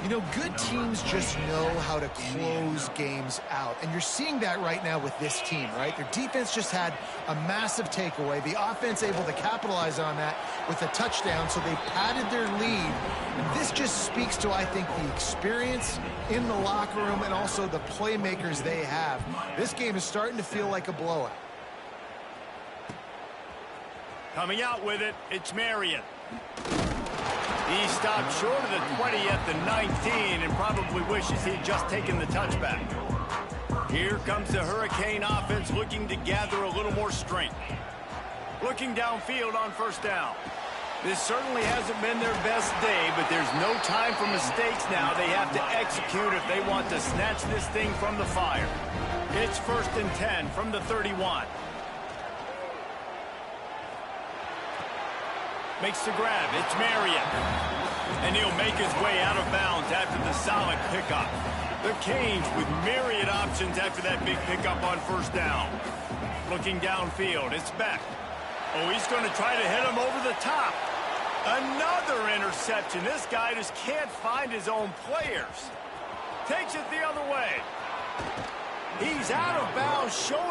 You know, good teams just know how to close games out. And you're seeing that right now with this team, right? Their defense just had a massive takeaway. The offense able to capitalize on that with a touchdown, so they padded their lead. And this just speaks to, I think, the experience in the locker room and also the playmakers they have. This game is starting to feel like a blowout. Coming out with it, it's Marion. He stopped short of the 20 at the 19 and probably wishes he'd just taken the touchback. Here comes the Hurricane offense looking to gather a little more strength. Looking downfield on 1st down. This certainly hasn't been their best day, but there's no time for mistakes now. They have to execute if they want to snatch this thing from the fire. It's 1st and 10 from the 31. Makes the grab. It's Marion. And he'll make his way out of bounds after the solid pickup. The Canes with myriad options after that big pickup on 1st down. Looking downfield, it's Beck. Oh, he's going to try to hit him over the top. Another interception. This guy just can't find his own players. Takes it the other way. He's out of bounds, showing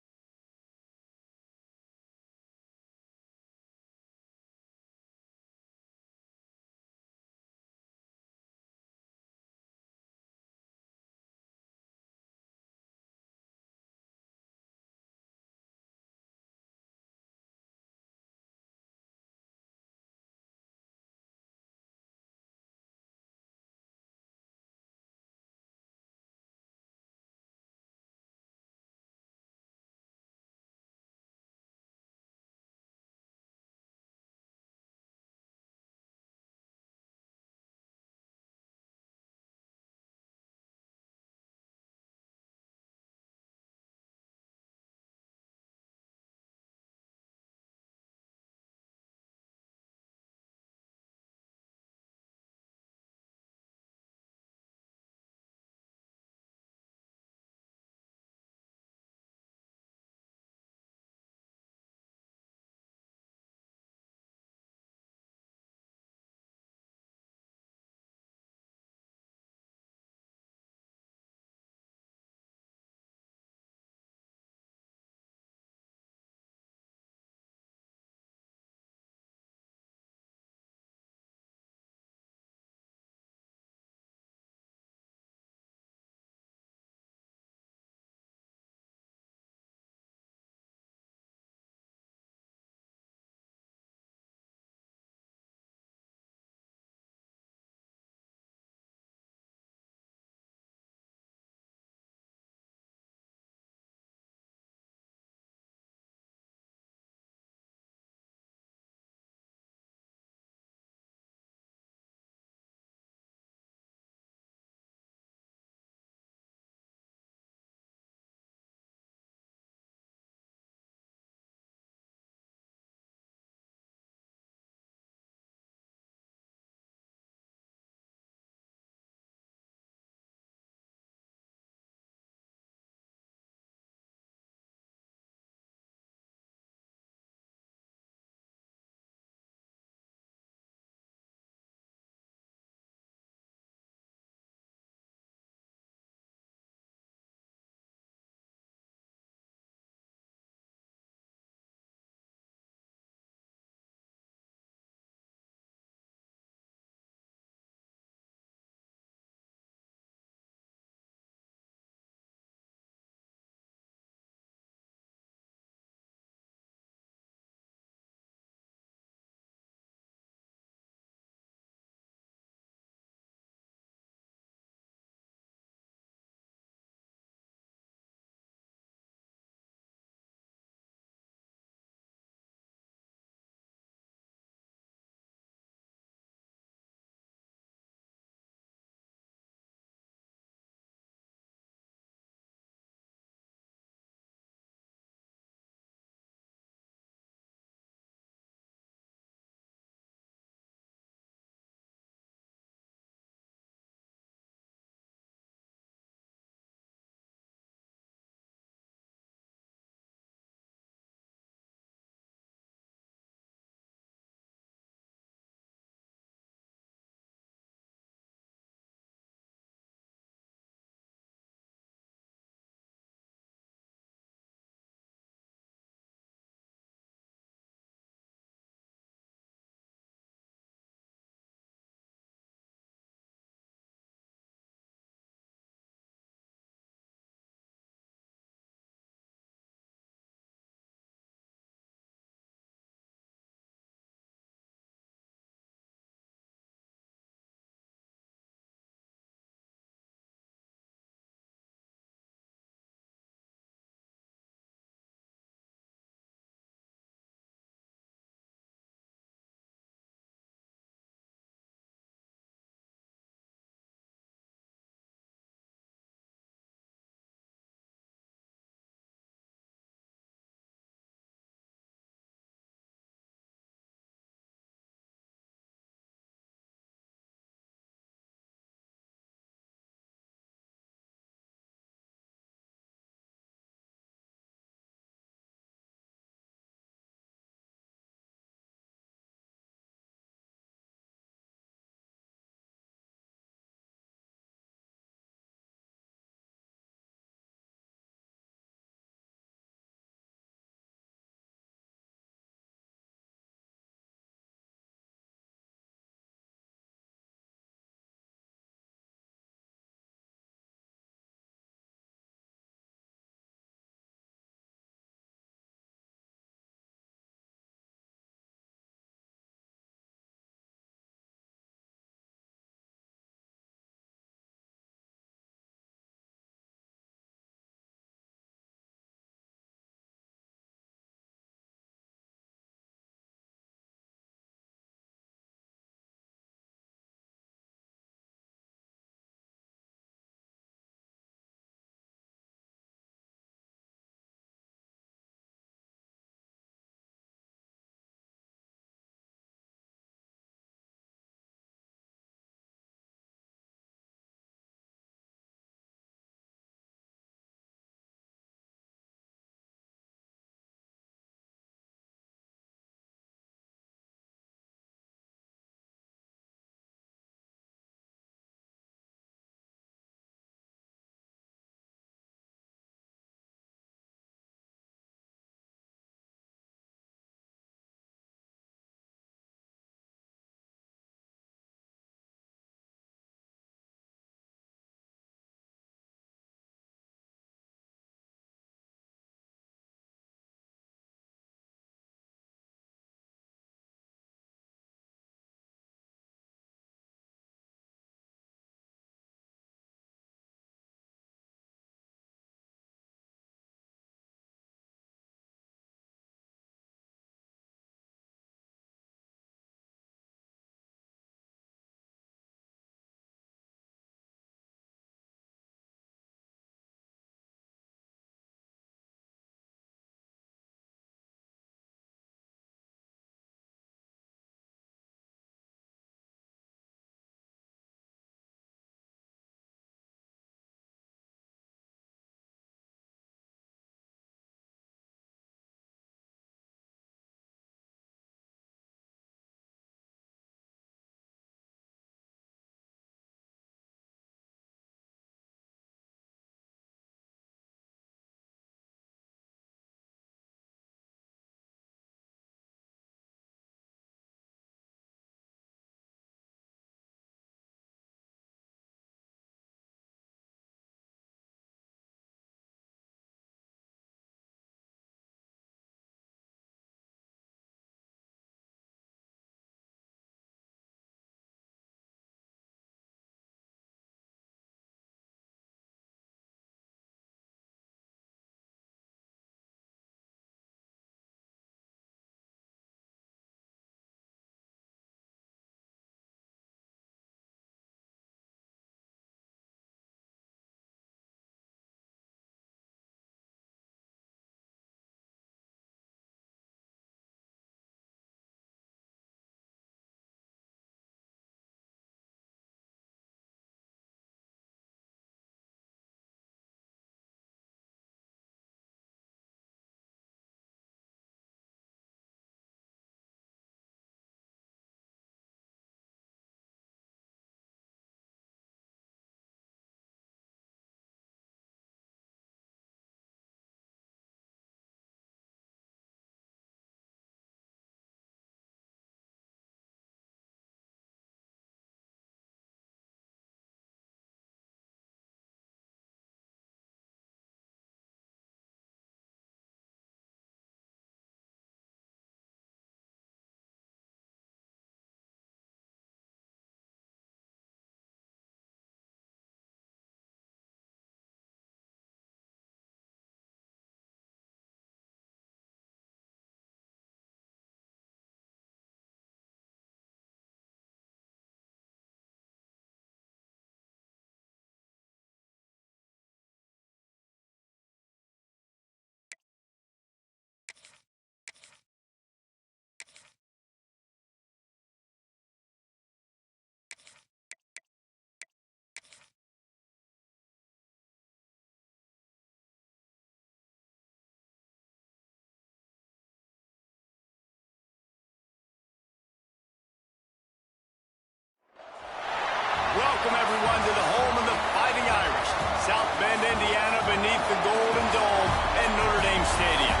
welcome everyone to the home of the Fighting Irish, South Bend, Indiana, beneath the Golden Dome and Notre Dame Stadium.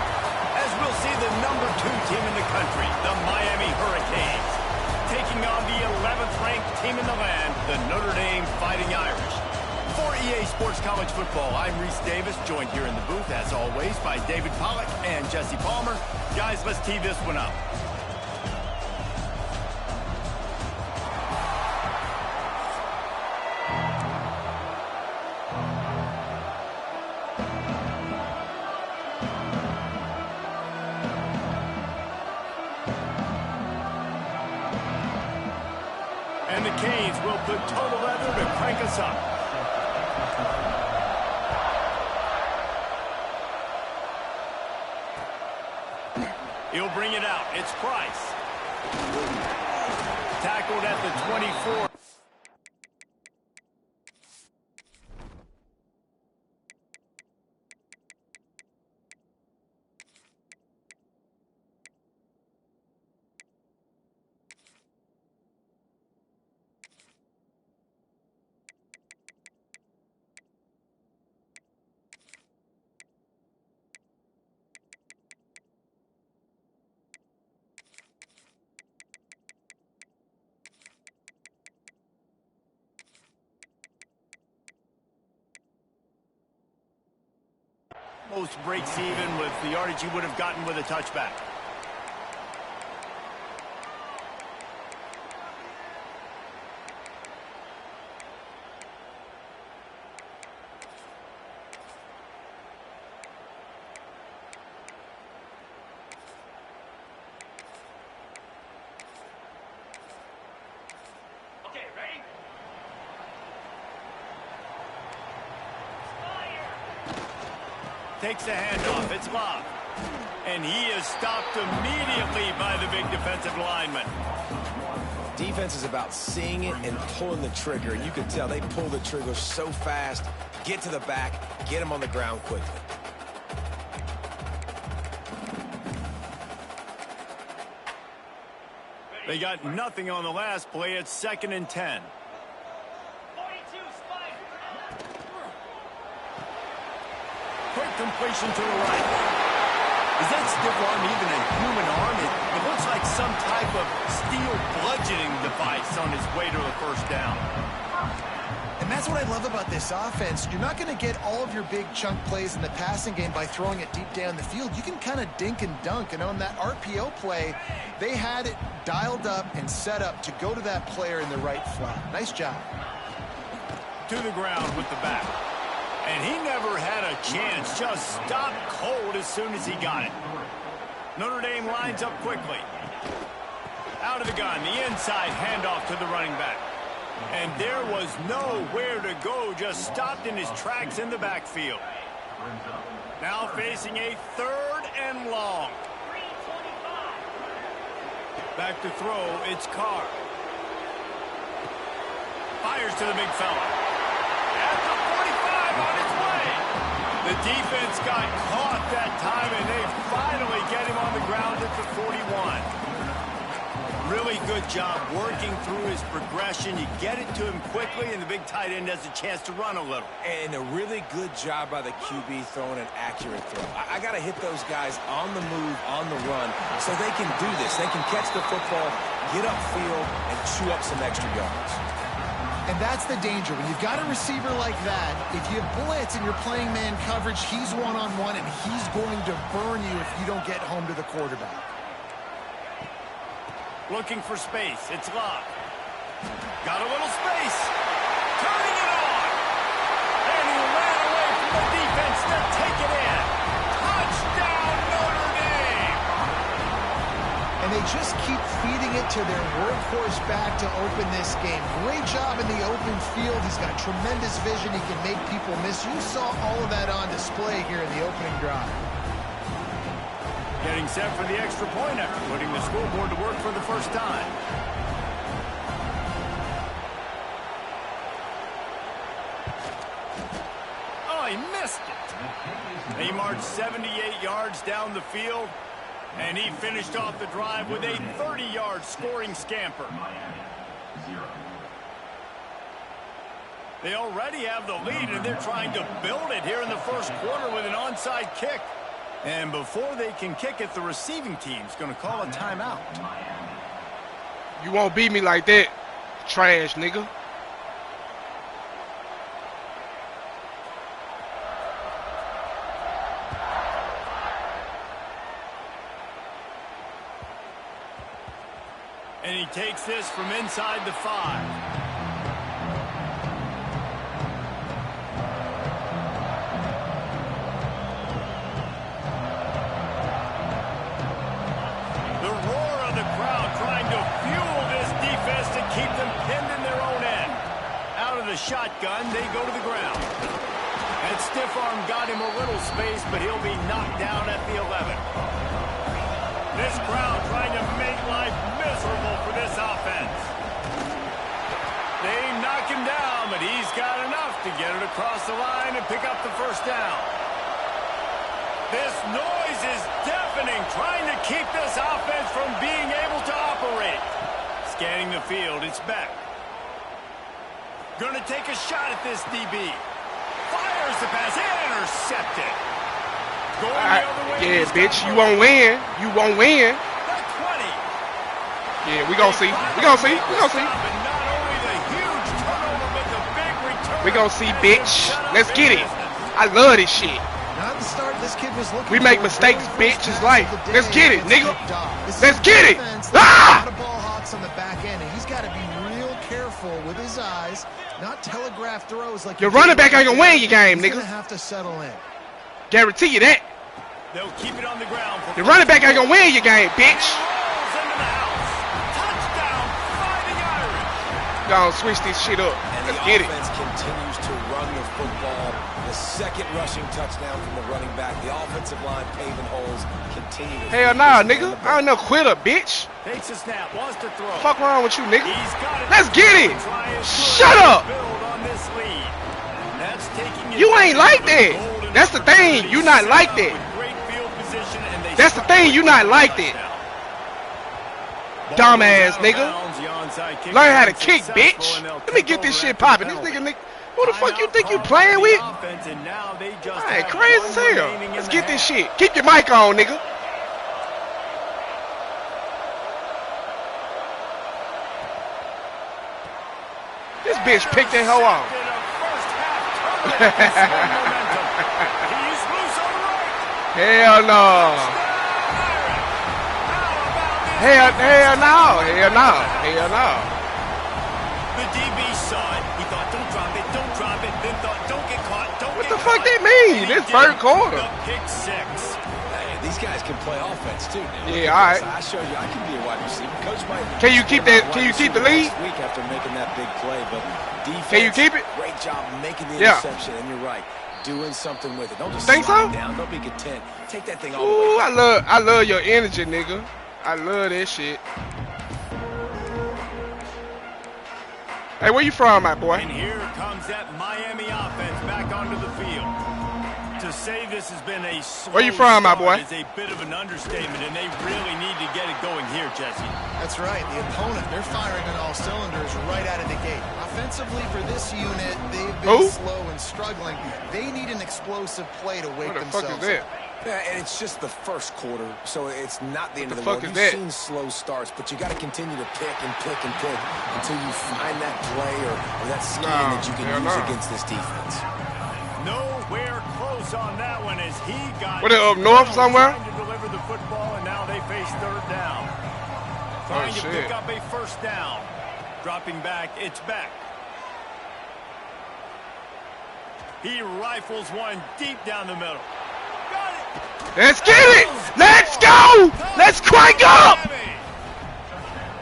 As we'll see the #2 team in the country, the Miami Hurricanes, taking on the 11th ranked team in the land, the Notre Dame Fighting Irish. For EA Sports College Football, I'm Reese Davis, joined here in the booth, as always, by David Pollack and Jesse Palmer. Guys, let's tee this one up. And the Canes will put total leather to crank us up. He'll bring it out. It's Price. Tackled at the 24. Most breaks even with the yardage he would have gotten with a touchback. Okay, ready? Takes a handoff. It's Love. And he is stopped immediately by the big defensive lineman. Defense is about seeing it and pulling the trigger, and you can tell they pull the trigger so fast, get to the back, get him on the ground quickly. They got nothing on the last play. It's 2nd and 10. 42, spike. Quick completion to the right. Is that stiff arm even a human arm? It looks like some type of steel bludgeoning device on his way to a first down. And that's what I love about this offense. You're not going to get all of your big chunk plays in the passing game by throwing it deep down the field. You can kind of dink and dunk. And on that RPO play, they had it dialed up and set up to go to that player in the right flat. Nice job. To the ground with the back. And he never had a chance. Just stopped cold as soon as he got it. Notre Dame lines up quickly. Out of the gun, the inside handoff to the running back. And there was nowhere to go, just stopped in his tracks in the backfield. Now facing a 3rd and long. Back to throw, it's Carr. Fires to the big fella. At the 45 on its way. The defense got caught that time, and they finally get him on the ground at the 41. Really good job working through his progression. You get it to him quickly, and the big tight end has a chance to run a little. And a really good job by the QB throwing an accurate throw. I got to hit those guys on the move, on the run, so they can do this. They can catch the football, get upfield, and chew up some extra yards. And that's the danger. When you've got a receiver like that, if you blitz and you're playing man coverage, he's one-on-one, and he's going to burn you if you don't get home to the quarterback. Looking for space. It's Love. Got a little space. Turning it on. And he ran away from the defense to take it in. Touchdown, Notre Dame. And they just keep feeding it to their workhorse back to open this game. Great job in the open field. He's got tremendous vision. He can make people miss. You saw all of that on display here in the opening drive. Getting set for the extra point after putting the scoreboard to work for the first time. Oh, he missed it. He marched 78 yards down the field, and he finished off the drive with a 30-yard scoring scamper. They already have the lead, and they're trying to build it here in the first quarter with an onside kick. And before they can kick it, the receiving team's going to call a timeout. You won't beat me like that, trash nigga. And he takes this from inside the 5. Keep them pinned in their own end. Out of the shotgun, they go to the ground. That stiff arm got him a little space, but he'll be knocked down at the 11. This crowd trying to make life miserable for this offense. They knock him down, but he's got enough to get it across the line and pick up the first down. This noise is deafening, trying to keep this offense from being able to operate. Scanning the field, it's back. Gonna take a shot at this DB. Fires the pass, intercepted. Going the other way. Yeah, bitch, you won't win. You won't win. At 20. Yeah, we gonna see. We gonna see. We gonna see. Not only the huge turnover, but the big return. We gonna see, bitch. Let's get it. I love this shit. Not the start this kid was looking We make for. mistakes, bitch. It's life. Let's get it, nigga. This Let's is get it. defense. Ah! A lot of ball hawks on the back end, and he's got to be real careful with his eyes, not telegraph throws like Your running back ain't gonna win your game, he's nigga. gonna have to settle in. Guarantee you that. They'll keep it on the ground. Your running back ain't gonna win your game, bitch. Rolls into the house. Touchdown, Fighting Irish. Y'all switch this shit up. And Let's the get it. offense continues to run the football. The second rushing touchdown from the running back. The offensive line paving holes continue to... Hell nah, nigga. I ain't no quitter, bitch. Takes a snap, wants to throw. Fuck wrong with you, nigga? He's got it. Let's get it. Try and Shut up. build on this lead. That's taking You ain't like that. golden That's the thing. You not like that. with great field position, and they That's the thing. You not like that. Dumbass nigga. Learn how to kick, bitch. Let me get this shit popping. This nigga, who the fuck you think you playing with? I ain't crazy as hell. Let's get this shit. Keep your mic on, nigga. This bitch picked that hoe off. Hell no. Hell no. Hell no. Hell no. The DB saw it. He thought, don't drop it. Then thought, don't get caught. What the fuck that mean? This third quarter. The pick 6. Hey, these guys can play offense too. Now. Yeah, all right. I showed you I can be a wide receiver. Coach might. Can you keep that? Can you keep the lead? Last week after making that big play, but defense. Can you keep it? Great job making the Yeah. interception, and you're right, doing something with it. Don't just Think slide so? down. Don't be content. Take that thing all the way. Ooh, I love your energy, nigga. I love that shit. Hey, where you from, my boy? And here comes that Miami offense back onto the field. To say this has been a slow Where you from, my start boy? is a bit of an understatement, and they really need to get it going here, Jesse. That's right. The opponent, they're firing on all cylinders right out of the gate. Offensively for this unit, they've been slow and struggling. They need an explosive play to wake What the fuck themselves is that? up. Yeah, and it's just the first quarter, so it's not the end of the fuck world. is You've that? seen slow starts, but you got to continue to pick and pick and pick until you find that play or that scheme that you can use against this defense. Nowhere close on that one as he got. What, up north somewhere? Trying to deliver the football, and now they face third down. Trying to pick up a first down. Dropping back, it's back. He rifles one deep down the middle. Got it. Let's get it! Let's go! Let's crank up!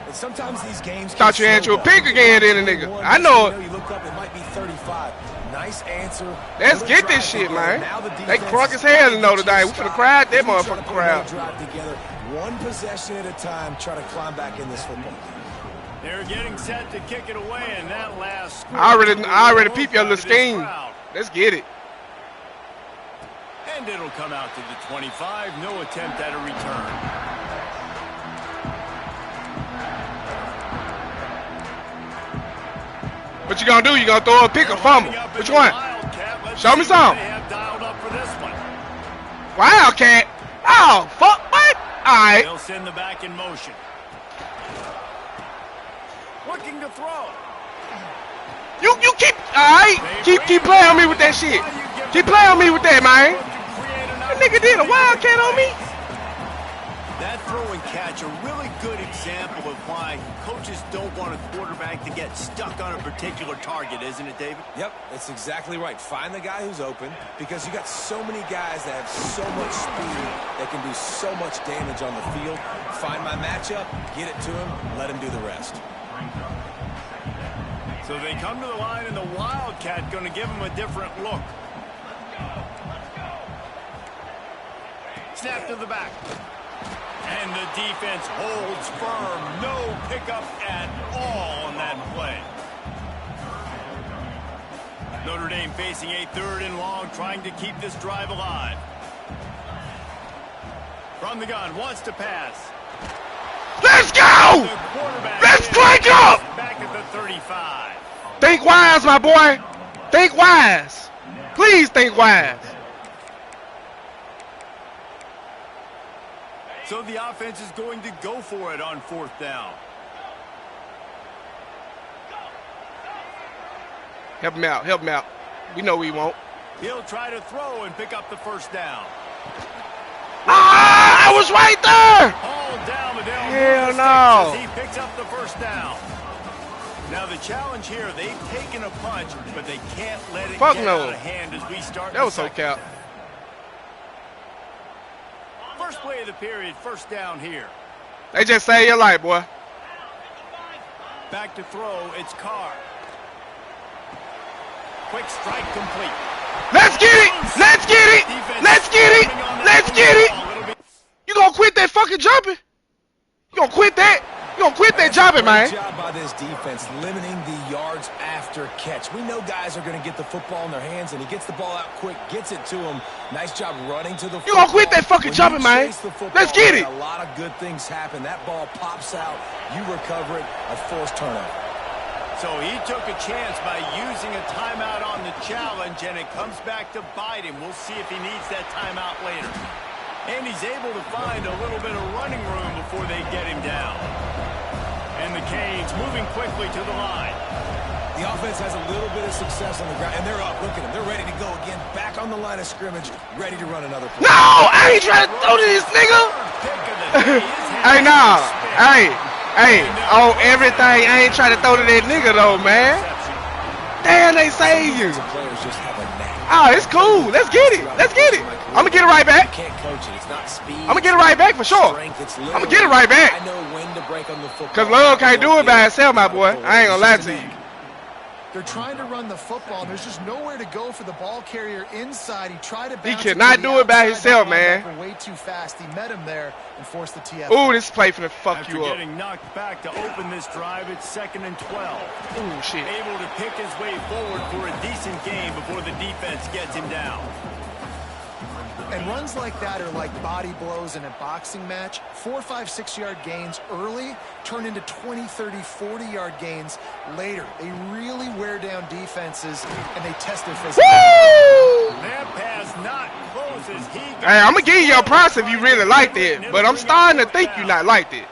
And sometimes these games Thought you had your pick again, then, a nigga. I know it. You look up, it might be 35. Nice answer. Let's get this shit, man. They crunk as hell in Notre Dame. We finna cry out that motherfucking crowd. Drive together, one possession at a time, try to climb back in this football game. They're getting set to kick it away, and that last score I already peep your little scheme. Let's get it. And it'll come out to the 25. No attempt at a return. What you gonna do? You gonna throw a pick or fumble? Which one? Show me some. Wildcat. Oh, fuck, what? All right. They'll send the back in motion. Looking to throw. You keep, all right. Keep playing on me with that shit. Keep playing on me with that, man. That nigga did a wildcat on me. That throw and catch, a really good example of why coaches don't want a quarterback to get stuck on a particular target, isn't it, David? Yep, that's exactly right. Find the guy who's open, because you got so many guys that have so much speed that can do so much damage on the field. Find my matchup, get it to him, let him do the rest. So they come to the line, and the Wildcat going to give him a different look. Snap to the back. And the defense holds firm. No pickup at all on that play. Notre Dame facing a 3rd and long, trying to keep this drive alive. From the gun, wants to pass. Let's go! Let's crank up! Back at the 35. Think wise, my boy. Think wise. Please think wise. So the offense is going to go for it on 4th down. Help him out. Help him out. We know we won't. He'll try to throw and pick up the 1st down. Ah, I was right there. All down the down. Hell no. He picks up the 1st down. Now the challenge here, they've taken a punch, but they can't let it get out of hand as we start. That was so cap. First play of the period, 1st down here. They just saved your life, boy. Back to throw, it's Carr. Quick strike complete. Let's get it! Let's get it! Let's get it! Let's get it! You gonna quit that fucking jumping? You gonna quit that? You gonna quit that jumping, man? Great job by this defense, limiting the yards after catch. We know guys are going to get the football in their hands, and he gets the ball out quick, gets it to him. Nice job running to the football. You gonna quit that fucking jumping, man? Let's get it. A lot of good things happen. That ball pops out. You recover it, a forced turnover. So he took a chance by using a timeout on the challenge, and it comes back to bite him. We'll see if he needs that timeout later. And he's able to find a little bit of running room before they get him down. And the Canes moving quickly to the line. The offense has a little bit of success on the ground, and they're up. Look at them. They're ready to go again. Back on the line of scrimmage, ready to run another play. No! I ain't trying to throw to this nigga! Hey, nah. Hey, on everything, I ain't trying to throw to that nigga, though, man. Damn, they save you. Players just have a knack. Oh, it's cool. Let's get it. Let's get it. I'm going to get it right back. You can't coach it. It's not speed. I'm going to get it right back for sure. I'm going to get it right back. I know when to break on the football. Because Love can't do it by himself, my boy. I ain't going to lie to you. They're trying to run the football, and there's just nowhere to go for the ball carrier inside. He tried to bounce. He cannot do it by himself, man. Way too fast. He met him there and forced the TF. Ooh, this play finna fuck After you up. getting knocked back to open this drive, it's 2nd and 12. Ooh, shit. Able to pick his way forward for a decent game before the defense gets him down. And runs like that are like body blows in a boxing match. 4, 5, 6-yard gains early turn into 20, 30, 40-yard gains later. They really wear down defenses, and they test their physical. That pass not close as he goes. Hey, I'm going to give you your props if you really liked it, but I'm starting to think you not liked it.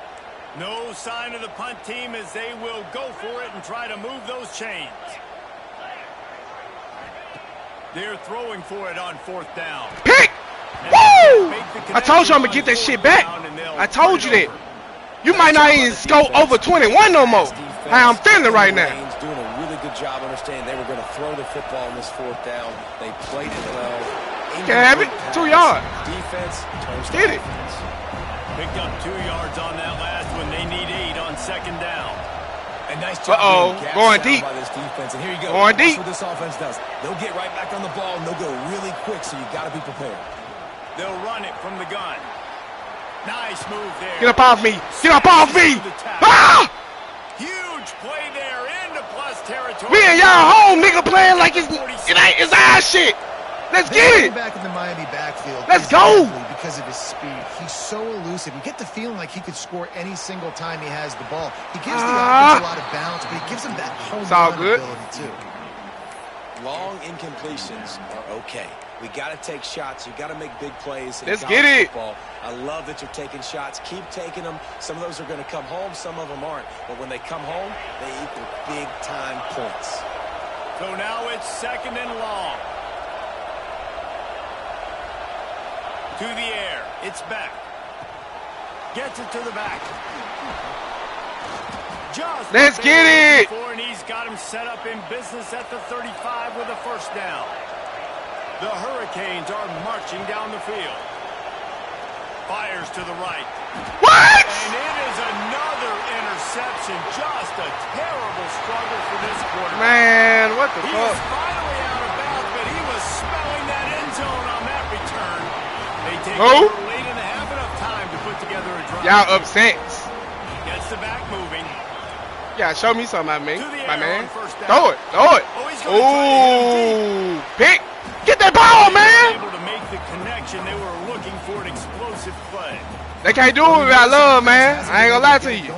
No sign of the punt team as they will go for it and try to move those chains. They're throwing for it on 4th down. Pick! Woo! I told you I'm going to get that shit back. I told you that. You might not even score over 21 no more. How I'm feeling right now. Doing a really good job understanding they were going to throw the football in this 4th down. They played it well. Can't have it. 2 yards. Defense turns to Get it. offense. Picked up 2 yards on that last one. They need 8 on 2nd down. A nice job going deep. by this defense. And here you go. Going deep. That's what this offense does. They'll get right back on the ball, and they'll go really quick, so you got to be prepared. They'll run it from the gun. Nice move there. Get up off me. Get up off me. Ah! Huge play there into plus territory. We in y'all home, nigga, playing like it ain't his ass shit. Let's get it. Back in the Miami backfield. Let's go. Because of his speed. He's so elusive. You get the feeling like he could score any single time he has the ball. He gives the offense a lot of balance, but he gives them that home run ability too. Long incompletions are okay. We got to take shots. You got to make big plays. Let's get it. Football. I love that you're taking shots. Keep taking them. Some of those are going to come home. Some of them aren't. But when they come home, they equal big-time points. So now it's 2nd and long. To the air. It's back. Gets it to the back. Just let's get it. And he's got him set up in business at the 35 with a 1st down. The Hurricanes are marching down the field. Fires to the right. What? And it is another interception. Just a terrible struggle for this quarterback. Man, what the fuck? He was finally out of bounds, but he was smelling that end zone on that return. They take over late in the half, enough time to put together a drive. Y'all upset. Gets the back moving. Yeah, show me something, my man. Throw it. Ooh, pick. Get that ball, man. Able to make the connection. They were looking for an explosive play. They can't do it without love, man. I ain't gonna lie to you.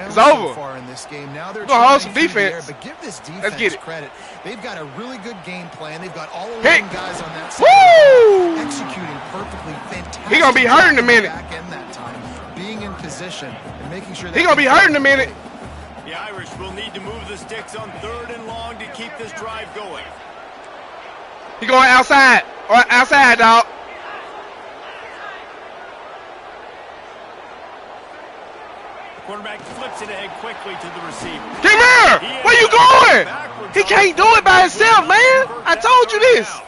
It's over. We're gonna hold some defense. But give this defense let's get it. Credit. They've got a really good game plan. They've got all 11 guys on that side. Woo! Executing perfectly, fantastic. He gonna be hurt in a minute. Back in that time, being in position and making sure he gonna be hurt in a minute. The Irish will need to move the sticks on 3rd and long to keep this drive going. He going outside. Or outside, dog. The quarterback flips it ahead quickly to the receiver. Come here! Where you going? He can't do it by himself, man. I told you this.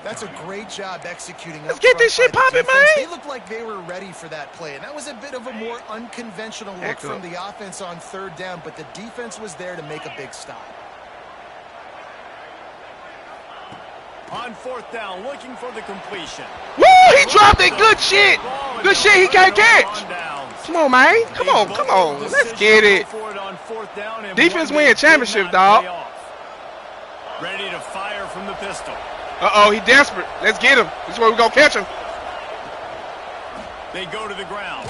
That's a great job executing. Let's get this shit popping, man. They looked like they were ready for that play, and that was a bit of a more unconventional look from the offense on 3rd down, but the defense was there to make a big stop. On 4th down, looking for the completion. Woo! He dropped it. Good shit. Good shit he can't catch. Come on, man. Come on. Let's get it. Defense win championship, dog. Ready to fire from the pistol. Uh-oh, he desperate. Let's get him. This is where we gonna catch him. They go to the ground.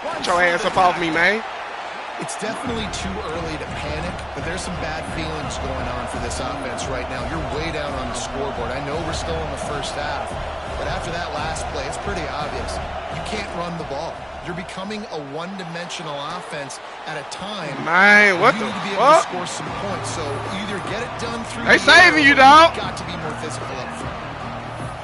Get your ass up off me, man. It's definitely too early to panic, but there's some bad feelings going on for this offense right now. You're way down on the scoreboard. I know we're still in the 1st half, but after that last play, it's pretty obvious. You can't run the ball. You're becoming a one-dimensional offense at a time. Man, what the fuck? You need to be able to score some points, so either get it done through. They saving you, dog. Got to be more physical up front.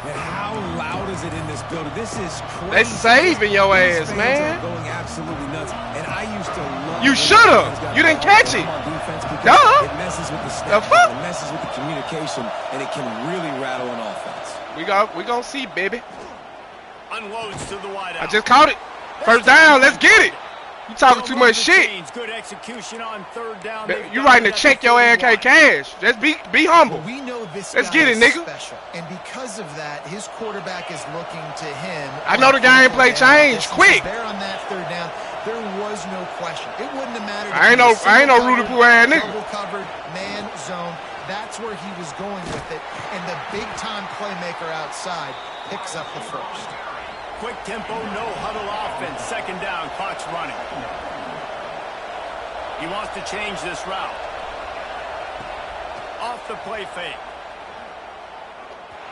Man, how loud is it in this building? This is crazy. They saving your ass, man. Going absolutely nuts. And I used to love. You shoulda. You didn't catch it. Duh. It messes with the snap. The fuck? It messes with the communication, and it can really rattle an offense. We gonna see, baby. Unloads to the wideout. I just caught it. 1st down. Let's get it. You talking too much shit. Good execution on 3rd down. You writing a check your ass can't cash. Just be humble. We know this. Let's get it, nigga. Special. And because of that, his quarterback is looking to him. I know the gameplay changed quick. There on that 3rd down, there was no question. It wouldn't have mattered. I ain't no Rudy Poo ass nigga. Double covered, man zone. That's where he was going with it. And the big-time playmaker outside picks up the 1st. Quick tempo, no huddle offense. 2nd down, clock's running. He wants to change this route. Off the play fake.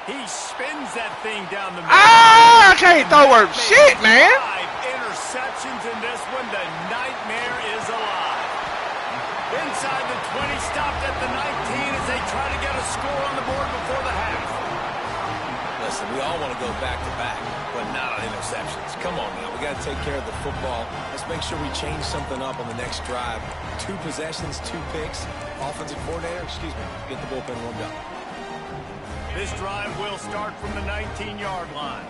He spins that thing down the middle. Ah, I can't throw her shit, man. 5 interceptions in this one. The nightmare is alive. Inside the 20, stopped at the 19 as they try to get a score on the board before the half. Listen, we all want to go back-to-back, but not on interceptions. Come on now, we got to take care of the football. Let's make sure we change something up on the next drive. 2 possessions, 2 picks. Offensive coordinator, get the bullpen warmed up. This drive will start from the 19-yard line.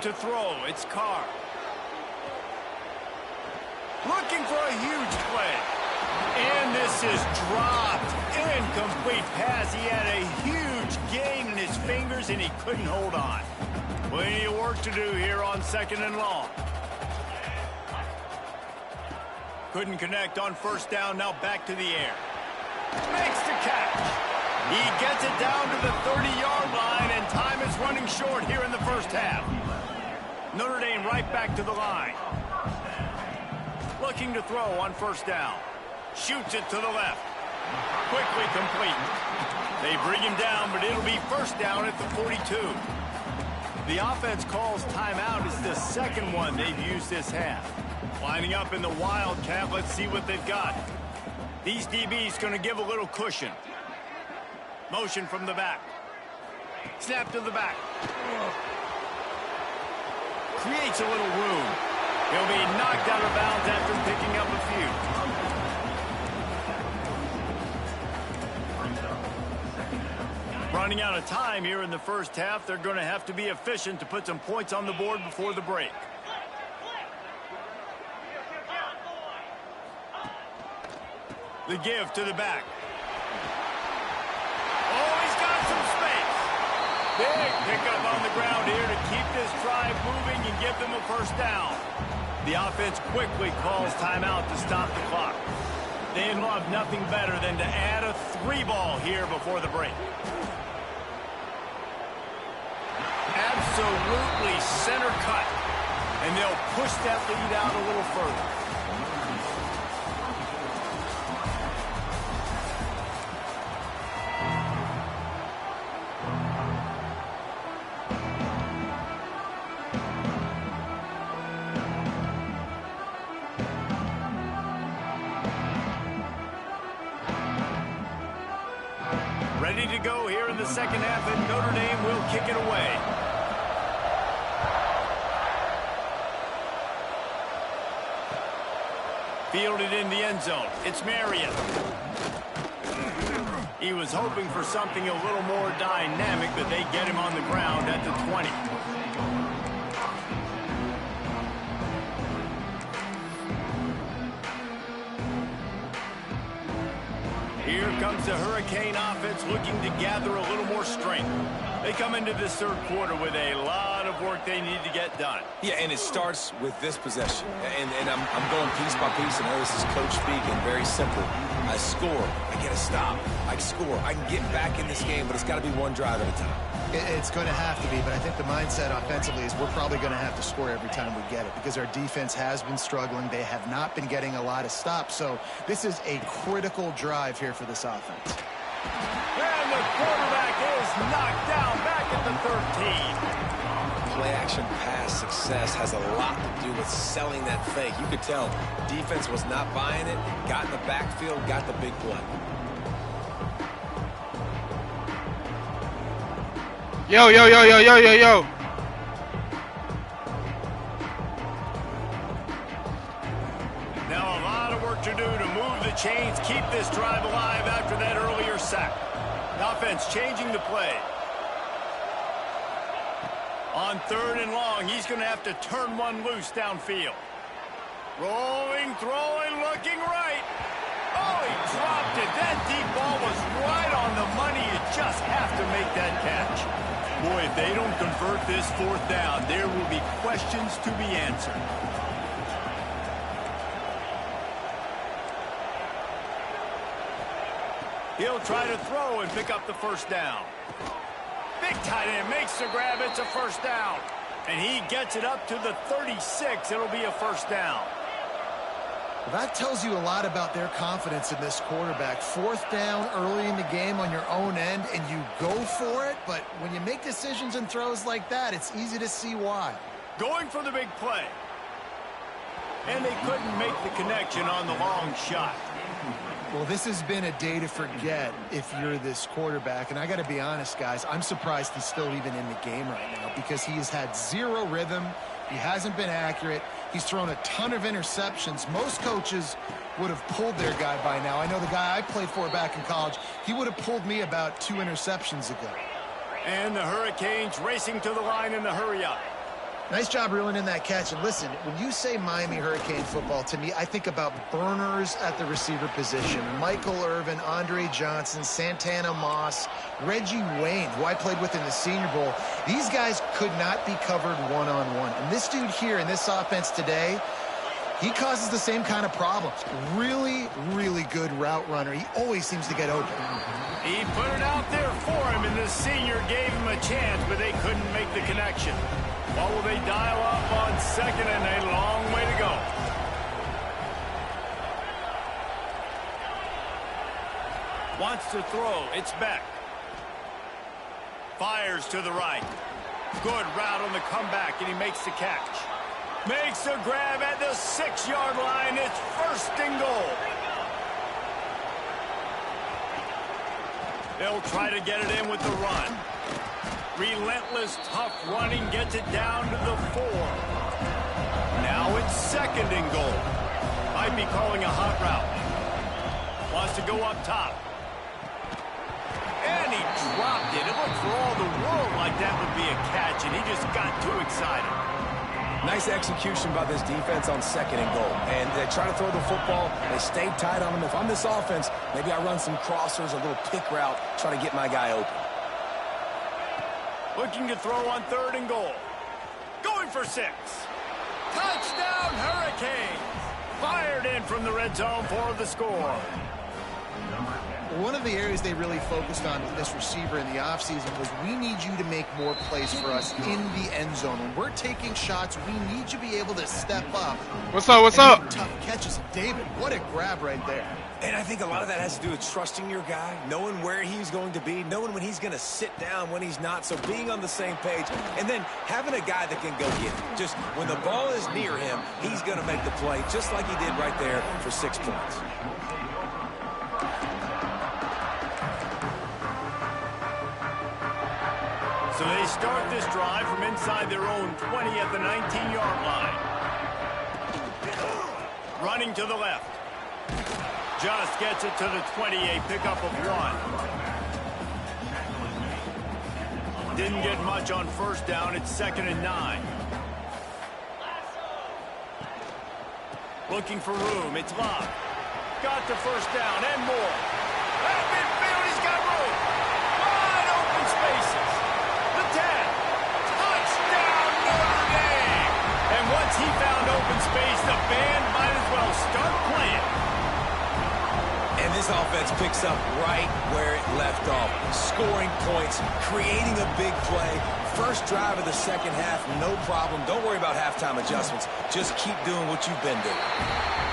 To throw, it's Carr. Looking for a huge play. And this is dropped. Incomplete pass. He had a huge gain in his fingers, and he couldn't hold on. Plenty of work to do here on 2nd and long. Couldn't connect on 1st down. Now back to the air. Makes the catch. He gets it down to the 30-yard line, and time is running short here in the first half. Notre Dame right back to the line. Looking to throw on first down. Shoots it to the left. Quickly complete. They bring him down, but it'll be first down at the 42. The offense calls timeout. It's the second one they've used this half. Lining up in the Wildcat. Let's see what they've got. These DBs going to give a little cushion. Motion from the back. Snap to the back. Creates a little room. He'll be knocked out of bounds after picking up a few. Running out of time here in the first half. They're going to have to be efficient to put some points on the board before the break. The give to the back. Oh, he's got some space. Big pickup on the ground here to keep this drive moving and give them a first down. The offense quickly calls timeout to stop the clock. They'd love nothing better than to add a 3-ball here before the break. Absolutely center cut. And they'll push that lead out a little further. Ready to go here in the second half, and Notre Dame will kick it away. Fielded in the end zone. It's Marion. He was hoping for something a little more dynamic, but they get him on the ground at the 20. Here comes the Hurricane offense looking to gather a little more strength. They come into this third quarter with a lot of work they need to get done. Yeah, and it starts with this possession. And I'm going piece by piece. I know this is coach speaking, very simple. I score, I get a stop, I score, I can get back in this game, but it's got to be one drive at a time. It's going to have to be, but I think the mindset offensively is we're probably going to have to score every time we get it because our defense has been struggling. They have not been getting a lot of stops, so this is a critical drive here for this offense. And the quarterback is knocked down back at the 13. Play-action pass success has a lot to do with selling that fake. You could tell defense was not buying it, got in the backfield, got the big play. Yo. Now a lot of work to do to move the chains, keep this drive alive after that earlier sack. The offense changing the play. On 3rd and long, he's going to have to turn one loose downfield. Rolling, throwing, looking right. Oh, he dropped it. That deep ball was right on the money. You just have to make that catch. Boy, if they don't convert this 4th down, there will be questions to be answered. He'll try to throw and pick up the first down. Big tight end makes the grab. It's a first down. And he gets it up to the 36. It'll be a first down. Well, that tells you a lot about their confidence in this quarterback. 4th down early in the game on your own end, and you go for it. But when you make decisions and throws like that, it's easy to see why. Going for the big play. And they couldn't make the connection on the long shot. Well, this has been a day to forget if you're this quarterback. And I got to be honest, guys, I'm surprised he's still even in the game right now because he has had zero rhythm. He hasn't been accurate. He's thrown a ton of interceptions. Most coaches would have pulled their guy by now. I know the guy I played for back in college, he would have pulled me about 2 interceptions ago. And the Hurricanes racing to the line in the hurry-up. Nice job reeling in that catch. And listen, when you say Miami Hurricane football, to me, I think about burners at the receiver position. Michael Irvin, Andre Johnson, Santana Moss, Reggie Wayne, who I played with in the Senior Bowl. These guys could not be covered one-on-one. And this dude here in this offense today, He causes the same kind of problems. Really, really good route runner. He always seems to get open. He put it out there for him, and the senior gave him a chance, but they couldn't make the connection. What will they dial up on second, and a long way to go. Wants to throw. It's Beck. Fires to the right. Good route on the comeback, and he makes the catch. Makes a grab at the 6-yard line. It's first and goal. They'll try to get it in with the run. Relentless, tough running gets it down to the 4. Now it's second and goal. Might be calling a hot route. Wants to go up top. And he dropped it. It looked for all the world like that would be a catch, and he just got too excited. Nice execution by this defense on second and goal. And they try to throw the football. They stayed tight on him. If I'm this offense, maybe I run some crossers, a little pick route, try to get my guy open. Looking to throw on third and goal. Going for 6. Touchdown, Hurricanes. Fired in from the red zone for the score. One of the areas they really focused on with this receiver in the offseason was we need you to make more plays for us in the end zone. When we're taking shots, we need you to be able to step up. What's up? What's up? Tough catches. David, what a grab right there. And I think a lot of that has to do with trusting your guy, knowing where he's going to be, knowing when he's going to sit down, when he's not, so being on the same page, and then having a guy that can go get it. Just when the ball is near him, he's going to make the play, just like he did right there for 6 points. So they start this drive from inside their own 20 at the 19-yard line. Running to the left. Just gets it to the 28, pickup of 1. Didn't get much on first down. It's second and 9. Looking for room. It's Love. Got the first down and more. At midfield, he's got room. Wide open spaces. The 10. Touchdown, Notre Dame. And once he found open space, the band might as well start playing. And this offense picks up right where it left off. Scoring points, creating a big play. First drive of the second half, no problem. Don't worry about halftime adjustments. Just keep doing what you've been doing.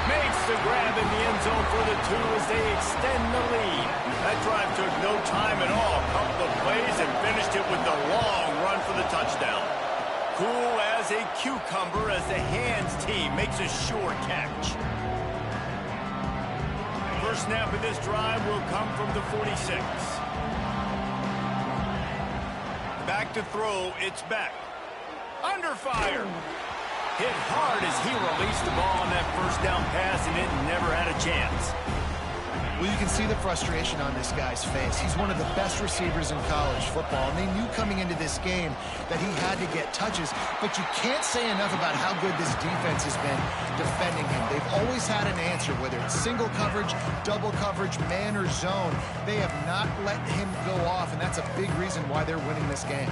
Makes the grab in the end zone for the 2 as they extend the lead. That drive took no time at all. Couple of plays and finished it with the long run for the touchdown. Cool as a cucumber as the hands team makes a sure catch. First snap of this drive will come from the 46. Back to throw, it's Beck. Under fire. Hit hard as he released the ball on that first down pass, and it never had a chance. Well, you can see the frustration on this guy's face. He's one of the best receivers in college football, and they knew coming into this game that he had to get touches, but you can't say enough about how good this defense has been defending him. They've always had an answer, whether it's single coverage, double coverage, man or zone. They have not let him go off, and that's a big reason why they're winning this game.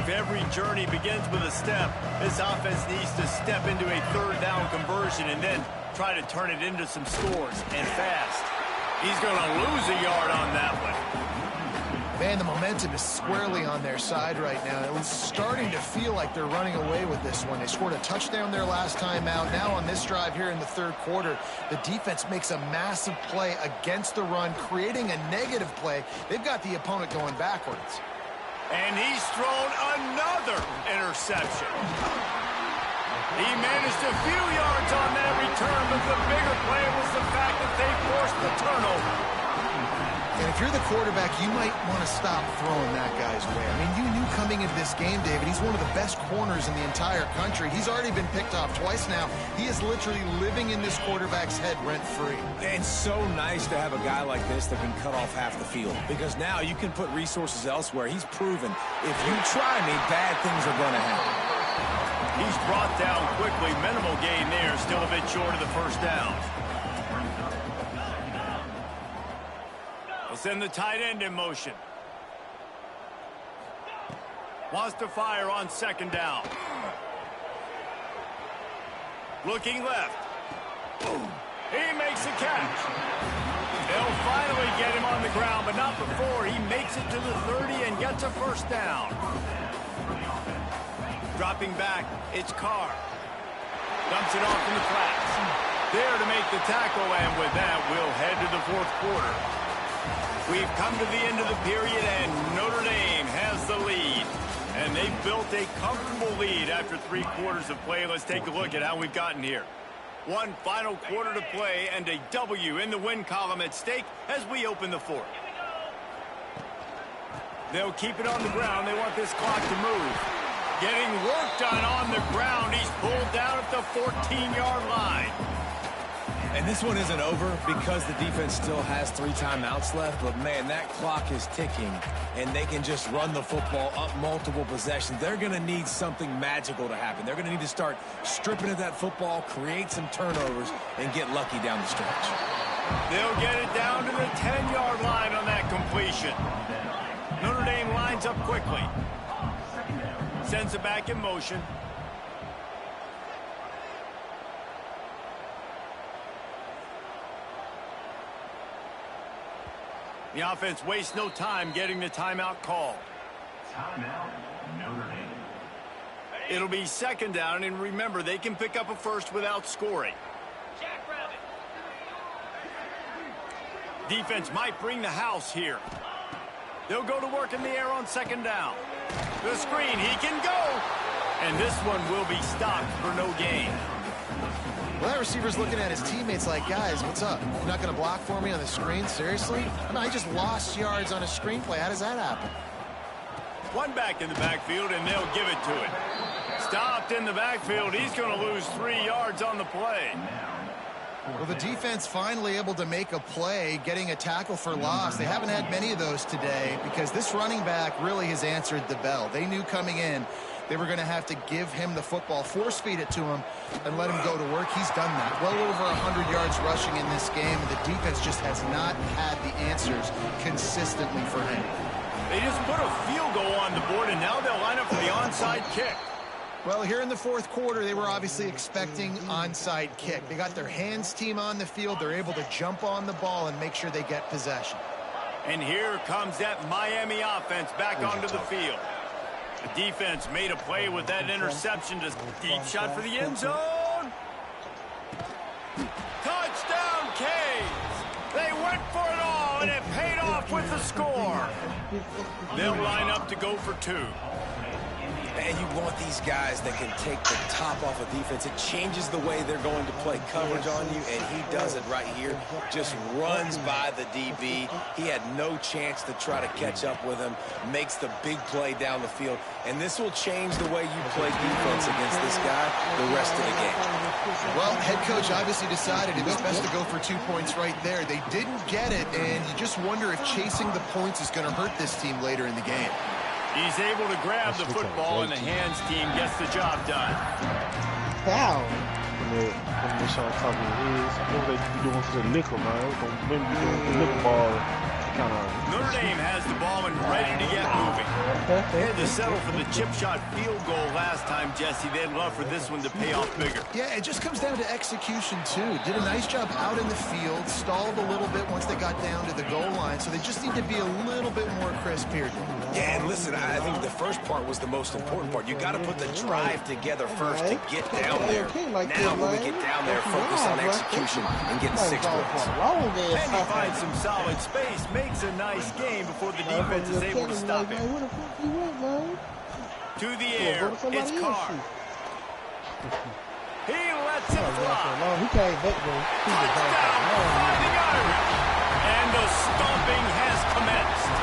If every journey begins with a step, this offense needs to step into a third down conversion and then try to turn it into some scores, and fast. He's going to lose a yard on that one. Man, the momentum is squarely on their side right now. It was starting to feel like they're running away with this one. They scored a touchdown their last time out. Now on this drive here in the third quarter, the defense makes a massive play against the run, creating a negative play. They've got the opponent going backwards. And he's thrown another interception. He managed a few yards on that return, but the bigger play was the fact that they forced the turnover. And if you're the quarterback, you might want to stop throwing that guy's way. I mean, you knew coming into this game, David, he's one of the best corners in the entire country. He's already been picked off twice now. He is literally living in this quarterback's head rent-free. It's so nice to have a guy like this that can cut off half the field, because now you can put resources elsewhere. He's proven, if you try me, bad things are going to happen. He's brought down quickly. Minimal gain there, still a bit short of the first down. We'll send the tight end in motion. Wants to fire on second down. Looking left. He makes a catch. They'll finally get him on the ground, but not before he makes it to the 30 and gets a first down. Dropping back, it's Carr. Dumps it off in the flats. There to make the tackle, and with that, we'll head to the fourth quarter. We've come to the end of the period, and Notre Dame has the lead. And they've built a comfortable lead after 3 quarters of play. Let's take a look at how we've gotten here. One final quarter to play, and a W in the win column at stake as we open the fourth. They'll keep it on the ground. They want this clock to move. Getting work done on the ground. He's pulled down at the 14-yard line. And this one isn't over because the defense still has 3 timeouts left. But, man, that clock is ticking, and they can just run the football up multiple possessions. They're going to need something magical to happen. They're going to need to start stripping at that football, create some turnovers, and get lucky down the stretch. They'll get it down to the 10-yard line on that completion. Notre Dame lines up quickly. Sends it back in motion. The offense wastes no time getting the timeout call. Timeout, Notre Dame. It'll be second down, and remember, they can pick up a first without scoring. Jackrabbit. Defense might bring the house here. They'll go to work in the air on second down. The screen, he can go. And this one will be stopped for no gain. Well, that receiver's looking at his teammates like, guys, what's up? You're not going to block for me on the screen? Seriously? I mean, I just lost yards on a screenplay. How does that happen? One back in the backfield, and they'll give it to him. Stopped in the backfield. He's going to lose 3 yards on the play. Well, the defense finally able to make a play, getting a tackle for loss. They haven't had many of those today because this running back really has answered the bell. They knew coming in they were going to have to give him the football, force feed it to him, and let him go to work. He's done that. Well over 100 yards rushing in this game, and the defense just has not had the answers consistently for him. They just put a field goal on the board, and now they'll line up for the onside kick. Well, here in the fourth quarter, they were obviously expecting onside kick. They got their hands team on the field. They're able to jump on the ball and make sure they get possession. And here comes that Miami offense back onto the field. The defense made a play with that interception. Just deep shot for the end zone. Touchdown, Canes! They went for it all, and it paid off with the score. They'll line up to go for 2. And you want these guys that can take the top off of defense. It changes the way they're going to play coverage on you, and he does it right here. Just runs by the DB. He had no chance to try to catch up with him. Makes the big play down the field. And this will change the way you play defense against this guy the rest of the game. Well, head coach obviously decided it was best to go for 2 points right there. They didn't get it, and you just wonder if chasing the points is going to hurt this team later in the game. He's able to grab the football, and the hands team gets the job done. Foul. When they start talking his, what they be doing for the liquor, man? When we doing the liquor ball, kind of. Notre Dame has the ball and ready to get moving. They had to settle for the chip shot field goal last time, Jesse. They'd love for this one to pay off bigger. Yeah, it just comes down to execution, too. Did a nice job out in the field, stalled a little bit once they got down to the goal line, so they just need to be a little bit more crisp here. Yeah, and listen, I think the first part was the most important part. You got to put the drive together first to get down there. Now, when we get down there, focus on execution and getting 6 points. And he finds some solid space, makes a nice game before the defense is able to stop him. To the air, it's Carr. He lets it fly. Touchdown, 5 yards. And the stomping has commenced.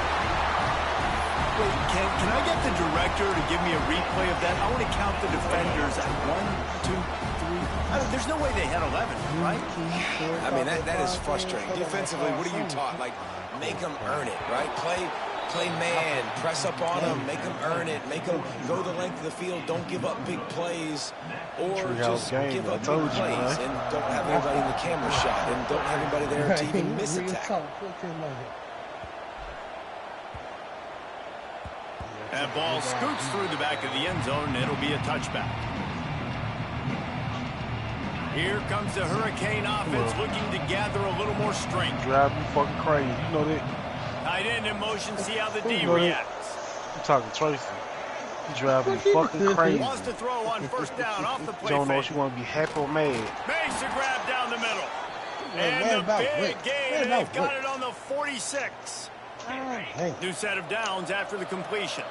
Wait, can I get the director to give me a replay of that? I want to count the defenders at 1, 2, 3. There's no way they had 11, right? I mean, that is frustrating. Defensively, what are you taught? Like, make them earn it, right? Play man, press up on them, make them earn it, make them go the length of the field, don't give up big plays, or just give up big plays and don't have anybody in the camera shot and don't have anybody there to even miss a tackle. That ball scoots through the back of the end zone, and it'll be a touchback. Here comes the Hurricane offense looking to gather a little more strength. Drive me fucking crazy. You know that. Tight end in motion, see how the D reacts. I'm talking Tracy. You drive me fucking crazy. Wants to throw on first down off the play. Don't know if you want to be happy or mad. Makes a grab down the middle. And the big gain, and they've got it on the 46. New set of downs after the completion.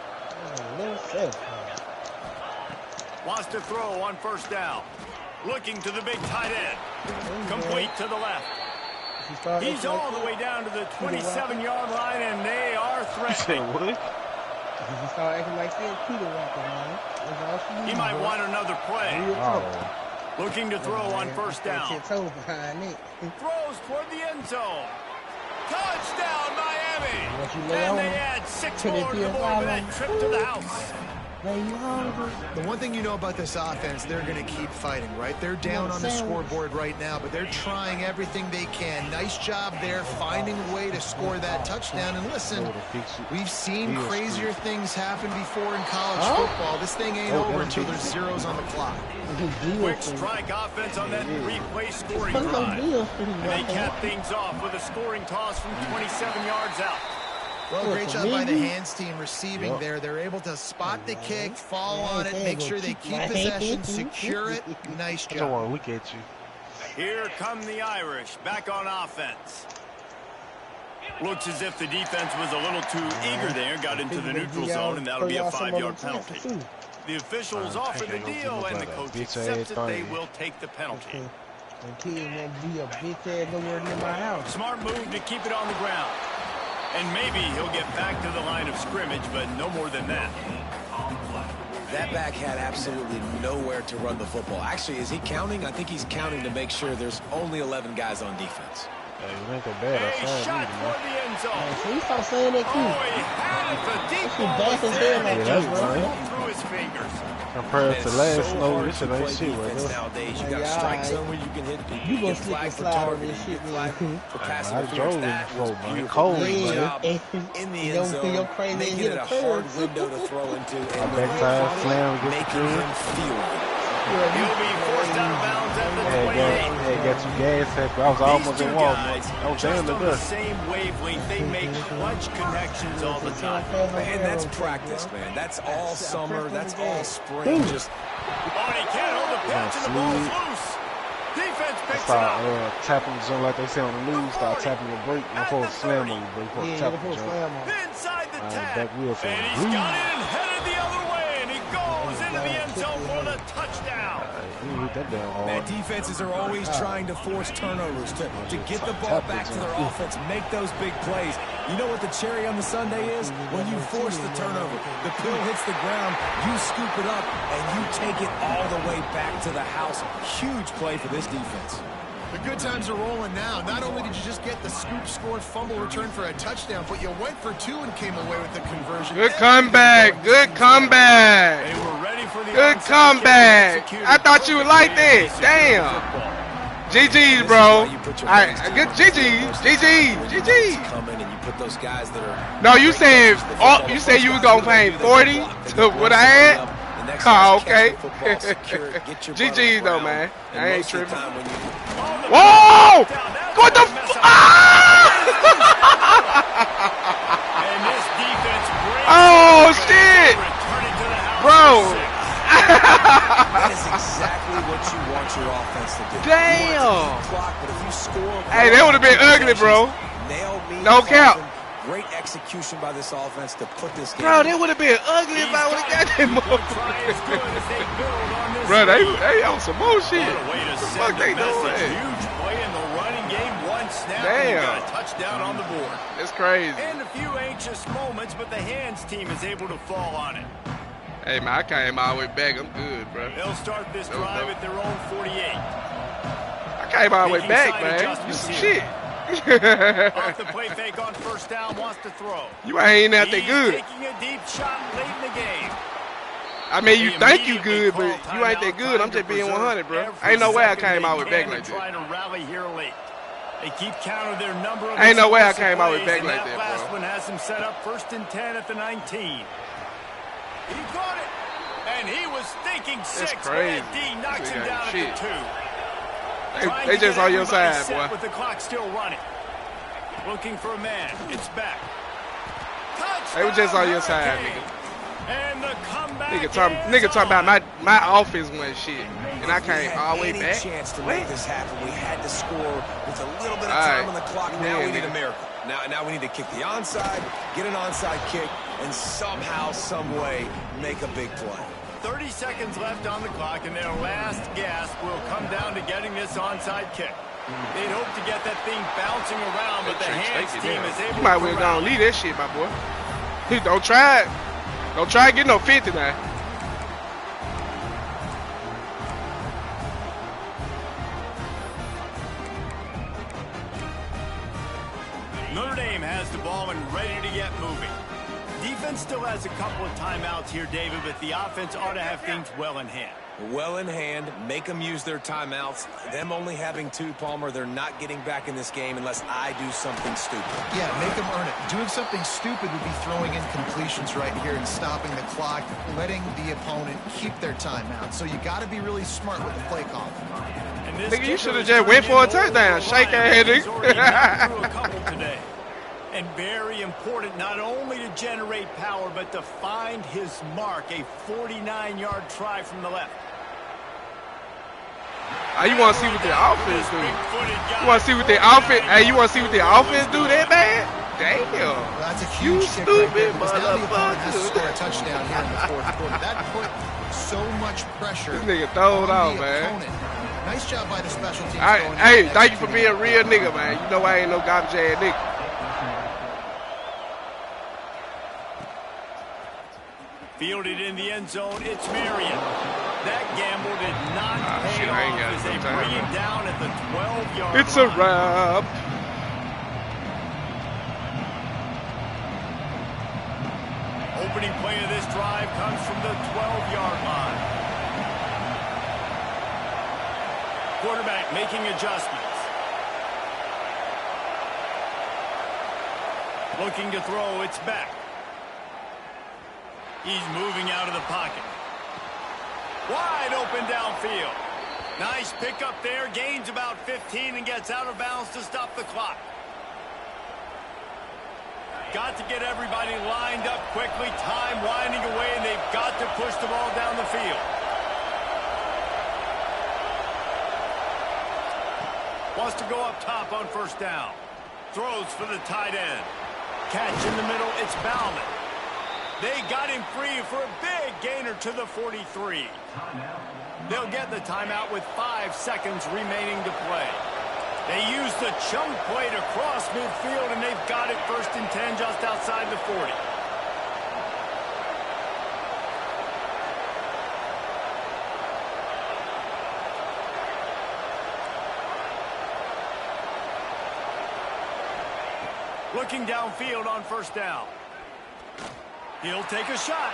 Wants to throw on first down. Looking to the big tight end. Complete to the left. He's all the way down to the 27-yard line, and they are threatening. He might want another play. Looking to throw on first down. Throws toward the end zone. Touchdown, Miami! And they add 6 more to the board for that trip to the house. The one thing you know about this offense, they're going to keep fighting, right? They're down on the scoreboard right now, but they're trying everything they can. Nice job there, finding a way to score that touchdown. And listen, we've seen crazier things happen before in college football. This thing ain't over until there's zeros on the clock. Quick strike offense on that three-play scoring drive. And they cap things off with a scoring toss from 27 yards out. Well, great job by the hands team receiving there. They're able to spot the kick, fall on it, make sure they keep possession, secure it. Nice job. I don't want to look at you. Here come the Irish back on offense. Looks as if the defense was a little too eager there, got into the neutral zone, and that'll be a 5-yard penalty. The officials offer the deal, and the coach accepts it. They will take the penalty. Smart move to keep it on the ground. And maybe he'll get back to the line of scrimmage, but no more than that. That back had absolutely nowhere to run the football. Actually, is he counting? I think he's counting to make sure there's only 11 guys on defense. Hey, it ain't that bad. A shot toward the end zone. He started saying that too. Oh, he had it. The deep ball was there, and it just rolled through his fingers. Compared to last, no, this shit ain't shit right there. Nowadays, you got a strike zone where you can hit. You gonna slip and slide over this shit, man. For passing I drove that it was before, man. beautiful. Cold, Great man. job in the end zone, making it a hard window to throw into. And backside slam against the making him feel it. He'll be forced out of bounds at the 28. Hey, got you gas happy. I was almost in Walmart. I was just damn on the the dust. same wavelength, they make clutch connections all the time. And that's practice, man. That's all summer. That's all spring. Just Oh, and he can't hold the patch, and the ball's loose. Defense picks it Start up. tapping the zone like they say on the news. Start tapping your brake before it slam on your brake. Before it tap the zone. Inside the tag. back wheel for And him. he's got it and headed the other way, and he goes into the end zone for the touchdown. He hit that damn hard. man, defenses are always trying to force turnovers to get the ball back to their offense, make those big plays. You know what the cherry on the sundae is? When you force the turnover, the pill hits the ground, you scoop it up, and you take it all the way back to the house. Huge play for this defense. The good times are rolling now. Not only did you just get the scoop, score, fumble, return for a touchdown, but you went for 2 and came away with the conversion. Good comeback. Good comeback. They were ready for the Good onside comeback. kick. I thought you would like that. Damn. GG's, bro. Good GG's. GG's. Come in and you put those guys that are. No, you said you were gonna pay 40 to what I had. Oh, okay. GG's though, man. I ain't tripping. Whoa! What the And this defense breaks Oh shit, returning to the house. bro. That is exactly what you want your offense to do. Damn. Clock, but if you score, Hey, that would have been ugly, bro. No cap. Great execution by this offense to put this game. Bro, that would have been ugly if I would have got that motherfucker. Bro, they on some more shit. What the fuck they doing? Huge play in the running game. One snap. Damn. And got a touchdown on the board. That's crazy. And a few anxious moments, but the hands team is able to fall on it. Hey, man, I came all the way back. I'm good, bro. They'll start this drive at their own 48. I came all the way back, man. You some shit. Off the play fake on first down, wants to throw. You ain't that He's good. taking a deep shot late in the game. I mean, you think you good, but you ain't that good. I'm just being 100, bro. Ain't no way I came all the way back like that. Trying to rally here late. They keep count of their number of Ain't no way I explosive came all the way plays, back and like that, last bro. one has them set up 1st and 10 at the 19. He caught it. And he was thinking six. That's crazy. D knocks him down Shit. at the 2. They just on your side, boy. With the clock still running. Looking for a man. It's back. Touchdown, They were just on your side, nigga. And the comeback Nigga talking about my offense went shit, and I came all the way back. Chance to make this happen. We had to score with a little bit of time on the clock. Now we need a miracle. Now we need to kick the onside, get an onside kick, and somehow, some way, make a big play. 30 seconds left on the clock, and their last gasp will come down to getting this onside kick. They'd hope to get that thing bouncing around, but the hands team is able to. You might well go and leave that shit, my boy. Don't try it. Don't try to get no 50 now. Notre Dame has the ball and ready to get moving. Defense still has a couple of timeouts here, David, but the offense ought to have things well in hand. Well in hand, make them use their timeouts. Them only having 2, Palmer, they're not getting back in this game unless I do something stupid. Yeah, make them earn it. Doing something stupid would be throwing in completions right here and stopping the clock, letting the opponent keep their timeout. So you got to be really smart with the play call. Nigga, you should have just went for a touchdown. Shake that head, nigga. And very important not only to generate power, but to find his mark, a 49-yard try from the left. You want to see what the offense do? You want to see what the offense? Hey, you want to see what the offense do that bad? Damn. Well, that's a huge you stupid right motherfucker. Has to score a touchdown here in the fourth quarter. That put so much pressure. This nigga throwed on out, man. Opponent. Nice job by the special teams. Hey, thank you for being a real nigga, man. You know I ain't no garbage ass nigga. Fielded in the end zone, it's Marion. That gamble did not pay off as they bring him down at the 12-yard line. It's a wrap. Opening play of this drive comes from the 12-yard line. Quarterback making adjustments. Looking to throw, it's back. He's moving out of the pocket. Wide open downfield. Nice pickup there. Gains about 15 and gets out of bounds to stop the clock. Got to get everybody lined up quickly. Time winding away, and they've got to push the ball down the field. Wants to go up top on first down. Throws for the tight end. Catch in the middle. It's Bauman. They got him free for a big gainer to the 43. They'll get the timeout with 5 seconds remaining to play. They use the chunk play to cross midfield, and they've got it 1st and 10 just outside the 40. Looking downfield on first down. He'll take a shot.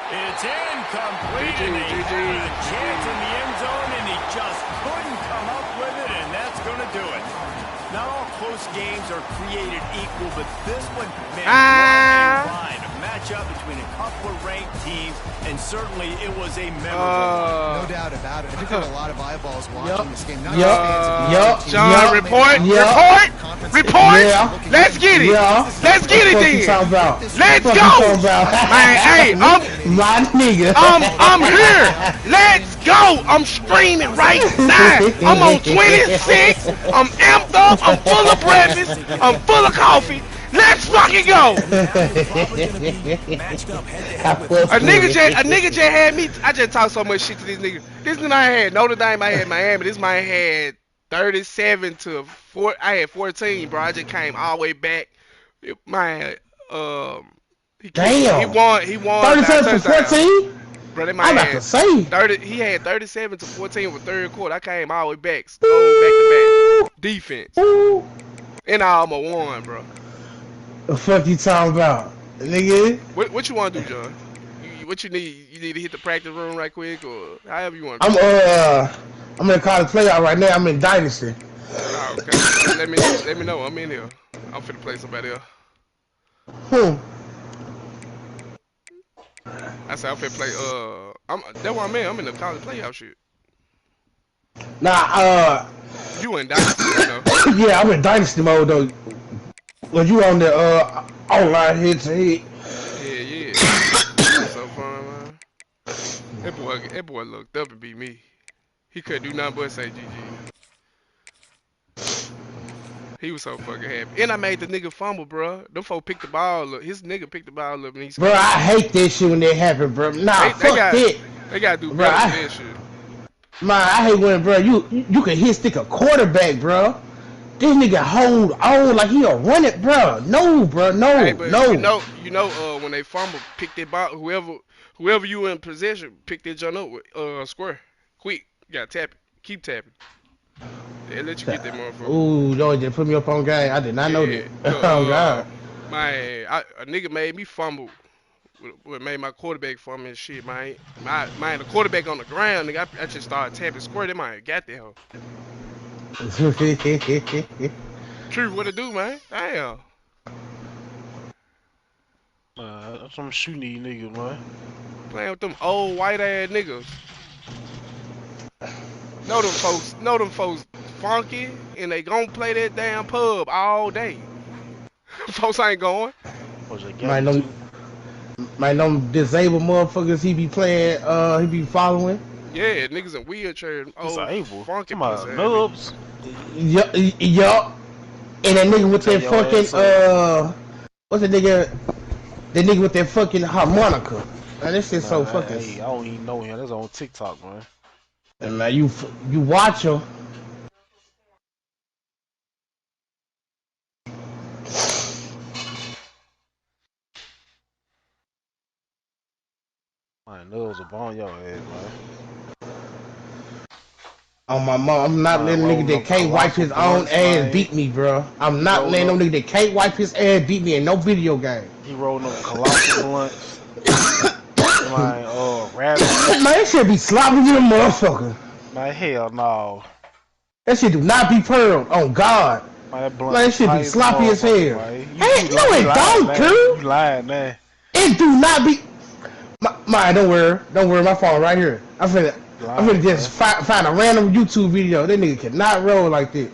It's incomplete, and they had a chance in the end zone, and he just couldn't come up with it, and that's going to do it. Not all close games are created equal, but this one, man, a matchup between a couple of ranked teams, and certainly it was a memorable one. No doubt about it. I think there were a lot of eyeballs watching this game. John, report. Let's get it. Let's get it then. Let's go. Man, hey, my nigga. I'm here. Let's go. I'm screaming right now. I'm on 26. I'm amped up. I'm full of breakfast. I'm full of coffee. Let's fucking go. A nigga just had me. I just talked so much shit to this nigga. This nigga I had Notre Dame. I had Miami. This man had 37 to 4. I had 14, bro. I just came all the way back. Man, damn. He won. 37 to 14. Bro, that I'm about to say 30. He had 37 to 14 with third quarter. I came all the way back. Go back to back. Defense. Ooh. And I almost won, bro. The fuck you talking about, nigga? What you want to do, John? What you need? You need to hit the practice room right quick, or however you want to do. I'm in college playoff right now. I'm in Dynasty. Oh, okay. let me know. I'm in here. I'm finna play somebody else. I said I'm finna play. That's what I mean. I'm in the college playoff shit. Nah, You in Dynasty, I know. yeah, I'm in dynasty mode though. When you on the online head to head. Yeah, yeah. That shit so fun, man. That boy looked up and beat me. He couldn't do nothing but say GG. He was so fucking happy. And I made the nigga fumble, bro. Them folk picked the ball up. His nigga picked the ball up and he Bro, scored. I hate that shit when that happen, bro. Nah, fuck that. They gotta do Bro, better than that shit. Man, I hate when, bro, you can hit stick a quarterback, bro. This nigga hold on like he'll run it, bro. No, bro, no, Hey, but no. when they fumble, pick that ball. Whoever you in possession, pick that jump up with square. Quick, you gotta tap it. Keep tapping. They let you get that motherfucker. Ooh, Lord, just put me up on game. I did not know that. Oh God. Man, a nigga made me fumble. What made my quarterback fumble and shit, man. The quarterback on the ground, nigga. I just started tapping square. That man got that hoe. True, what it do, man? Damn. I'm shooting these niggas, man. Playing with them old white ass niggas. Know them folks funky and they gon' play that damn pub all day. Folks ain't going. Man, them disabled motherfuckers he be playing, he be following. Yeah, niggas in wheelchairs. Disabled. Funky nubs. Yup. And that nigga with that fucking, what's the nigga? The nigga with that fucking harmonica. Man, this shit so fucking. Hey, I don't even know him. That's on TikTok, man. And man, you watch him. My nubs are on your head, man. On my mom, I'm not letting nigga that can't wipe his own ass beat me, bro. I'm not letting no nigga that can't wipe his ass beat me in no video game. He rolled no colossal blunts. Rabbit. Man, that shit be sloppy to the motherfucker. Man, hell no. That shit do not be pearled. On God. Man, that shit be sloppy as hell. Hey, no, it don't, dude. You lying, man. It do not be. Man, don't worry, my phone right here. I'm finna just find a random YouTube video. That nigga cannot roll like that.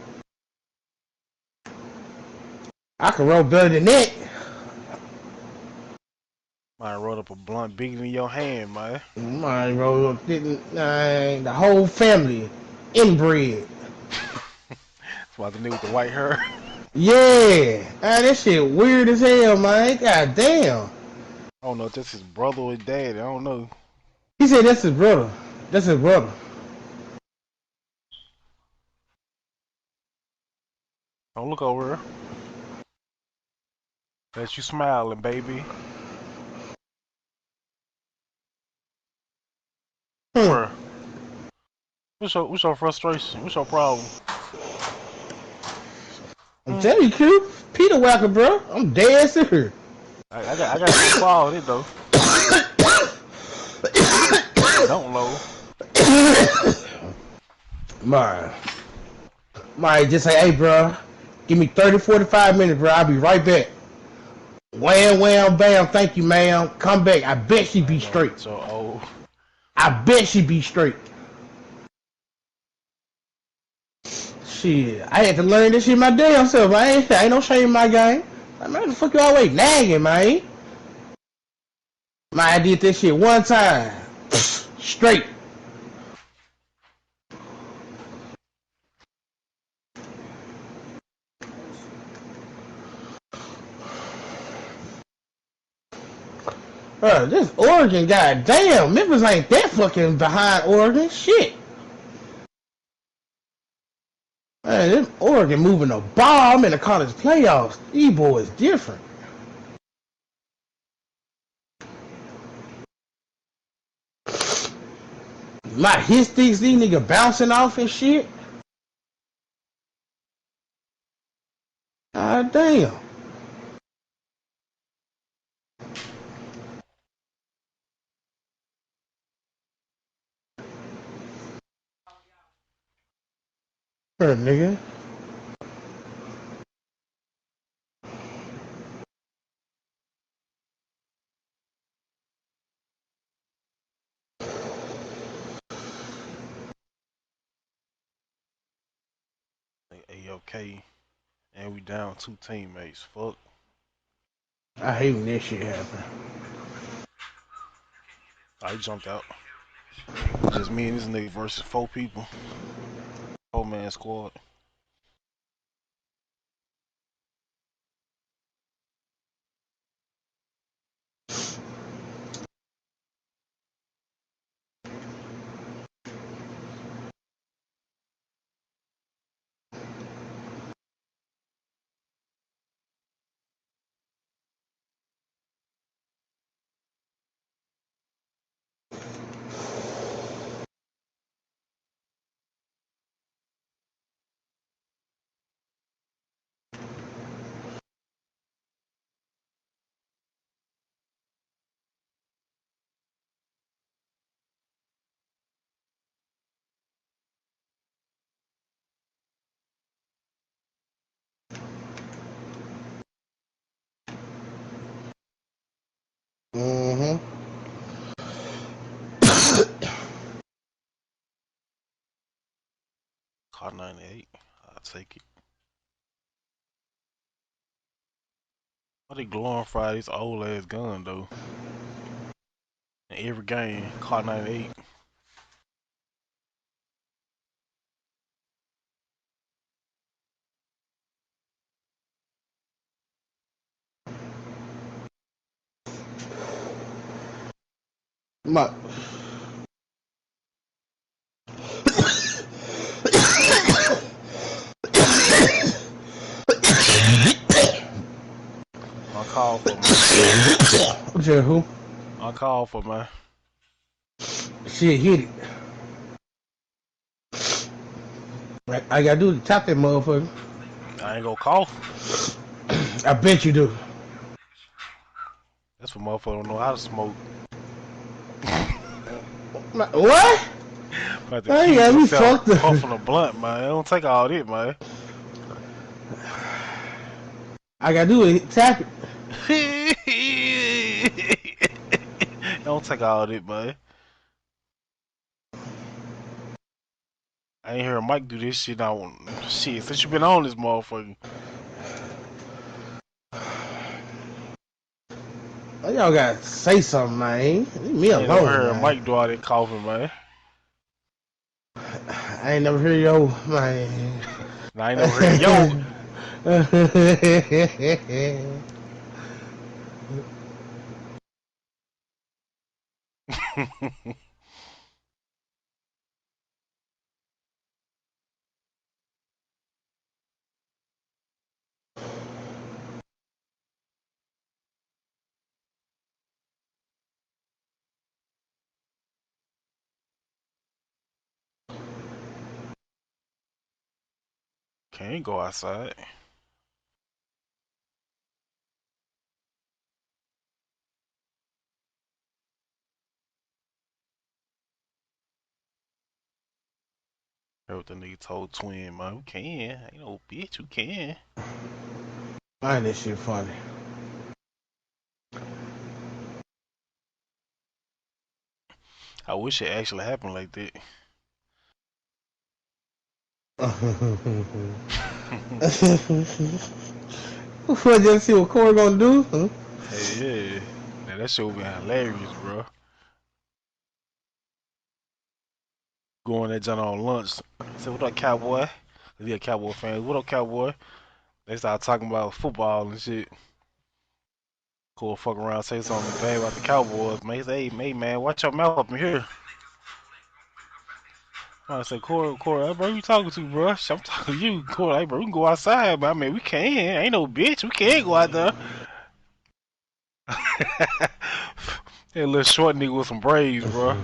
I can roll better than that. Man, rolled up a blunt bigger than your hand, man. Man, roll up the whole family inbred. That's why the nigga with the white hair. Yeah, man, that shit weird as hell, man. God damn. I don't know if that's his brother or his dad. I don't know. He said that's his brother. That's his brother. Don't look over her. That's you smiling, baby. What's your frustration? What's your problem? I'm telling you, Q. Peter Wacker, bro. I'm dead serious. I got some fall with it though. Don't know. Might just say, hey, bro, give me 30, 45 minutes, bro. I'll be right back. Wham, wham, bam. Thank you, ma'am. Come back. I bet she be straight. So old. I bet she be straight. Shit, I had to learn this shit my damn self. I ain't no shame in my game. Like, man, the fuck you always nagging, man? Man, I did this shit one time. Straight. Bro, this Oregon, goddamn, Memphis ain't that fucking behind Oregon. Shit. Man, this Oregon moving the ball. I'm in the college playoffs. These boys different. My hit sticks, these niggas bouncing off and shit. God damn. Nigga. okay, and we down 2 teammates. Fuck. I hate when that shit happen. I jumped out. Just me and this nigga versus 4 people. 4-man squad. Mm-hmm. Car 98. I'll take it. Why they glorify this old ass gun though? In every game, car 98. My Uncalled for, man. Just who? Uncalled for, man. Shit hit it. I gotta do to tap that motherfucker. I ain't gonna cough. I bet you do. That's what motherfucker don't know how to smoke. What? But Oh, yeah, we fucked up. Puffing a blunt, man. It don't take all that, man. I gotta do it. Tap it. It don't take all that, man. I ain't heard Mike do this shit now. Shit, since you been on this motherfucker. Oh, y'all gotta say something, man. Leave me I ain't alone, never heard man. Mike Mike do all that coughing, man. I ain't never heard yo, man. I ain't never heard yo. Can't go outside. Heard what the nigga told Twin, man. We can. Ain't no bitch, we can. Find this shit funny. I wish it actually happened like that. What, just see what Corey gonna do? Huh? Hey, yeah. Man, that shit would be hilarious, bro. Going that John on lunch. Say, what up, cowboy? He a cowboy fan. What up, cowboy? They start talking about football and shit. Cool, fuck around, say something bad about the Cowboys, man. He say, hey, man, watch your mouth up in here. I say, Corey, hey, bro, you talking to, bro? I'm talking to you, Corey. Hey, bro, we can go outside, man. I mean, we can. Ain't no bitch. We can go out there. That little short nigga with some braids, bro.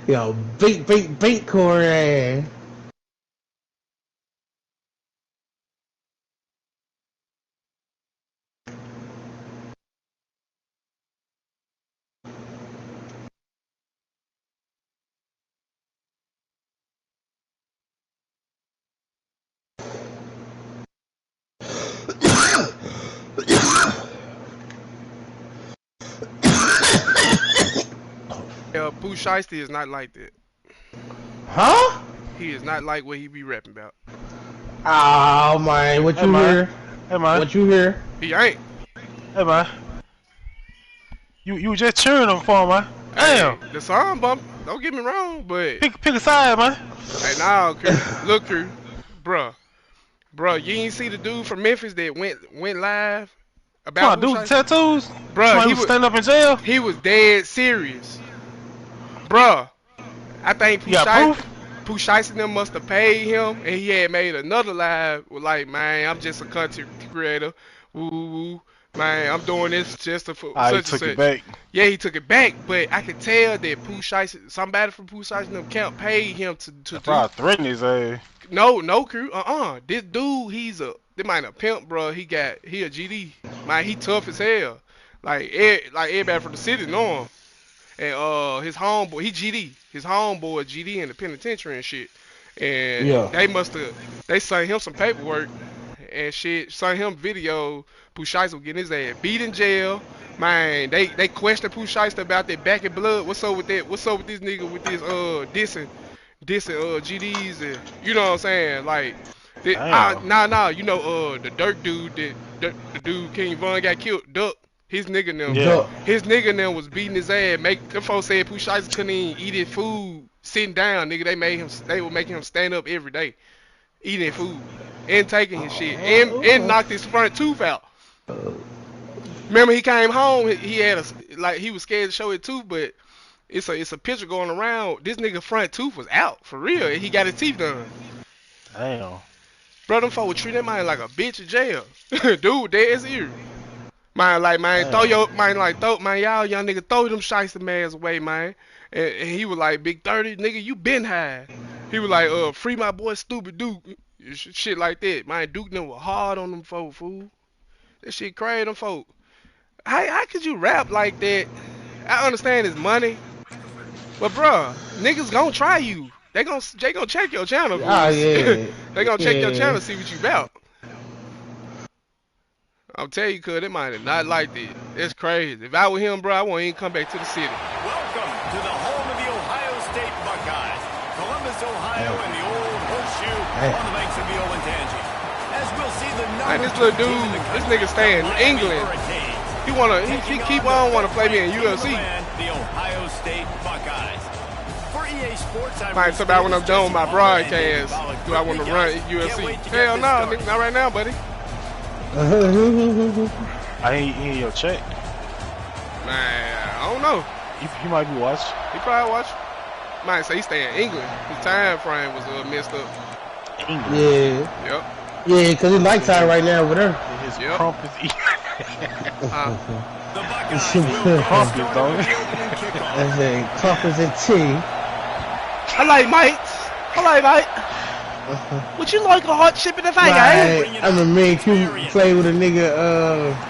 Yo, beat Corey. Pooh Shiesty is not like that. Huh? He is not like what he be rapping about. Oh man, what you hear? Hey man. What you hear? He ain't. Hey man. You just cheering him for him, man. Damn. Hey, the song bump. Don't get me wrong, but pick a side, man. Hey, nah, look, crew, bruh, you ain't see the dude from Memphis that went live about dude with tattoos? Bruh, he was standing up in jail. He was dead serious, bruh. I think Pooh Shiesty them must have paid him, and he had made another live with like, man, I'm just a content creator, woo woo woo. Man, I'm doing this just for such he took it back. Yeah, he took it back, but I could tell that Pooh Shiesty, somebody from Pooh Shiesty them camp paid him to probably threaten his ass. No, crew. This dude, they might a pimp, bro. He a GD. Man, he tough as hell. Like everybody from the city know him. And his homeboy, he GD. His homeboy GD in the penitentiary and shit. And they sent him some paperwork and shit. Sent him video. Pooh Shiesty getting his ass beat in jail. Man, they questioned Pooh Shiesty about that back and blood. What's up with that? What's up with this nigga with this dissing GDs and you know what I'm saying? Like, you know the Dirk dude the dude King Von got killed. Duck. His nigga them was beating his ass. Them folks said Pooh Shiesty couldn't even eat his food sitting down, nigga. They were making him stand up every day, eating food and taking his shit and knocked his front tooth out. Remember he came home, he had he was scared to show it too, but it's a picture going around. This nigga front tooth was out for real, and he got his teeth done. Damn. Bro, them folks would treat that man like a bitch in jail. Dude, dead as ear. Man, throw y'all young nigga, throw them Shiesty mans away, man. And he was like, Big 30, nigga, you been high. He was like, free my boy Stupid Duke. Shit like that. Man, Duke them was hard on them folk, fool. That shit crazy, them folk. How could you rap like that? I understand it's money. But bruh, niggas gonna try you. They gonna check your channel. Oh yeah. They gonna check your channel, see what you about. I'll tell you, cuz, they might have not liked it. It's crazy. If I were him, bro, I won't even come back to the city. Welcome to the home of the Ohio State Buckeyes. Columbus, Ohio, and the old horseshoe on the banks of the Olentangy. As we'll see the number this little dude, this nigga stay in England. He keep on wanna play me in UFC. The Ohio State Buckeyes. For EA Sports, might talk about when I'm done with my broadcast. Do I want to run UFC? Hell no, nigga, not right now, buddy. I ain't in your check. Man, I don't know. He might be watching. He probably watching. Might say he stay in England. His time frame was messed up. England. Yeah. Yep. Yeah, because it's nighttime right now over there. His crump is eating. The Buckeyes will crump is, dog. I say crumpets and tea. I like Mike. Would you like a hot chip in the face, eh? I'm a man who play with a nigga,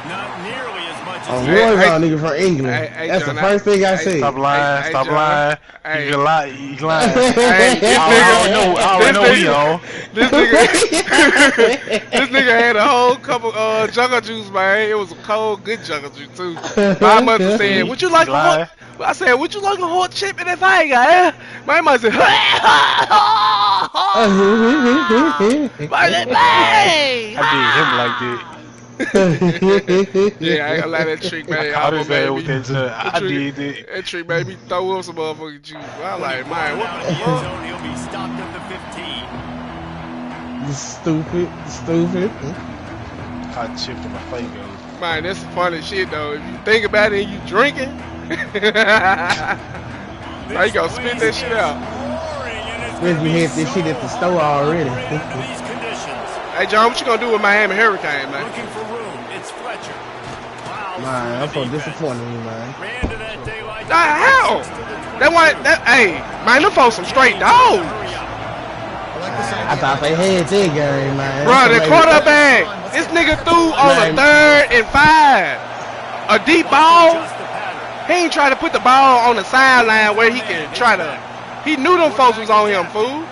not nearly as much a as Royal nigga from England. That's the first thing I say. Stop lying. You can lie. You lying. I already know we on. This nigga had a whole couple jungle juice, man. It was a cold, good jungle juice too. My mother said, "Would you like a hot?" I said, "Would you like a hot chip in the face, eh?" My mother said, I did him like that. Yeah, I ain't gonna lie, that trick, man. I did it. That trick made me throw up some motherfucking juice. I like, man, what the fuck? He'll be stopped at the 15. You stupid. Hot chip in my face, yo. Man, that's some funny shit, though. If you think about it and you drinking, now you gonna spit that shit out. We had this shit at the store already. Hey, John, what you gonna do with Miami Hurricane, man? Looking for room. It's Fletcher. Wow. Man, I'm so disappointed in you, man. Ran to that daylight. How? Hey, man, them folks some straight dogs. I thought they had that game, man. Bro, the quarterback, this nigga threw on a 3rd and 5. A deep ball. He ain't try to put the ball on the sideline where he can try to. He knew them folks was on him, fool.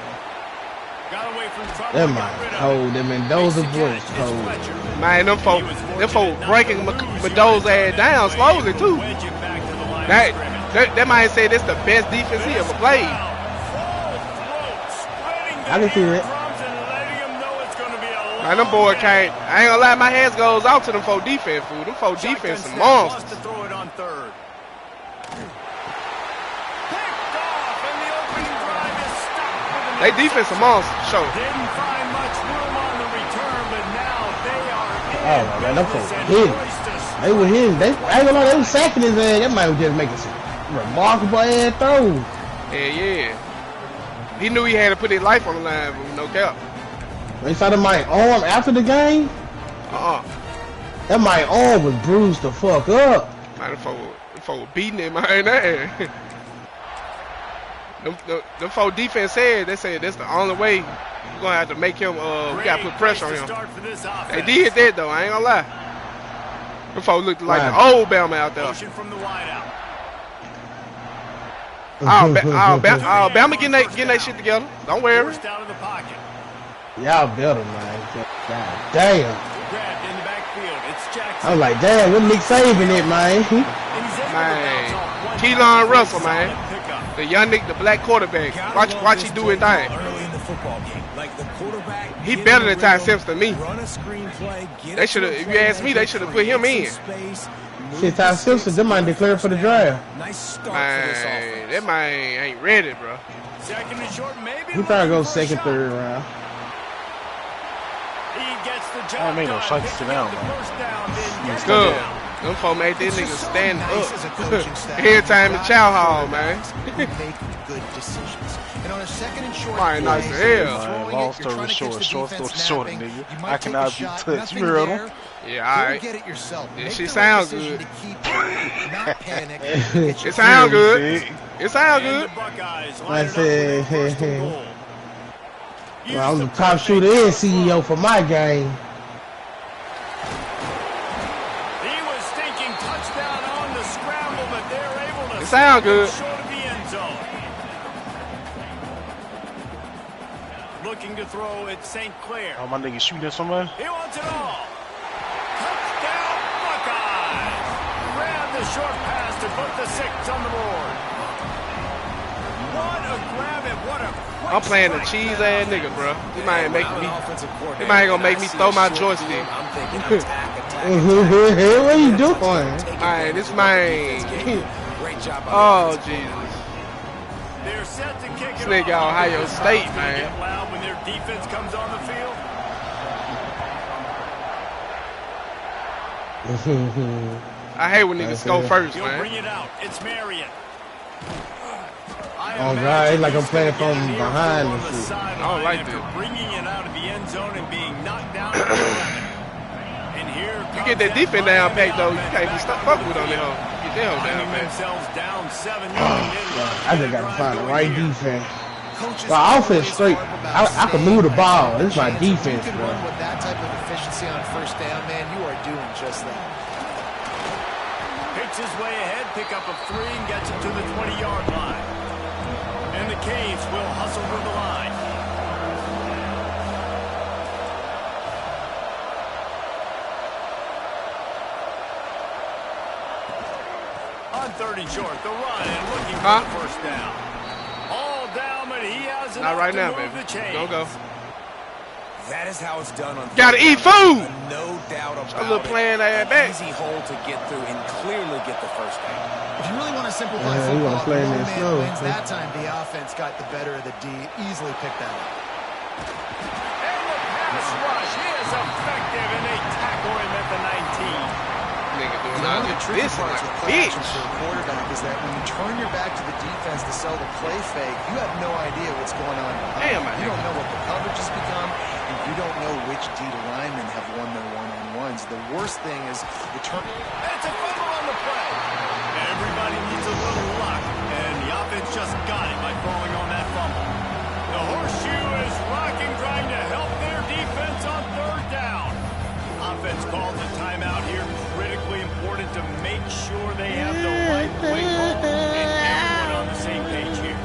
That might hold them Mendoza boys cold. Man, them folks breaking Mendoza's ass down slowly too. That man said this the best defense he ever played. I can see that. Man, them boys can't. I ain't gonna lie, my hands goes out to them for defense, fool. Them for defense some monsters. To throw it on third. They defense some monsters, sure. Didn't find much room on the return, but now they are in. Oh man, them folks hit. They were hitting. They, I ain't gonna lie, they was sacking his ass. That man was just making some remarkable ass throws. Yeah. He knew he had to put his life on the line, but no cap. They saw that my arm after the game. That my arm was bruised the fuck up. Man, the folk beating him behind that. Them folk defense said, they said that's the only way we're gonna have to make him. We gotta put pressure on him. They did that though. I ain't gonna lie. Them folk looked like the old Bama out there. Bama getting that shit together. Don't worry. Y'all better, man. God damn. I was like, damn, what Nick saving it, man? Man, Keelan Russell, man. The young Nick, the black quarterback. Watch he do his thing. He better than Ty Simpson to me. They should have, if you ask me, they should have put him in. Shit, Ty Simpson, that might declare for the draft. Man, that man ain't ready, bro. He probably go second, third round. I don't make no shot to sit down, man. Good. Them folk made that nigga stand up. Every time in Chow Hall, man. Fine, nice as hell. Long story short, short story short, nigga. I cannot be touched. You heard him? Yeah, alright. This shit sound good. It sound good. It sound good. I said, well, I'm the top shooter and CEO for my game. It sound good. Looking to throw at St. Clair. Oh, my nigga shooting at somebody? He wants it all. Touchdown, Buckeyes. Grab the short pass to put the 6 on the board. What a grab and what a quick I'm playing the cheese ass nigga, bro. He might gonna make me throw my joystick. What are you doing? Man, this man. Oh Jesus. They're set to kick This nigga Ohio State, man. Get loud when their defense comes on the field. I hate when niggas go first, He'll man. bring it out. It's Marion. Oh God, it's like I'm playing from behind and shit. I don't like that. Bringing it out of the end zone and being knocked down at the 11. And here You get that defense down packed though, you can't be stuck fuck with on that hoe. Get that hoe down packed. themselves down 7. I just got to find the right defense. My offense straight. I can move the ball. This is my defense, you can bro. run with that type of efficiency on first down, man, you are doing just that. Picks his way ahead, pick up of 3 and gets it to the 20-yard line. And the Caves will hustle to the line. On 3rd and short, the run and looking for the first down. All down, but he has Not right now, baby. Don't go. That is how it's done on. Gotta eat food. No doubt about A little playing that back. Easy hole to get through and clearly get the first down. If you really want to simplify Yeah, you football, wanna play in one that man snow. wins. That time the offense got the better of the D. Easily picked that up. And the pass rush is effective, and they tackle him at the 19. Nigga doing One all of the this tricky like parts a with play action bitch. for a quarterback is that when you turn your back to the defense to sell the play fake, you have no idea what's going on behind. Damn, You don't know what the coverage has become, and you don't know which D linemen have won their one-on-ones. The worst thing is you turn. It's a fumble on the play. Everybody needs a little luck, and the offense just got it by falling on that fumble. The horseshoe is rocking, trying to help their defense on 3rd down. Offense calls a timeout here. Critically important to make sure they have the right play call and everyone on the same page here.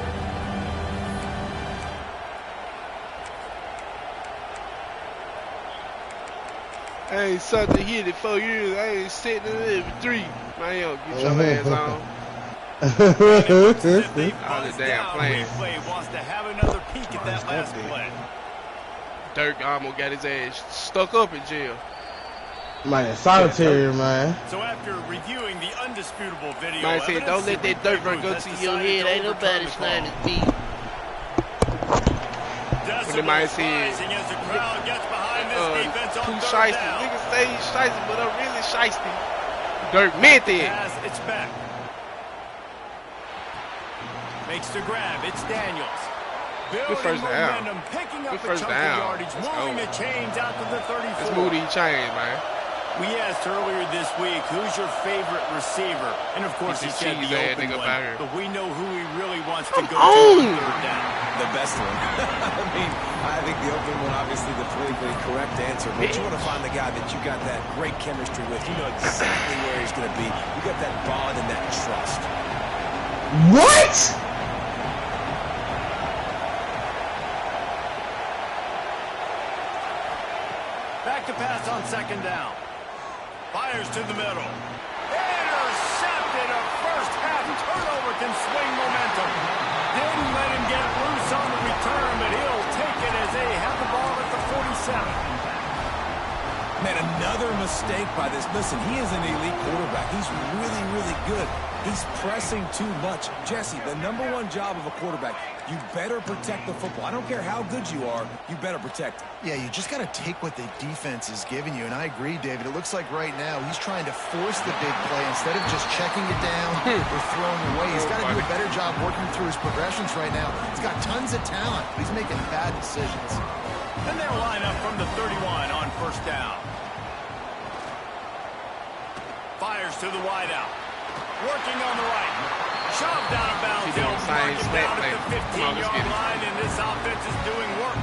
I ain't sucked a hit in 4 years. I ain't sitting in it for 3. Man, yo, get your ass on. All the damn playing. Wants to have another peek at that last play. Dirk almost got his ass stuck up in jail. Man, solitary, man. So after reviewing the undisputable video, Man said, don't let that dirt run go to your head. Ain't nobody sliding his feet. And the man said, too shiesty. Niggas say he's shiesty, but I'm really shiesty. Dirk meant it. It's back. Makes the grab. It's Daniels. Good first down. Good first down. Moving the chains out to the 34. Let's move these chains, man. We asked earlier this week, who's your favorite receiver? And of course, he said the open one. But we know who he really wants to go to on third down. The best one. I mean, I think the open one, obviously, the politically correct answer. But you want to find the guy that you got that great chemistry with. You know exactly where he's going to be. You got that bond and that trust. What? Back to pass on second down. Fires to the middle. Intercepted. A first half turnover can swing momentum. Didn't let him get loose on the return, but he'll take it as they have the ball at the 47. Man, another mistake by this. Listen, he is an elite quarterback. He's really, really good. He's pressing too much. Jesse, the #1 job of a quarterback, you better protect the football. I don't care how good you are, you better protect it. Yeah, you just got to take what the defense is giving you. And I agree, David. It looks like right now he's trying to force the big play instead of just checking it down or throwing away. He's got to do a better job working through his progressions right now. He's got tons of talent, but he's making bad decisions. And they'll line up from the 31 on first down. Fires to the wideout. Working on the right. Shoved out of bounds. He's doing the same snap down at the 15-yard line, and this offense is doing work.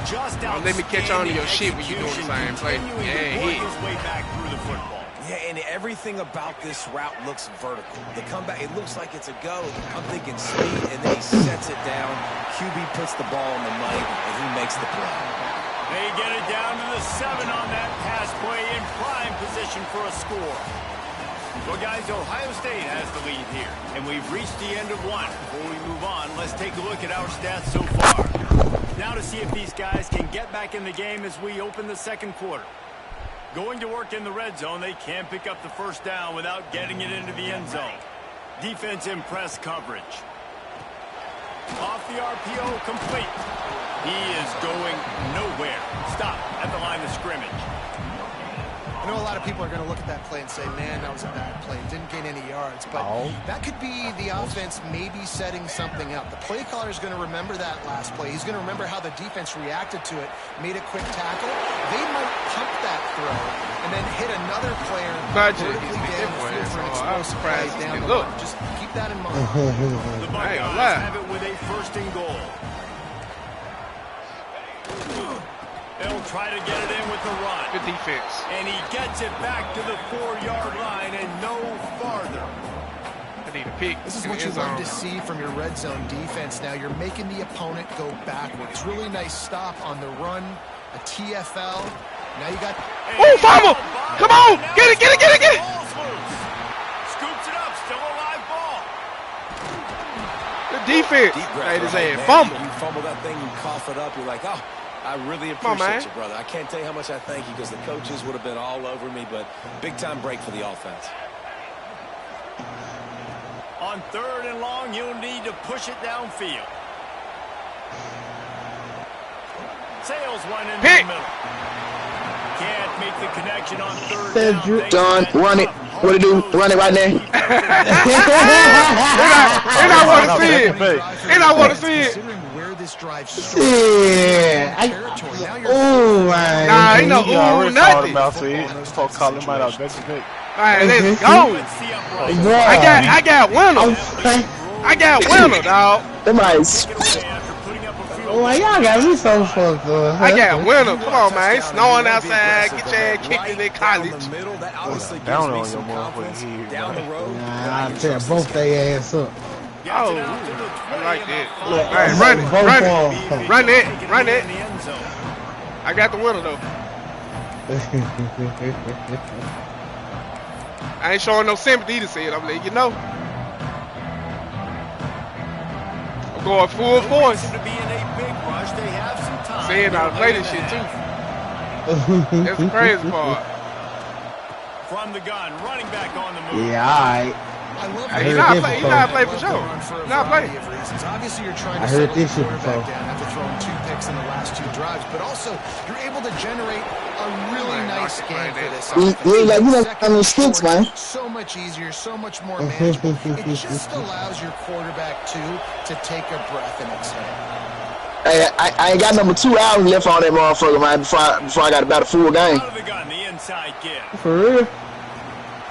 Just don't let me catch on to your shit when you're doing the same play. Yeah, hit his way back through the football. Yeah, and everything about this route looks vertical. The comeback, it looks like it's a go. I'm thinking speed, and then he sets it down. QB puts the ball on the money, and he makes the play. They get it down to the 7 on that pass play in prime position for a score. Well, guys, Ohio State has the lead here, and we've reached the end of one. Before we move on, let's take a look at our stats so far. Now to see if these guys can get back in the game as we open the second quarter. Going to work in the red zone, they can't pick up the first down without getting it into the end zone. Defense in press coverage. Off the RPO, complete. He is going nowhere. Stop at the line of scrimmage. I know a lot of people are going to look at that play and say, man, that was a bad play. Didn't gain any yards. But that could be the offense maybe setting something up. The play caller is going to remember that last play. He's going to remember how the defense reacted to it, made a quick tackle. They might pump that throw and then hit another player vertically down the field for an explosive play down the line. Just keep that in mind. The Buckeyes have it with a first and goal. They'll try to get it in with the run. Good defense. And he gets it back to the 4-yard line and no farther. I need a pick. This is what you love to see from your red zone defense. Now you're making the opponent go backwards. Really nice stop on the run, a TFL. Now you got... Oh, fumble! Come on! Get it, get it, get it, get it! Scoops it up, still a live ball. Good defense. Right his ass. Fumble. You fumble that thing, you cough it up, you're like, oh, I really appreciate you, brother. I can't tell you how much I thank you because the coaches would have been all over me, but big-time break for the offense. On 3rd and long, you'll need to push it downfield. Sails one in the middle. Can't make the connection on 3rd down. John, run it. What to do? Run it right there. And I want to see it. And I want to see it. This drive oh my! Nah, ain't no ooh nothing. Talk Colin might out next week. All right, let's go. I got winner. I got winner, dog. Oh my, y'all got me so fucked up. I got winner. Come on, man. It's snowing outside. Get your ass kicked in the college. Down on your motherfucking head. Down the road. Nah, I'll tear both their ass up. Oh, I like that. All right, run it. Run it. I got the winner, though. I ain't showing no sympathy to say it. I'm letting you know. going full force. To be in a big rush, they have some time. Saying I play this shit too. That's the crazy part. From the gun, running back on the move. Yeah, all right. He's not play for sure. Not play. Obviously, you're trying to I heard settle this your shit before. quarterback down after throwing 2 picks in the last 2 drives, but also you're able to generate a really nice game for this offense. You know, no stints, man. So much easier, so much more manageable. It just allows your quarterback to take a breath and exhale. Hey, I ain't got number 2 hours left on that motherfucker, man. Before I got about a full game. Out of the gun, the inside give. For real?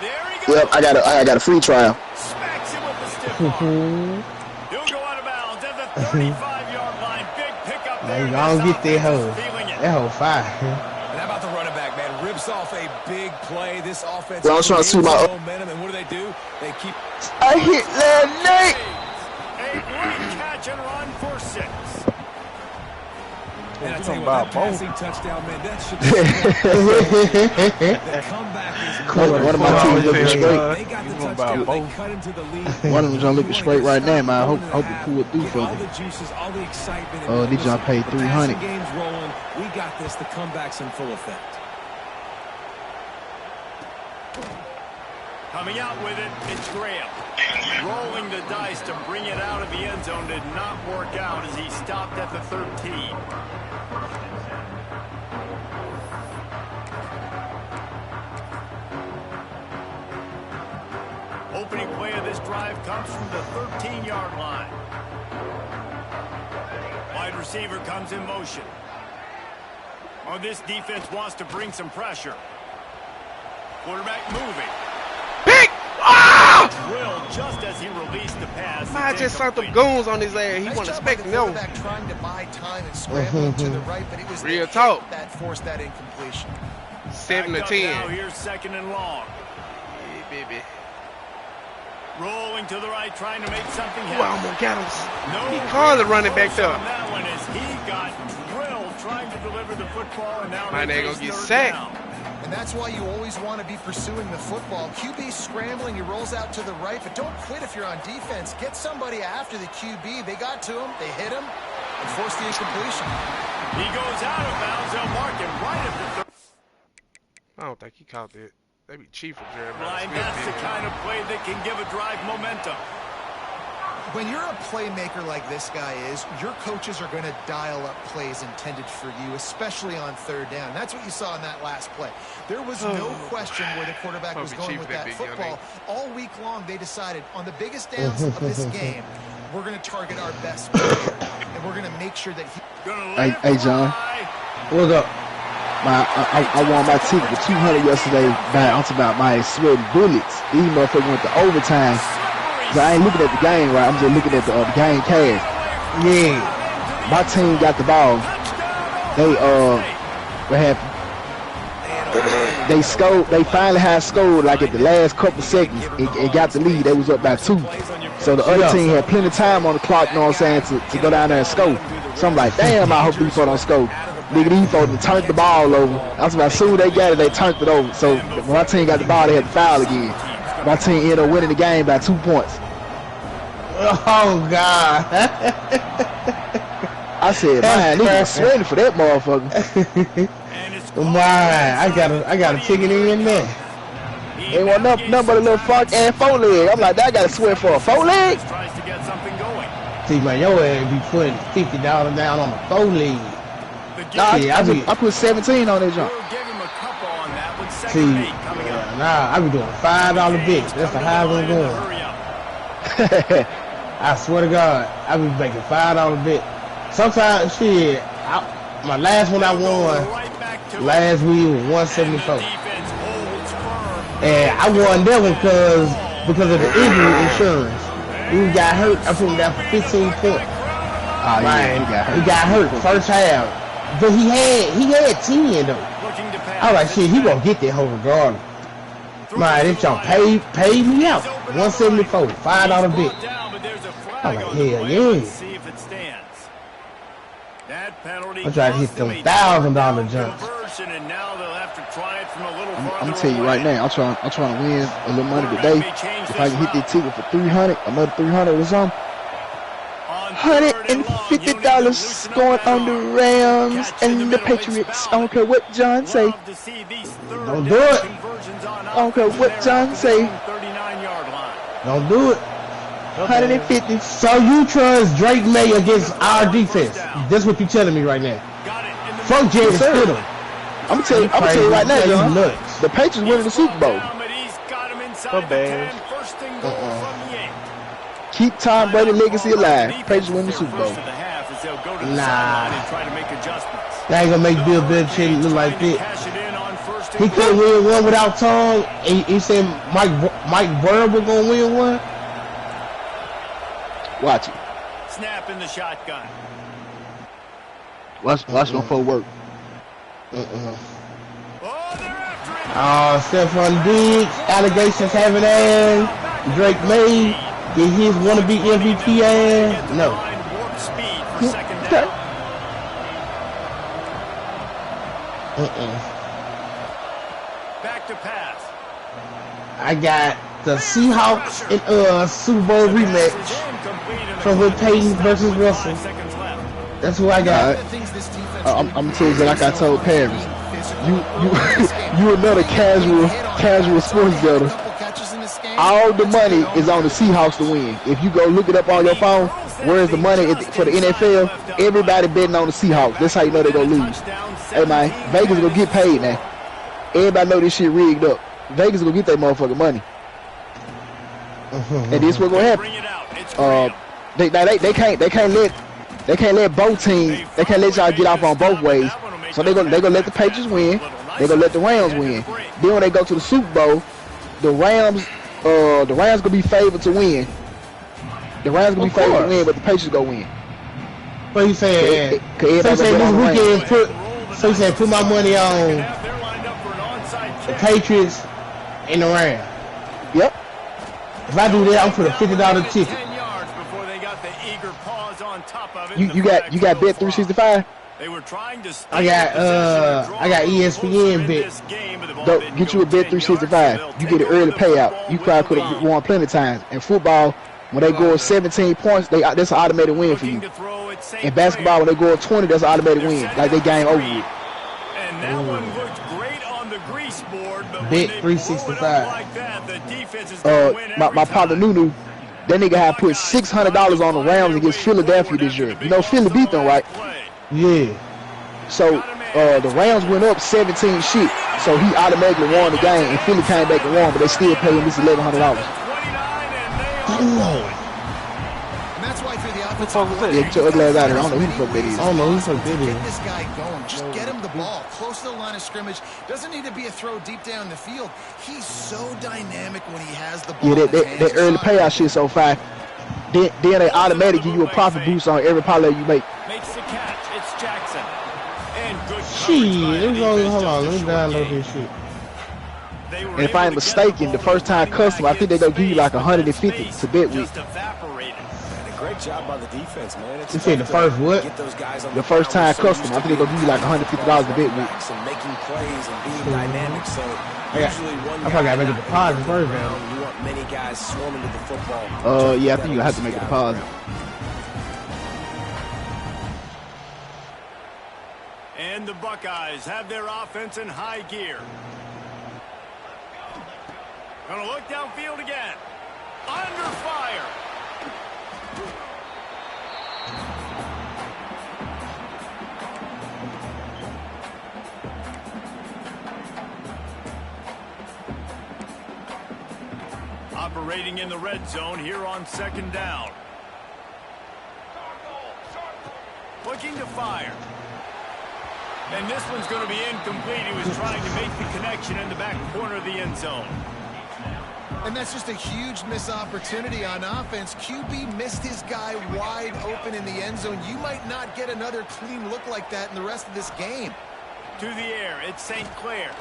There he goes. Yep, I got a free trial. Smacks him with the stiff arm. He'll go out of bounds at the 35-yard line. Big pickup there. Man, y'all get that hoe. Feeling it. That hoe fire. And how about the running back, man? Rips off a big play. This offense Well, I was trying to see my momentum, and what do? They keep. I hit that night. A great catch and run for 6. And I You tell you talking what, that about passing touchdown, man, that should be the comeback is One of my teams looking straight. They got the touchdown. They cut into the lead. One of them looking straight right now, man. I hope it pull through for All me. the juices, all the excitement. Oh, these y'all paid The passing $300. game's rolling. We got this. The comeback's in full effect. Coming out with it, it's Graham. Rolling the dice to bring it out of the end zone did not work out as he stopped at the 13. Opening play of this drive comes from the 13-yard line. Wide receiver comes in motion. Oh, this defense wants to bring some pressure. Quarterback moving. Pick! Ah! Drilled just as he released the pass. I It's just sent them incomplete. goons on his ass. He Nice wasn't job by the expecting no. quarterback trying to buy time and scrambling to the right, but it was Real the talk. hit that forced that incompletion. 7 to Backed up now, 10. here's 2nd and long. Yeah, baby. Rolling to the right, trying to make something Ooh, I happen. almost got him. No He called the running back close there. on that one as he got drilled trying to deliver the football, and now My they nigga face gonna get 3rd sacked. down. And that's why you always want to be pursuing the football. QB scrambling, he rolls out to the right, but don't quit if you're on defense. Get somebody after the QB. They got to him, they hit him, and forced the incompletion. He goes out of bounds. They'll mark him right at the 3rd I don't think he caught that. That'd be cheap for Jeremiah line. Smith. That's the baby. kind of play that can give a drive momentum. When you're a playmaker like this guy is, your coaches are going to dial up plays intended for you, especially on 3rd down. That's what you saw in that last play. There was no question where the quarterback was Probably going with cheap for that that big young football. All week long, they decided on the biggest downs of this game, we're going to target our best player, and we're going to make sure that he... Hey, John. What's up? I won my ticket for $200 yesterday. I'm talking about my sweaty bullets. These motherfuckers went to overtime. So I ain't looking at the game right. I'm just looking at the game cash. Yeah. My team got the ball. What happened? They scored. They finally had scored like at the last couple seconds and got the lead. They was up by 2. So the other team had plenty of time on the clock. You know what I'm saying? To go down there and score. So I'm like, damn, I hope these folks don't score. Nigga, these folks turned the ball over. That's about as soon as they got it, they turned it over. So when my team got the ball, they had to foul again. My team ended up winning the game by 2 points. Oh, God. I said, man, nigga sweating for that motherfucker. My, I got a ticket in there. Ain't want nothing but a little fuck and 4-leg. I'm like, that I got to sweat for a 4-leg? Tries to get something going. See, man, your ass be putting $50 down on a 4-leg. Nah, Yeah, I put 17 on that jump. We'll give him a couple on that with 2nd See, and 8 coming up. nah, I be doing $5 bits. That's the highest I'm going. Hurry up. I swear to God, I be making $5 bit. Sometimes, shit, my last one I won last week was 174, and I won that one because of the injury insurance. He got hurt. I put him down for 15 points. Oh, yeah, He got hurt first half, but he had 10 though. I was like, shit, he gonna get that whole regardless. Man, this y'all paid me out 174, $5 bit. I'm like, hell yeah. I'm trying to hit them $1,000 jumps. I'm gonna tell you right now, I'm trying to win a little money today. If I can hit that ticket for 300, another 300 or something, $150 going on the Rams and the Patriots. I don't care what John say. Don't do it. I don't care what John say. Don't do it. 150. So you trust Drake May against our defense? That's what you're telling me right now. Fuck Jared Stidham. I'm gonna tell you right now, John. The Patriots winning the Super Bowl. So bad. Keep Tom Brady's legacy alive. Patriots win the Super Bowl. Nah. That ain't gonna make Bill Belichick look like that. He couldn't win one without Tom. He said Mike Verbal gonna win one. Watch it. Snap in the shotgun. Watch them for work. Stephon Diggs, allegations having ass. Drake May, get his wannabe MVP ass. No. Okay. Back to pass. I got the Seahawks in Super Bowl rematch from with Peyton versus Russell. That's who I got. I'm gonna tell you like I told Paris. You another casual sports bettor. All the money is on the Seahawks to win. If you go look it up on your phone, where's the money for the NFL? Everybody betting on the Seahawks. That's how you know they're gonna lose. Hey man, Vegas gonna get paid now. Everybody know this shit rigged up. Vegas gonna get that motherfucking money. And this what's gonna happen. They can't let both teams. They can't let y'all get off on both ways. So they gonna let the Patriots win. They gonna let the Rams win. Then when they go to the Super Bowl, the Rams gonna be favored to win. The Rams gonna be favored to win, but the Patriots gonna win. But he said, so he said, put my money on the Patriots and the Rams. Yep. If I do that, I'm put a $50 ticket. You got bet 365. I got ESPN bet. Get you a bet 365. You get an early payout. You probably could have won plenty of times. In football, when they go 17 points, that's an automated win for you. In basketball, when they go 20, that's an automated win. Like they game over with. And that one looked great on the grease board, but bet 365. Like that, the defense is gonna win my partner Nunu, that nigga had put $600 on the Rams against Philadelphia this year. You know Philly beat them, right? Yeah. So the Rams went up 17 shit. So he automatically won the game, and Philly came back and won, but they still paid him this $1,100. What the fuck was that? Yeah, get your ugly ass out of here. I don't know who the fuck that is. I don't know who the fuck that is. Get this guy going. Just get him the ball. Close to the line of scrimmage. Doesn't need to be a throw deep down the field. He's so dynamic when he has the ball. Yeah, that early payout shit so fast. Then they automatically give you a profit boost on every parlay you make. Makes the catch. It's Jackson. And good shit. Hold on. Let me download this shit. And if I'm mistaken, the first time customer, I think they're gonna give you like 150 to bet with. Great job by the defense, man. You said the first what? The first time customer, I think they're gonna give you like $150 to bet with. And making plays and being dynamic. So usually one I probably gotta make a deposit first, man. You want many guys swarming to the football. Yeah, I think you have to make a deposit. And the Buckeyes have their offense in high gear. Gonna look downfield again. Under fire. Operating in the red zone here on second down. Looking to fire. And this one's going to be incomplete. He was trying to make the connection in the back corner of the end zone. And that's just a huge missed opportunity on offense. QB missed his guy wide open in the end zone. You might not get another clean look like that in the rest of this game. To the air, it's St. Clair. And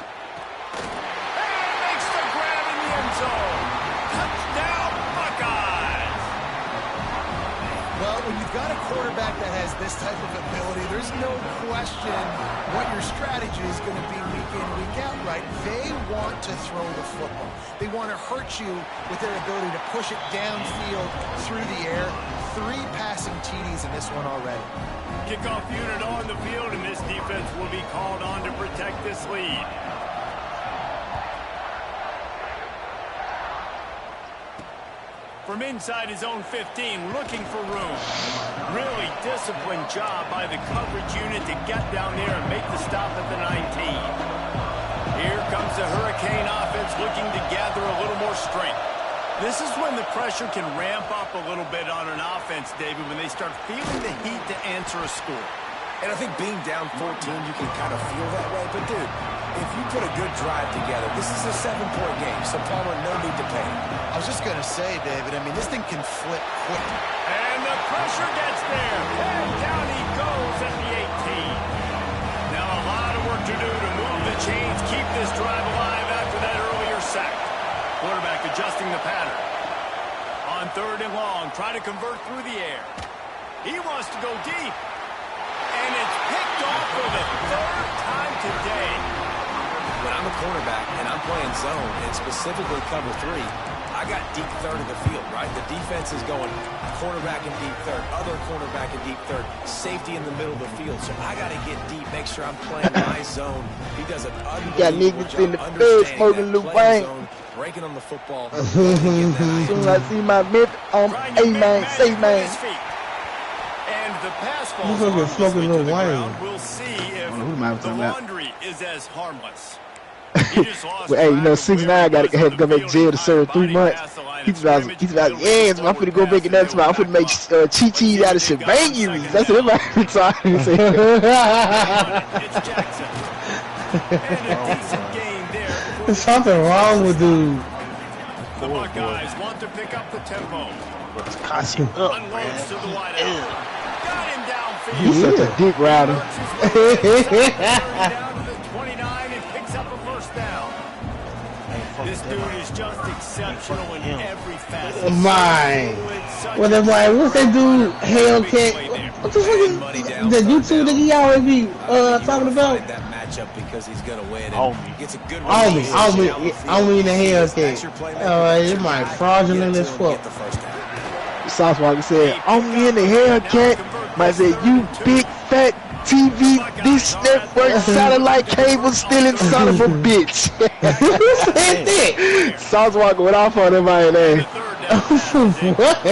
makes the grab in the end zone. Touchdown, Buckeyes. Well, when you've got a quarterback that has this type of ability, there's no question what your strategy is going to be week in, week out, right? They want to throw the football. They want to hurt you with their ability to push it downfield through the air. 3 passing TDs in this one already. Kickoff unit on the field, and this defense will be called on to protect this lead. From inside his own 15, looking for room. Really disciplined job by the coverage unit to get down there and make the stop at the 19. Here comes the Hurricane offense looking to gather a little more strength. This is when the pressure can ramp up a little bit on an offense, David, when they start feeling the heat to answer a score. And I think being down 14, you can kind of feel that way. But, dude, if you put a good drive together, this is a 7-point game, so Palmer, no need to panic. I was just going to say, David, I mean, this thing can flip quick. And the pressure gets there. And down he goes at the 18. Now a lot of work to do to move the chains, keep this drive alive after that earlier sack. Quarterback adjusting the pattern. On 3rd and long, try to convert through the air. He wants to go deep. And it's picked off for the 3rd time today. When I'm a cornerback and I'm playing zone, and specifically cover 3, I got deep 3rd of the field, right? The defense is going cornerback in deep 3rd, other cornerback in deep 3rd, safety in the middle of the field. So I got to get deep, make sure I'm playing my zone. He does an unbelievable job in the bed smoking Lou Bang. Breaking on the football. As soon as I see my mid on A-man, say-man. And the pass ball smoking Lil Wayne. We'll see if the laundry is as harmless. Well, hey, you know, 6'9" got to go back to jail to serve 3 months. He's about, yeah, I'm finna go back in that time. I'm finna make chi-chis out of shebangeries. That's what everybody talking say. It's Jackson. And a decent game there. There's something wrong with dude. The Buckeyes want to pick up the tempo. Unloads to the wideout. Got him downfield. He's such a dick rider. Down to the 29 and picks up a 1st down. This dude is just exceptional in every facet. My. Well, they're like, what's that dude? Hellcat. What the fuck is the YouTube that he always be talking about? That matchup because he's gonna win. Gets a good I'm in the Hellcat. It's my fraudulent as fuck. Southwalker said, I'm in the Hellcat. I said, you big fat TV dish network satellite cable stealing son of a bitch. Southwalker went off on everybody there. What?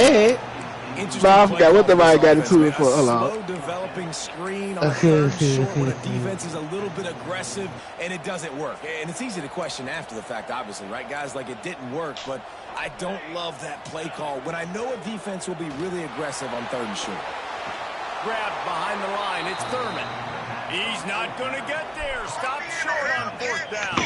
I forgot what the man got into it for. Hold on. Slow developing screen on 3rd short when a defense is a little bit aggressive and it doesn't work. And it's easy to question after the fact, obviously, right, guys? Like, it didn't work, but I don't love that play call when I know a defense will be really aggressive on 3rd and short. Grabbed behind the line. It's Thurman. He's not going to get there. Stop short on 4th down.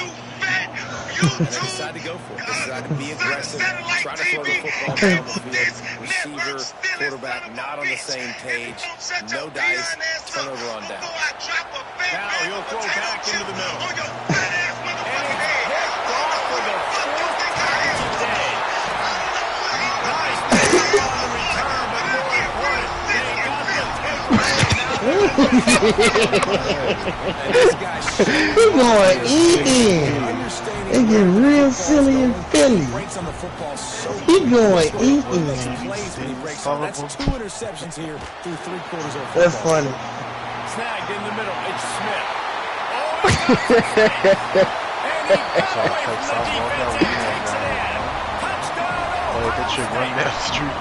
And they decide to go for it. They decide to be aggressive, try to throw the football down the field. Receiver, quarterback, not on the same page. No dice, turnover on down. Now he'll throw back into the middle. And it's picked off for the 4th time today. Nice pick on the return, but more important, they got the He going eating. They get real silly and Philly. He going eating. That's 2 interceptions here through 3 quarters of That's funny. Snagged in the middle. It's Smith. Oh, and he got away from the defense and takes it in. Touchdown. That shit run down the street.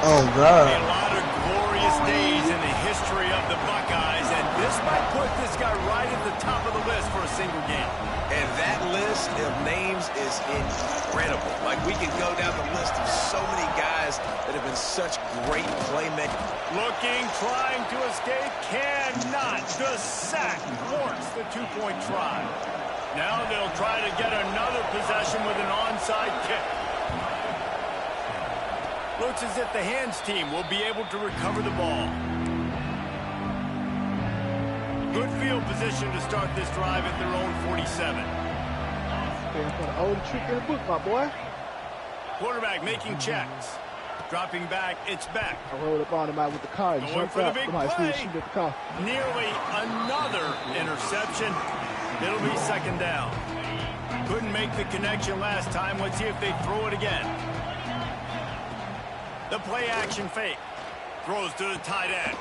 Oh, God. A lot of glorious days in the history of the Buckeyes, and this might put this guy right at the top of the list for a single game. And that list of names is incredible. Like, we can go down the list of so many guys that have been such great playmakers. Looking, trying to escape, cannot. The sack warrants the 2-point try. Now they'll try to get another possession with an onside kick. Looks as if the hands team will be able to recover the ball. Good field position to start this drive at their own 47. For the old trick in the book, my boy. Quarterback making checks. Dropping back, it's back. I rolled up on him out with the car and Going jumped for the out. big Somebody play. shoot at the car. Nearly another interception. It'll be second down. Couldn't make the connection last time. Let's see if they throw it again. The play action fake. Throws to the tight end.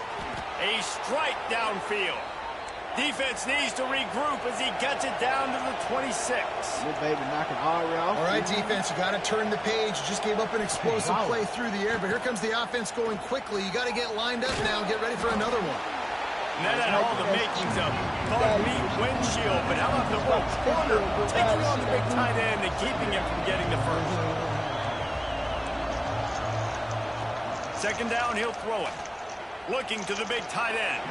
A strike downfield. Defense needs to regroup as he gets it down to the 26. Little baby knocking Ari off. All right, defense, you got to turn the page. You just gave up an explosive play through the air, but here comes the offense going quickly. You got to get lined up now and get ready for another one. And that had all the makings of bug-meat windshield, but how about the rope corner, taking on the big tight end and keeping him from getting the first. Second down, he'll throw it. Looking to the big tight end.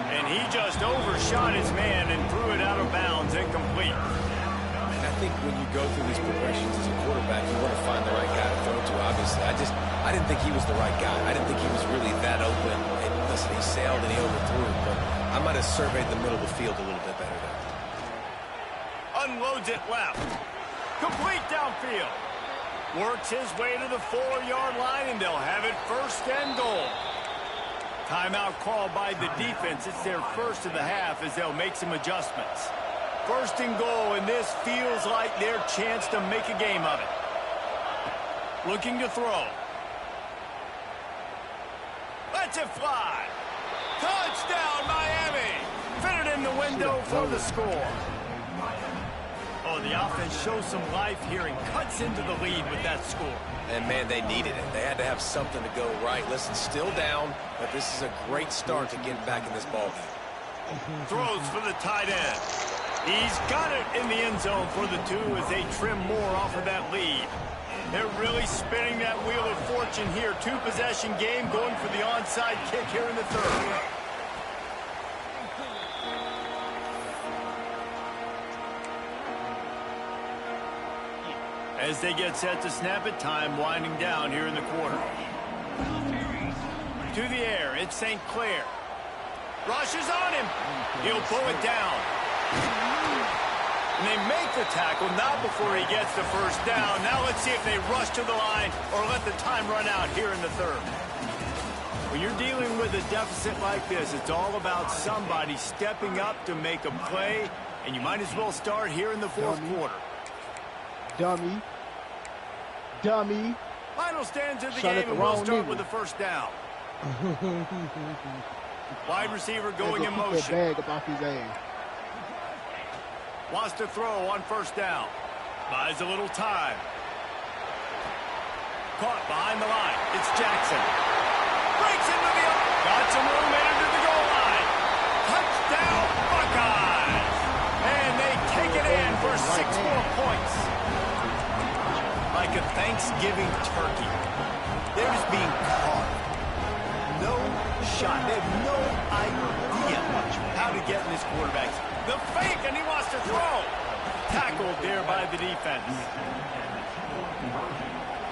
And he just overshot his man and threw it out of bounds, incomplete. And I think when you go through these progressions as a quarterback, you want to find the right guy to throw to, obviously. I didn't think he was the right guy. I didn't think he was really that open. And listen, he sailed and he overthrew it, but I might have surveyed the middle of the field a little bit better there. Unloads it left. Complete downfield. Works his way to the 4-yard line, and they'll have it first and goal. Timeout called by the defense. It's their first of the half as they'll make some adjustments. First and goal, and this feels like their chance to make a game of it. Looking to throw. Lets it fly. Touchdown, Miami. Fitted in the window for the score. Oh, the offense shows some life here and cuts into the lead with that score. And, man, they needed it. They had to have something to go right. Listen, still down, but this is a great start to getting back in this ballgame. Throws for the tight end. He's got it in the end zone for the 2 as they trim more off of that lead. They're really spinning that wheel of fortune here. 2-possession game going for the onside kick here in the third. As they get set to snap it, time winding down here in the quarter. To the air, it's St. Clair. Rushes on him. He'll pull it down. And they make the tackle, not before he gets the first down. Now let's see if they rush to the line or let the time run out here in the third. When you're dealing with a deficit like this, it's all about somebody stepping up to make a play, and you might as well start here in the fourth quarter. Dummy. Dummy. Final stands of the game, and we'll start with the first down. Wide receiver going in motion. Bag up off his ass. Wants to throw on first down. Buys a little time. Caught behind the line. It's Jackson. Breaks into the open. Got some room into the goal line. Touchdown, Buckeyes. And they take it in for 6 more points. Like a Thanksgiving turkey. They're just being caught. No shot. They have no idea how to get in this quarterback. The fake, and he wants to throw. Tackled there by the defense.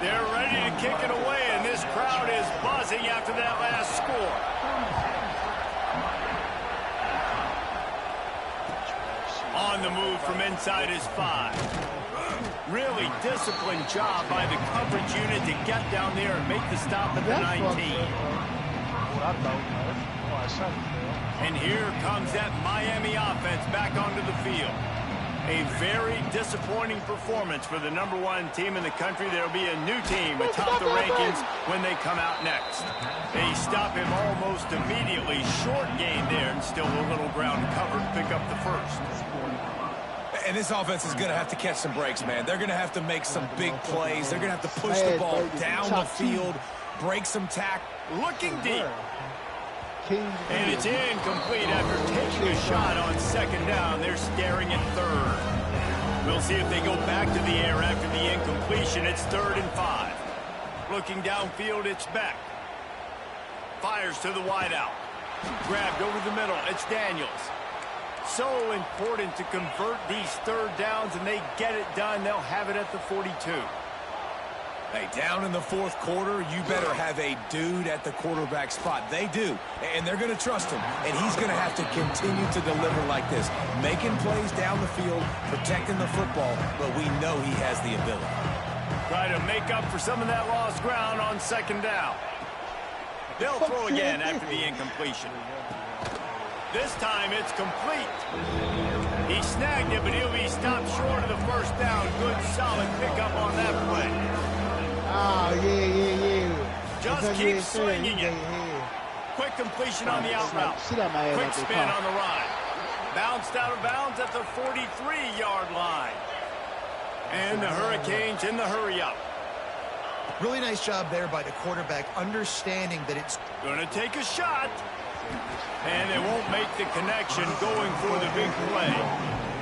They're ready to kick it away, and this crowd is buzzing after that last score. On the move from inside his 5. Really disciplined job by the coverage unit to get down there and make the stop at the 19. And here comes that Miami offense back onto the field. A very disappointing performance for the #1 team in the country. There'll be a new team atop the rankings when they come out next. They stop him almost immediately. Short gain there, and still a little ground covered. Pick up the first. And this offense is going to have to catch some breaks, man. They're going to have to make some big plays. They're going to have to push the ball down the field, break some tack. Looking deep. And it's incomplete after taking a shot on second down. They're staring at third. We'll see if they go back to the air after the incompletion. It's 3rd and 5. Looking downfield, it's Beck. Fires to the wideout. Grabbed over the middle. It's Daniels. So important to convert these third downs, and they get it done. They'll have it at the 42. Hey, down in the fourth quarter, you better have a dude at the quarterback spot. They do, and they're going to trust him. And he's going to have to continue to deliver like this, making plays down the field, protecting the football, but we know he has the ability. Try to make up for some of that lost ground on second down. They'll throw again after the incompletion. This time it's complete. He snagged it, but he'll be stopped short of the first down. Good, solid pickup on that play. Oh, yeah. Just keep swinging it. Quick completion on the out route. Quick spin on the ride. Bounced out of bounds at the 43-yard line. And the Hurricanes in the hurry-up. Really nice job there by the quarterback, understanding that it's going to take a shot. And they won't make the connection going for the big play.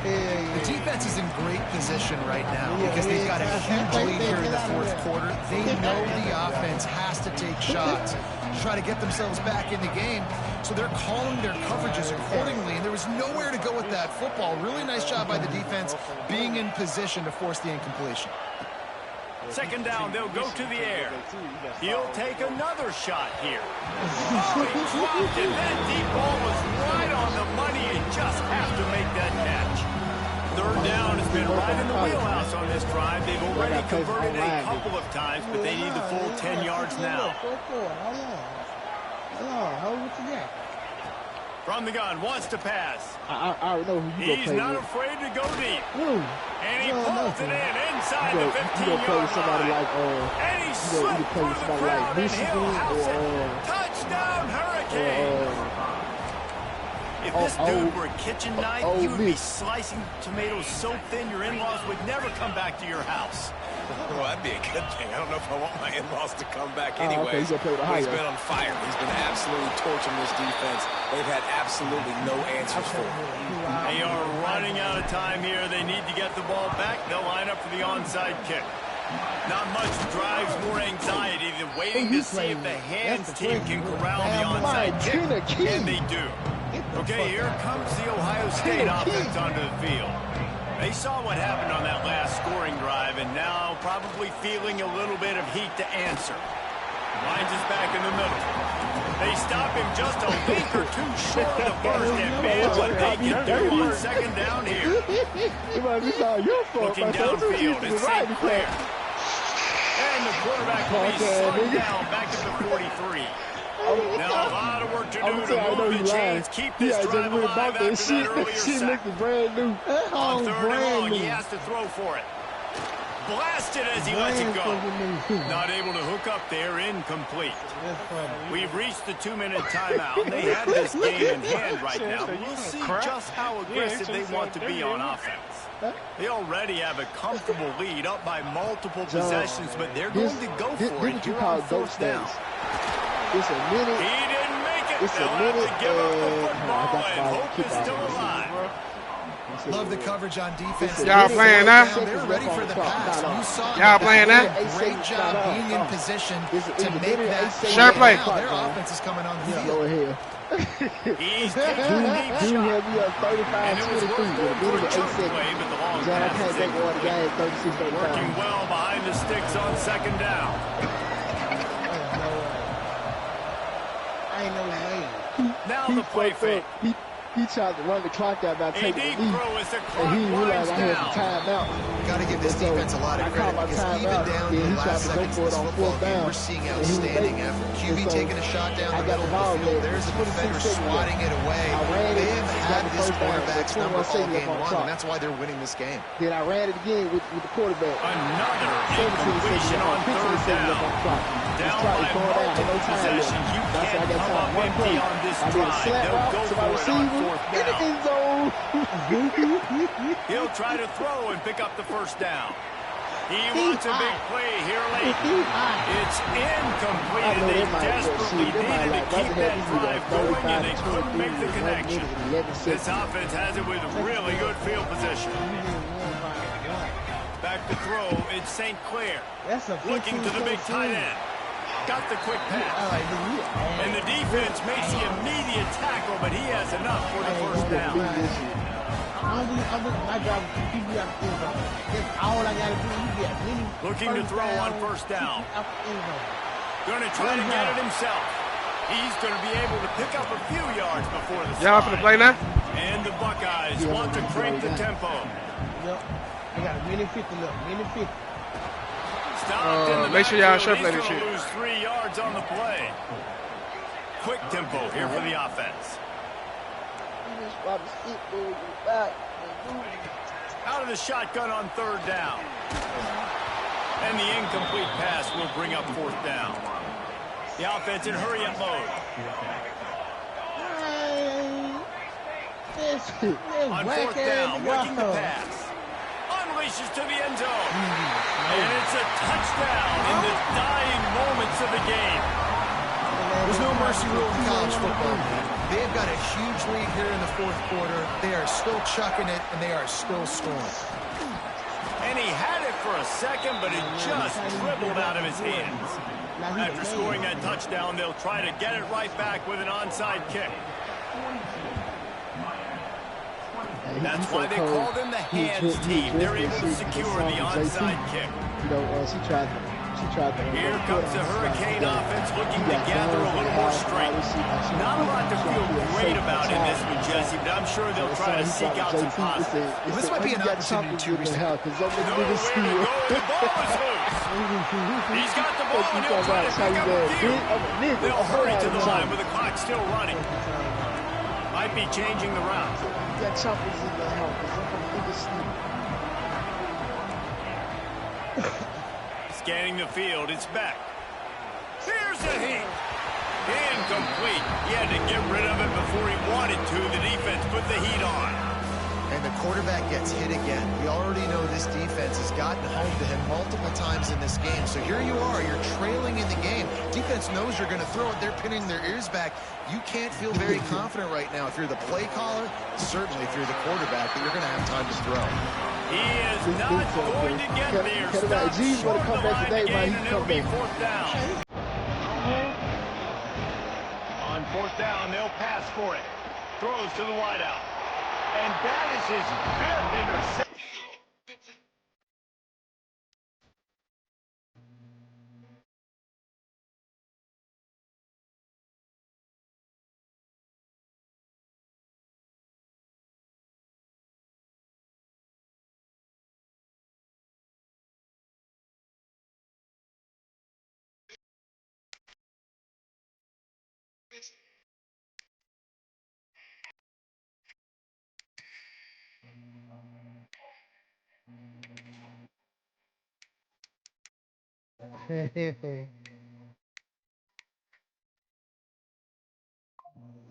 The defense is in great position right now because they've got a huge lead here in the fourth quarter. They know the offense has to take shots to try to get themselves back in the game. So they're calling their coverages accordingly, and there was nowhere to go with that football. Really nice job by the defense being in position to force the incompletion. Second down, they'll go to the air. He'll take another shot here. Oh, he dropped it. That deep ball was right on the money. You just have to make that catch. Third down has been right in the wheelhouse on this drive. They've already converted a couple of times, but they need the full 10 yards now. Hold what you got. From the gun, wants to pass. I already know who you're going to play. He's not afraid to go deep. And he pulls it in inside the 15-yard line. And he slipped through the crowd, and he'll house it. Touchdown, Hurricane! If this dude were a kitchen knife, he would be slicing tomatoes so thin your in-laws would never come back to your house. Well, that'd be a good thing. I don't know if I want my in-laws to come back anyway. He's been on fire. He's been absolutely torching this defense. They've had absolutely no answers for him. They are running out of time here. They need to get the ball back. They'll line up for the onside kick. Not much drives more anxiety than waiting to see if the hands team can corral the onside kick. And they do. Okay, here comes the Ohio State offense onto the field. They saw what happened on that last scoring drive, and now probably feeling a little bit of heat to answer. Lines is back in the middle. They stop him just a week or two short of the first, and man, what they can do on second down here. Looking downfield, it's St. Clair. And the quarterback will be slowed down back to the 43. Now a lot of work to do to move the chains, keep this drive alive after that earlier sack. On third and long, he has to throw for it. Blasted as he lets it go. Not able to hook up there, incomplete. We've reached the 2-minute timeout, and they have this game in hand right now. We'll see just how aggressive they want to be on offense. They already have a comfortable lead, up by multiple possessions, but they're going to go for it here on fourth down. It's a minute. He didn't make it. They'll have to give up the football, and hope is still alive. Love the coverage on defense. Y'all playing now? They're ready for the pass. Y'all playing now? Great job being in position to make that. Sure play. Their offense is coming on the field. He's taking a deep shot. And it was worth going for a chunk play, but the long pass is working well behind the sticks on second down. Now the play fake. He tried to run the clock out by taking the lead, and he realized I had some time out. Got to give this defense a lot of credit because even down to the last seconds of this football game, we're seeing outstanding effort. QB taking a shot down the middle of the field. There's a defender swatting it away. They have had this quarterback's number all game long, and that's why they're winning this game. Then I ran it again with the quarterback. Another incompletion on third down. Down by multiple possessions. You can't come up empty on this drive. They'll go for it on fourth down. He'll try to throw and pick up the first down. He wants a big play here late. It's incomplete, and they desperately needed to keep that drive going, and they couldn't make the connection. This offense has it with really good field position. Back to throw, it's St. Clair. Looking to the big tight end. Got the quick pass. And the defense makes the immediate tackle, but he has enough for the first down. Looking to throw on first down. Going to try to get it himself. He's going to be able to pick up a few yards before the Y'all finna play now? And the Buckeyes want to crank the tempo. Yep. I got a minute 50 left. Minute 50. Make sure y'all shuffle that shit. Lose 3 yards on the play. Quick tempo here for the offense. Out of the shotgun on 3rd down. And the incomplete pass will bring up 4th down. The offense in hurry-up mode. On 4th down, working the pass. Unleashes to the end zone. And it's a touchdown in the dying moments of the game. There's no mercy rule in college football, man. They've got a huge lead here in the 4th quarter. They are still chucking it, and they are still scoring. And he had it for a second, but it just dribbled out of his hands. After scoring that touchdown, they'll try to get it right back with an onside kick. That's why they call them the hands team. They're able to secure the onside kick. Here comes the Hurricane offense looking to gather a little more strength. Not a lot to feel great about in this one, Jesse, but I'm sure they'll try to seek out some positives. Well, this might be an opportunity to reset. No way to go. The ball is loose. He's got the ball, and he'll try to pick up a few. They'll hurry to the line with the clock still running. Might be changing the route. Scanning the field, it's back. Here's the heat. Incomplete. He had to get rid of it before he wanted to. The defense put the heat on. And the quarterback gets hit again. We already know this defense has gotten home to him multiple times in this game. So here you are, you're trailing in the game. Defense knows you're going to throw it. They're pinning their ears back. You can't feel very confident right now. If you're the play caller, certainly if you're the quarterback, that you're going to have time to throw. He is not going to get there. Stop short of the line again, and it'll be 4th down. On 4th down, they'll pass for it. Throws to the wideout. And that is his 5th interception.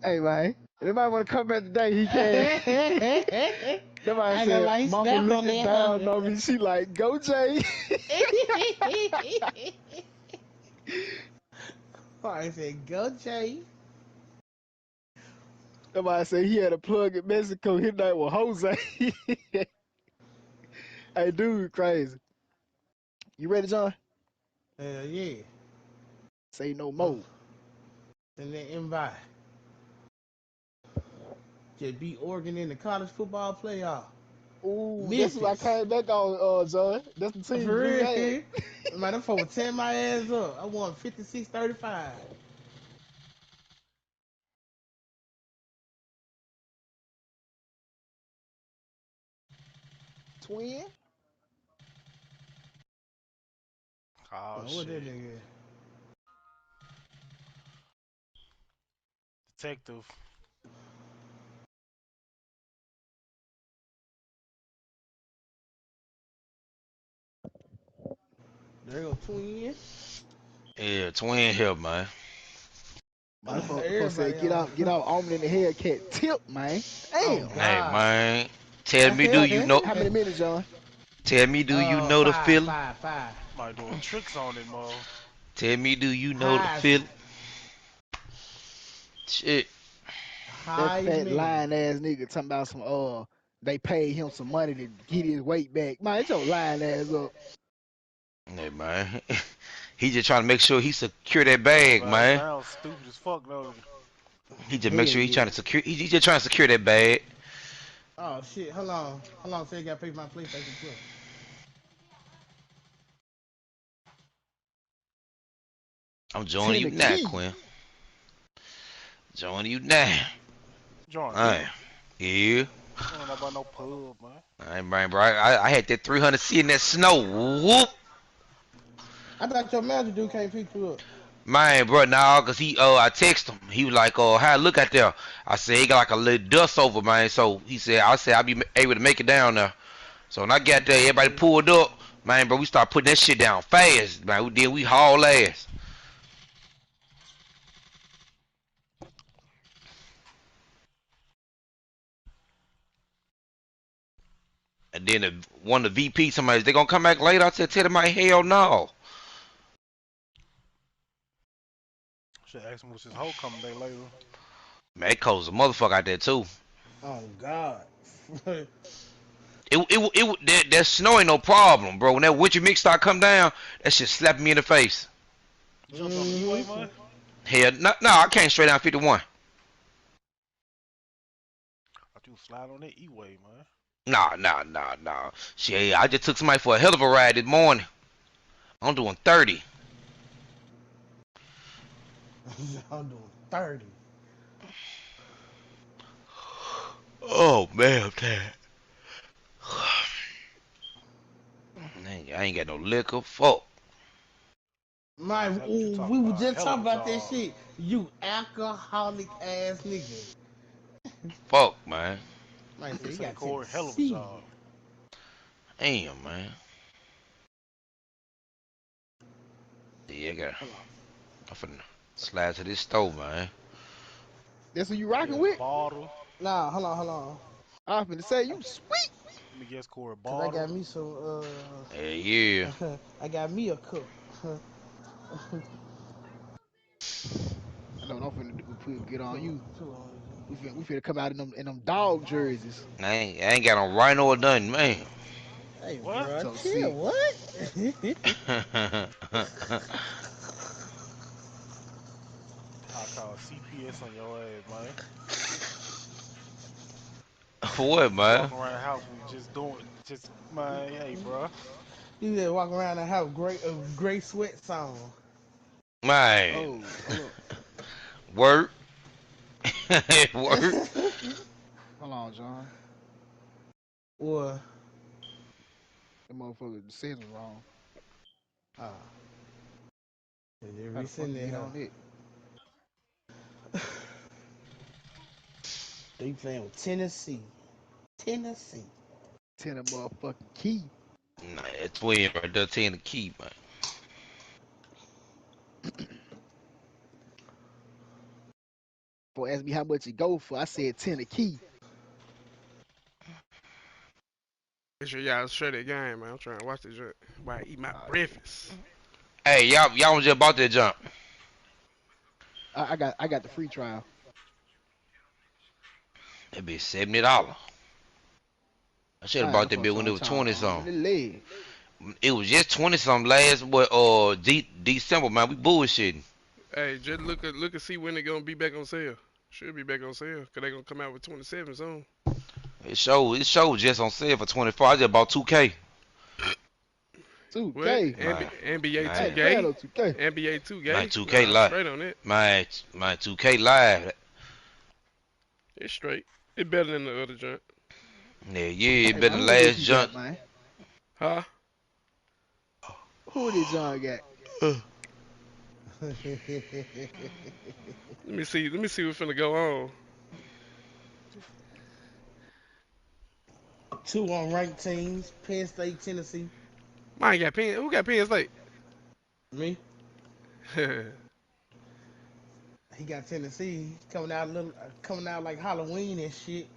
Hey, man. Anybody want to come back today, he can. Somebody said, Mama looking down on me. She like, go, Jay. I said, go, Jay. Somebody said he had a plug in Mexico. His name was Jose. Hey, dude, crazy. You ready, John? Hell yeah. Say no more. And then invite. Just beat Oregon in the college football playoff. Ooh, that's what I came back on, John. That's the team. For real, man, them folks tear my ass up. I won 56-35. Twin? Oh, what shit. that nigga? Detective. There go Twin. Yeah, Twin here, man. My folks said, get out, Almond in the Hellcat tip, man. Damn. Hey, man. Tell me, do you know? How many minutes, John? Tell me, do you know the feeling? Five. Might doing tricks on it, Mo. Tell me, do you know the feeling? Shit. That fat lying ass nigga talking about some they paid him some money to get his weight back. Man, it's your lying ass up. Hey, man. He just trying to make sure he secure that bag, man. Sounds stupid as fuck, though. He just make sure he trying to secure. He just trying to secure that bag. Oh shit! Hold on. Say I gotta pay for my PlayStation Plus. I'm joining you now, Quinn. Joining you now. Join. Hey. Yeah. I don't know about no pub, man. I ain't bro. I had that 300 C in that snow. Whoop. I thought your manager dude can't pick you up. Man, bro, nah, cause I text him. He was like, "Oh, how I look out there?" I said, "He got like a little dust over, man." So he said, "I said I'll be able to make it down there." So when I got there, everybody pulled up, man, bro. We started putting that shit down fast, man. We haul ass. And then one of the VP, somebody, they gonna come back later. I said, "Tell them, my hell no." Should ask him what's his whole coming back later. Man, it cold as a motherfucker out there too. Oh God. That snow ain't no problem, bro. When that winter mix start come down, that shit slapping me in the face. You jumped on the E-way, man? Hell, no, I came straight down 51. I you slide on that E-way, man. Nah. Shit, I just took somebody for a hell of a ride this morning. I'm doing 30. I'm doing 30. Oh man, I'm tired. I ain't got no liquor. Fuck. We were just talking about that shit. You alcoholic ass nigga. Fuck, man. Man, so you Say got Corey, hell of a Tennessee. job. Damn, man. Yeah, I'm finna slide to this stove, man. That's who you rocking with? Bottle. Nah, hold on. I'm finna say you sweet. Let me guess, Corey, Cause I bottle. got me some. Yeah. I got me a cup. I know what I'm finna do. Get on you. We finna come out in them dog jerseys. I ain't got no rhino or nothing, man. Hey, What? bro, So chill. sick. What? I call CPS on your ass, man. What, You man? walking around the house with man, hey, bro. You just walk around the house, gray sweat song. Man. Oh, hold up. Work. Work. Hold on, John. Or That motherfucker says was wrong. they How the fuck resend you that get huh? on it? They playing with Tennessee. Tell that motherfucking key. Nah, it's twin right there, 10 the key, man. Boy, ask me how much it go for. I said 10 a key. Make sure y'all share that game, man. I'm trying to watch this joint while I eat my breakfast. Hey, y'all was just about that jump. I got the free trial. It be $70. I should have Alright, bought I'm that fucking bill when it trying was to 20 on something. the leg. It was just 20 something last December, man. We bullshitting. Hey, just look and see when they gonna be back on sale. Should be back on sale, cause they gonna come out with 27 soon. It showed just on sale for 24. I just bought 2K. 2K. Man, NBA I 2K. ain't playing no 2K. NBA 2K. my 2K Nah, live. straight on it. My 2K live. It's straight. It's better than the other joint. Yeah, Hey it man, better than who this last you jump. got, man? Huh? Who this John got? Let me see what's finna go on. 2 unranked teams: Penn State, Tennessee. Mine got Penn. Who got Penn State? Me. He got Tennessee coming out like Halloween and shit.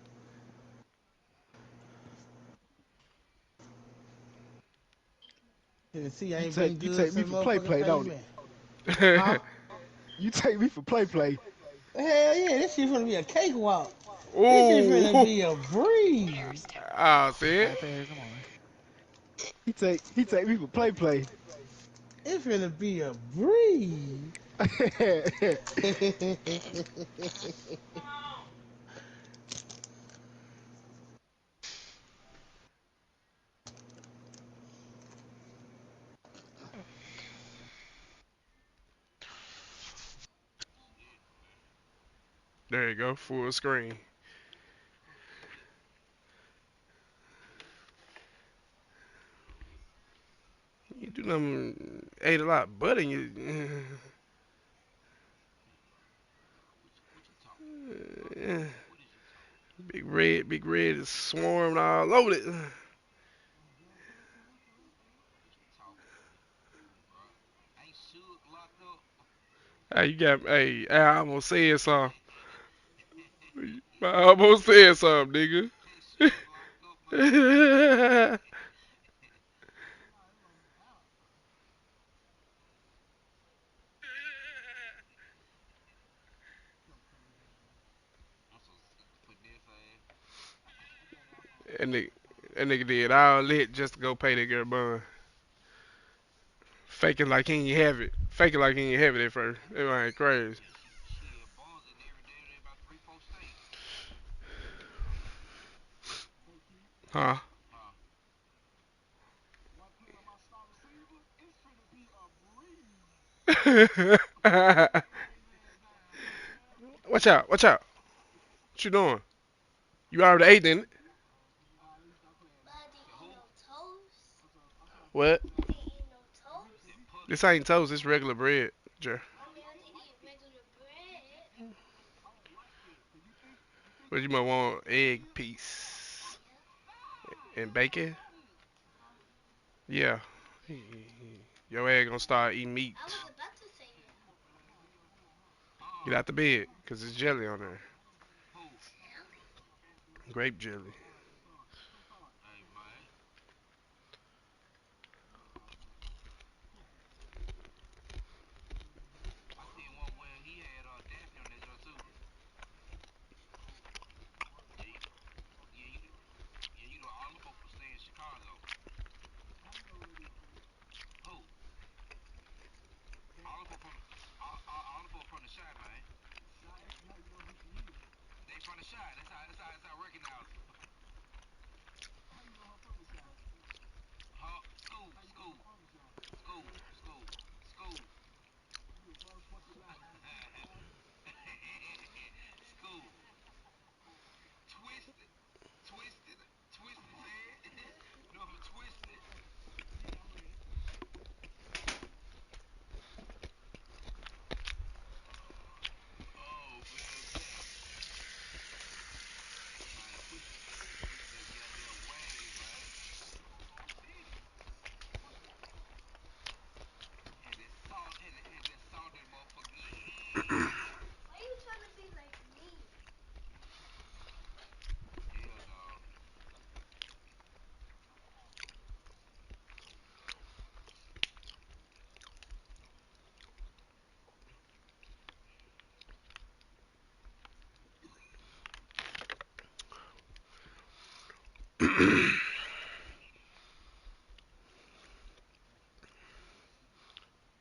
Tennessee You ain't been take good me since for play motherfucking don't it? pavement. Huh? You take me for play. Hell yeah, this shit finna be a cakewalk. This shit finna Ooh. be a breeze. Ah, see All it? right, pass, come on. He take me for play. It finna be a breeze. There you go, full screen. You do them ate a lot of butter and you yeah. Big red is swarming all over it. Hey, you got hey, I almost said something. I almost said something, nigga. And that nigga did all lit just to go pay that girl bun. Faking like he ain't have it. Faking like he ain't have it at first. It ain't crazy. Huh? Watch out, watch out. What you doing? You already ate, didn't it? What? This ain't toast, it's regular bread, Jer. But you might want egg piece and bacon. Yeah. Your egg gonna start eating meat. Get out the bed, cause there's jelly on there. Grape jelly.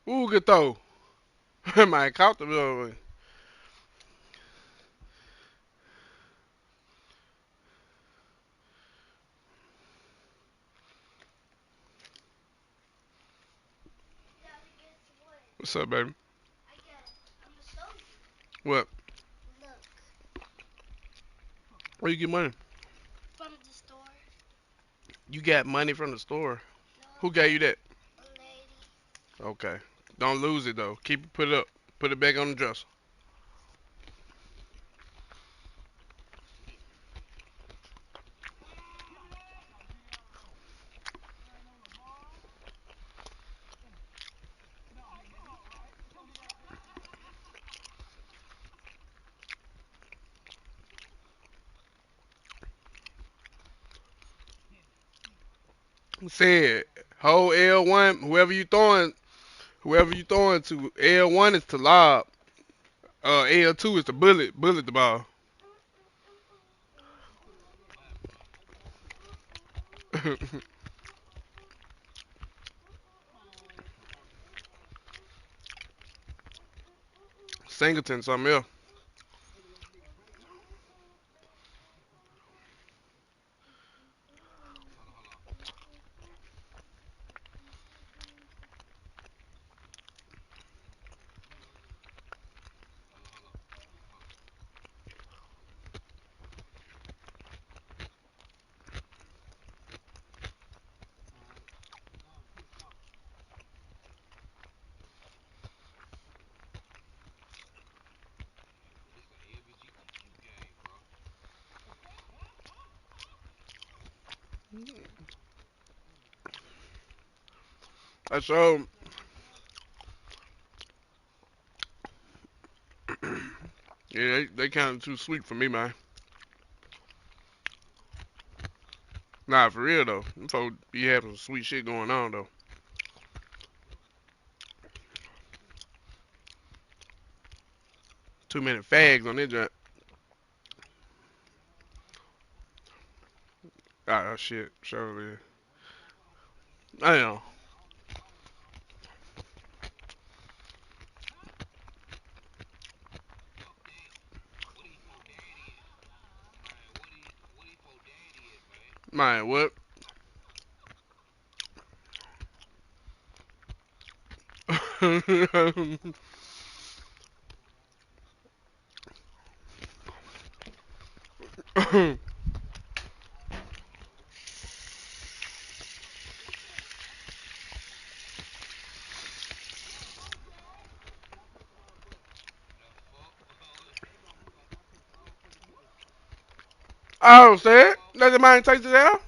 Ooh, good throw. Man, caught the middle. What's up, baby? What? Where you get money? From the store. You got money from the store? No. Who gave you that? A lady. Okay. Don't lose it though. Keep it, put it up. Put it back on the dresser. Said whole L1, whoever you throwing to, L1 is to lob. L2 is to bullet the ball. Singleton, something else. I showed. Yeah, they kind of too sweet for me, man. Nah, for real though. Them folks be having some sweet shit going on though. Too many fags on that joint. Oh shit, surely. I know. Man, what? Oh, said let the man take this out.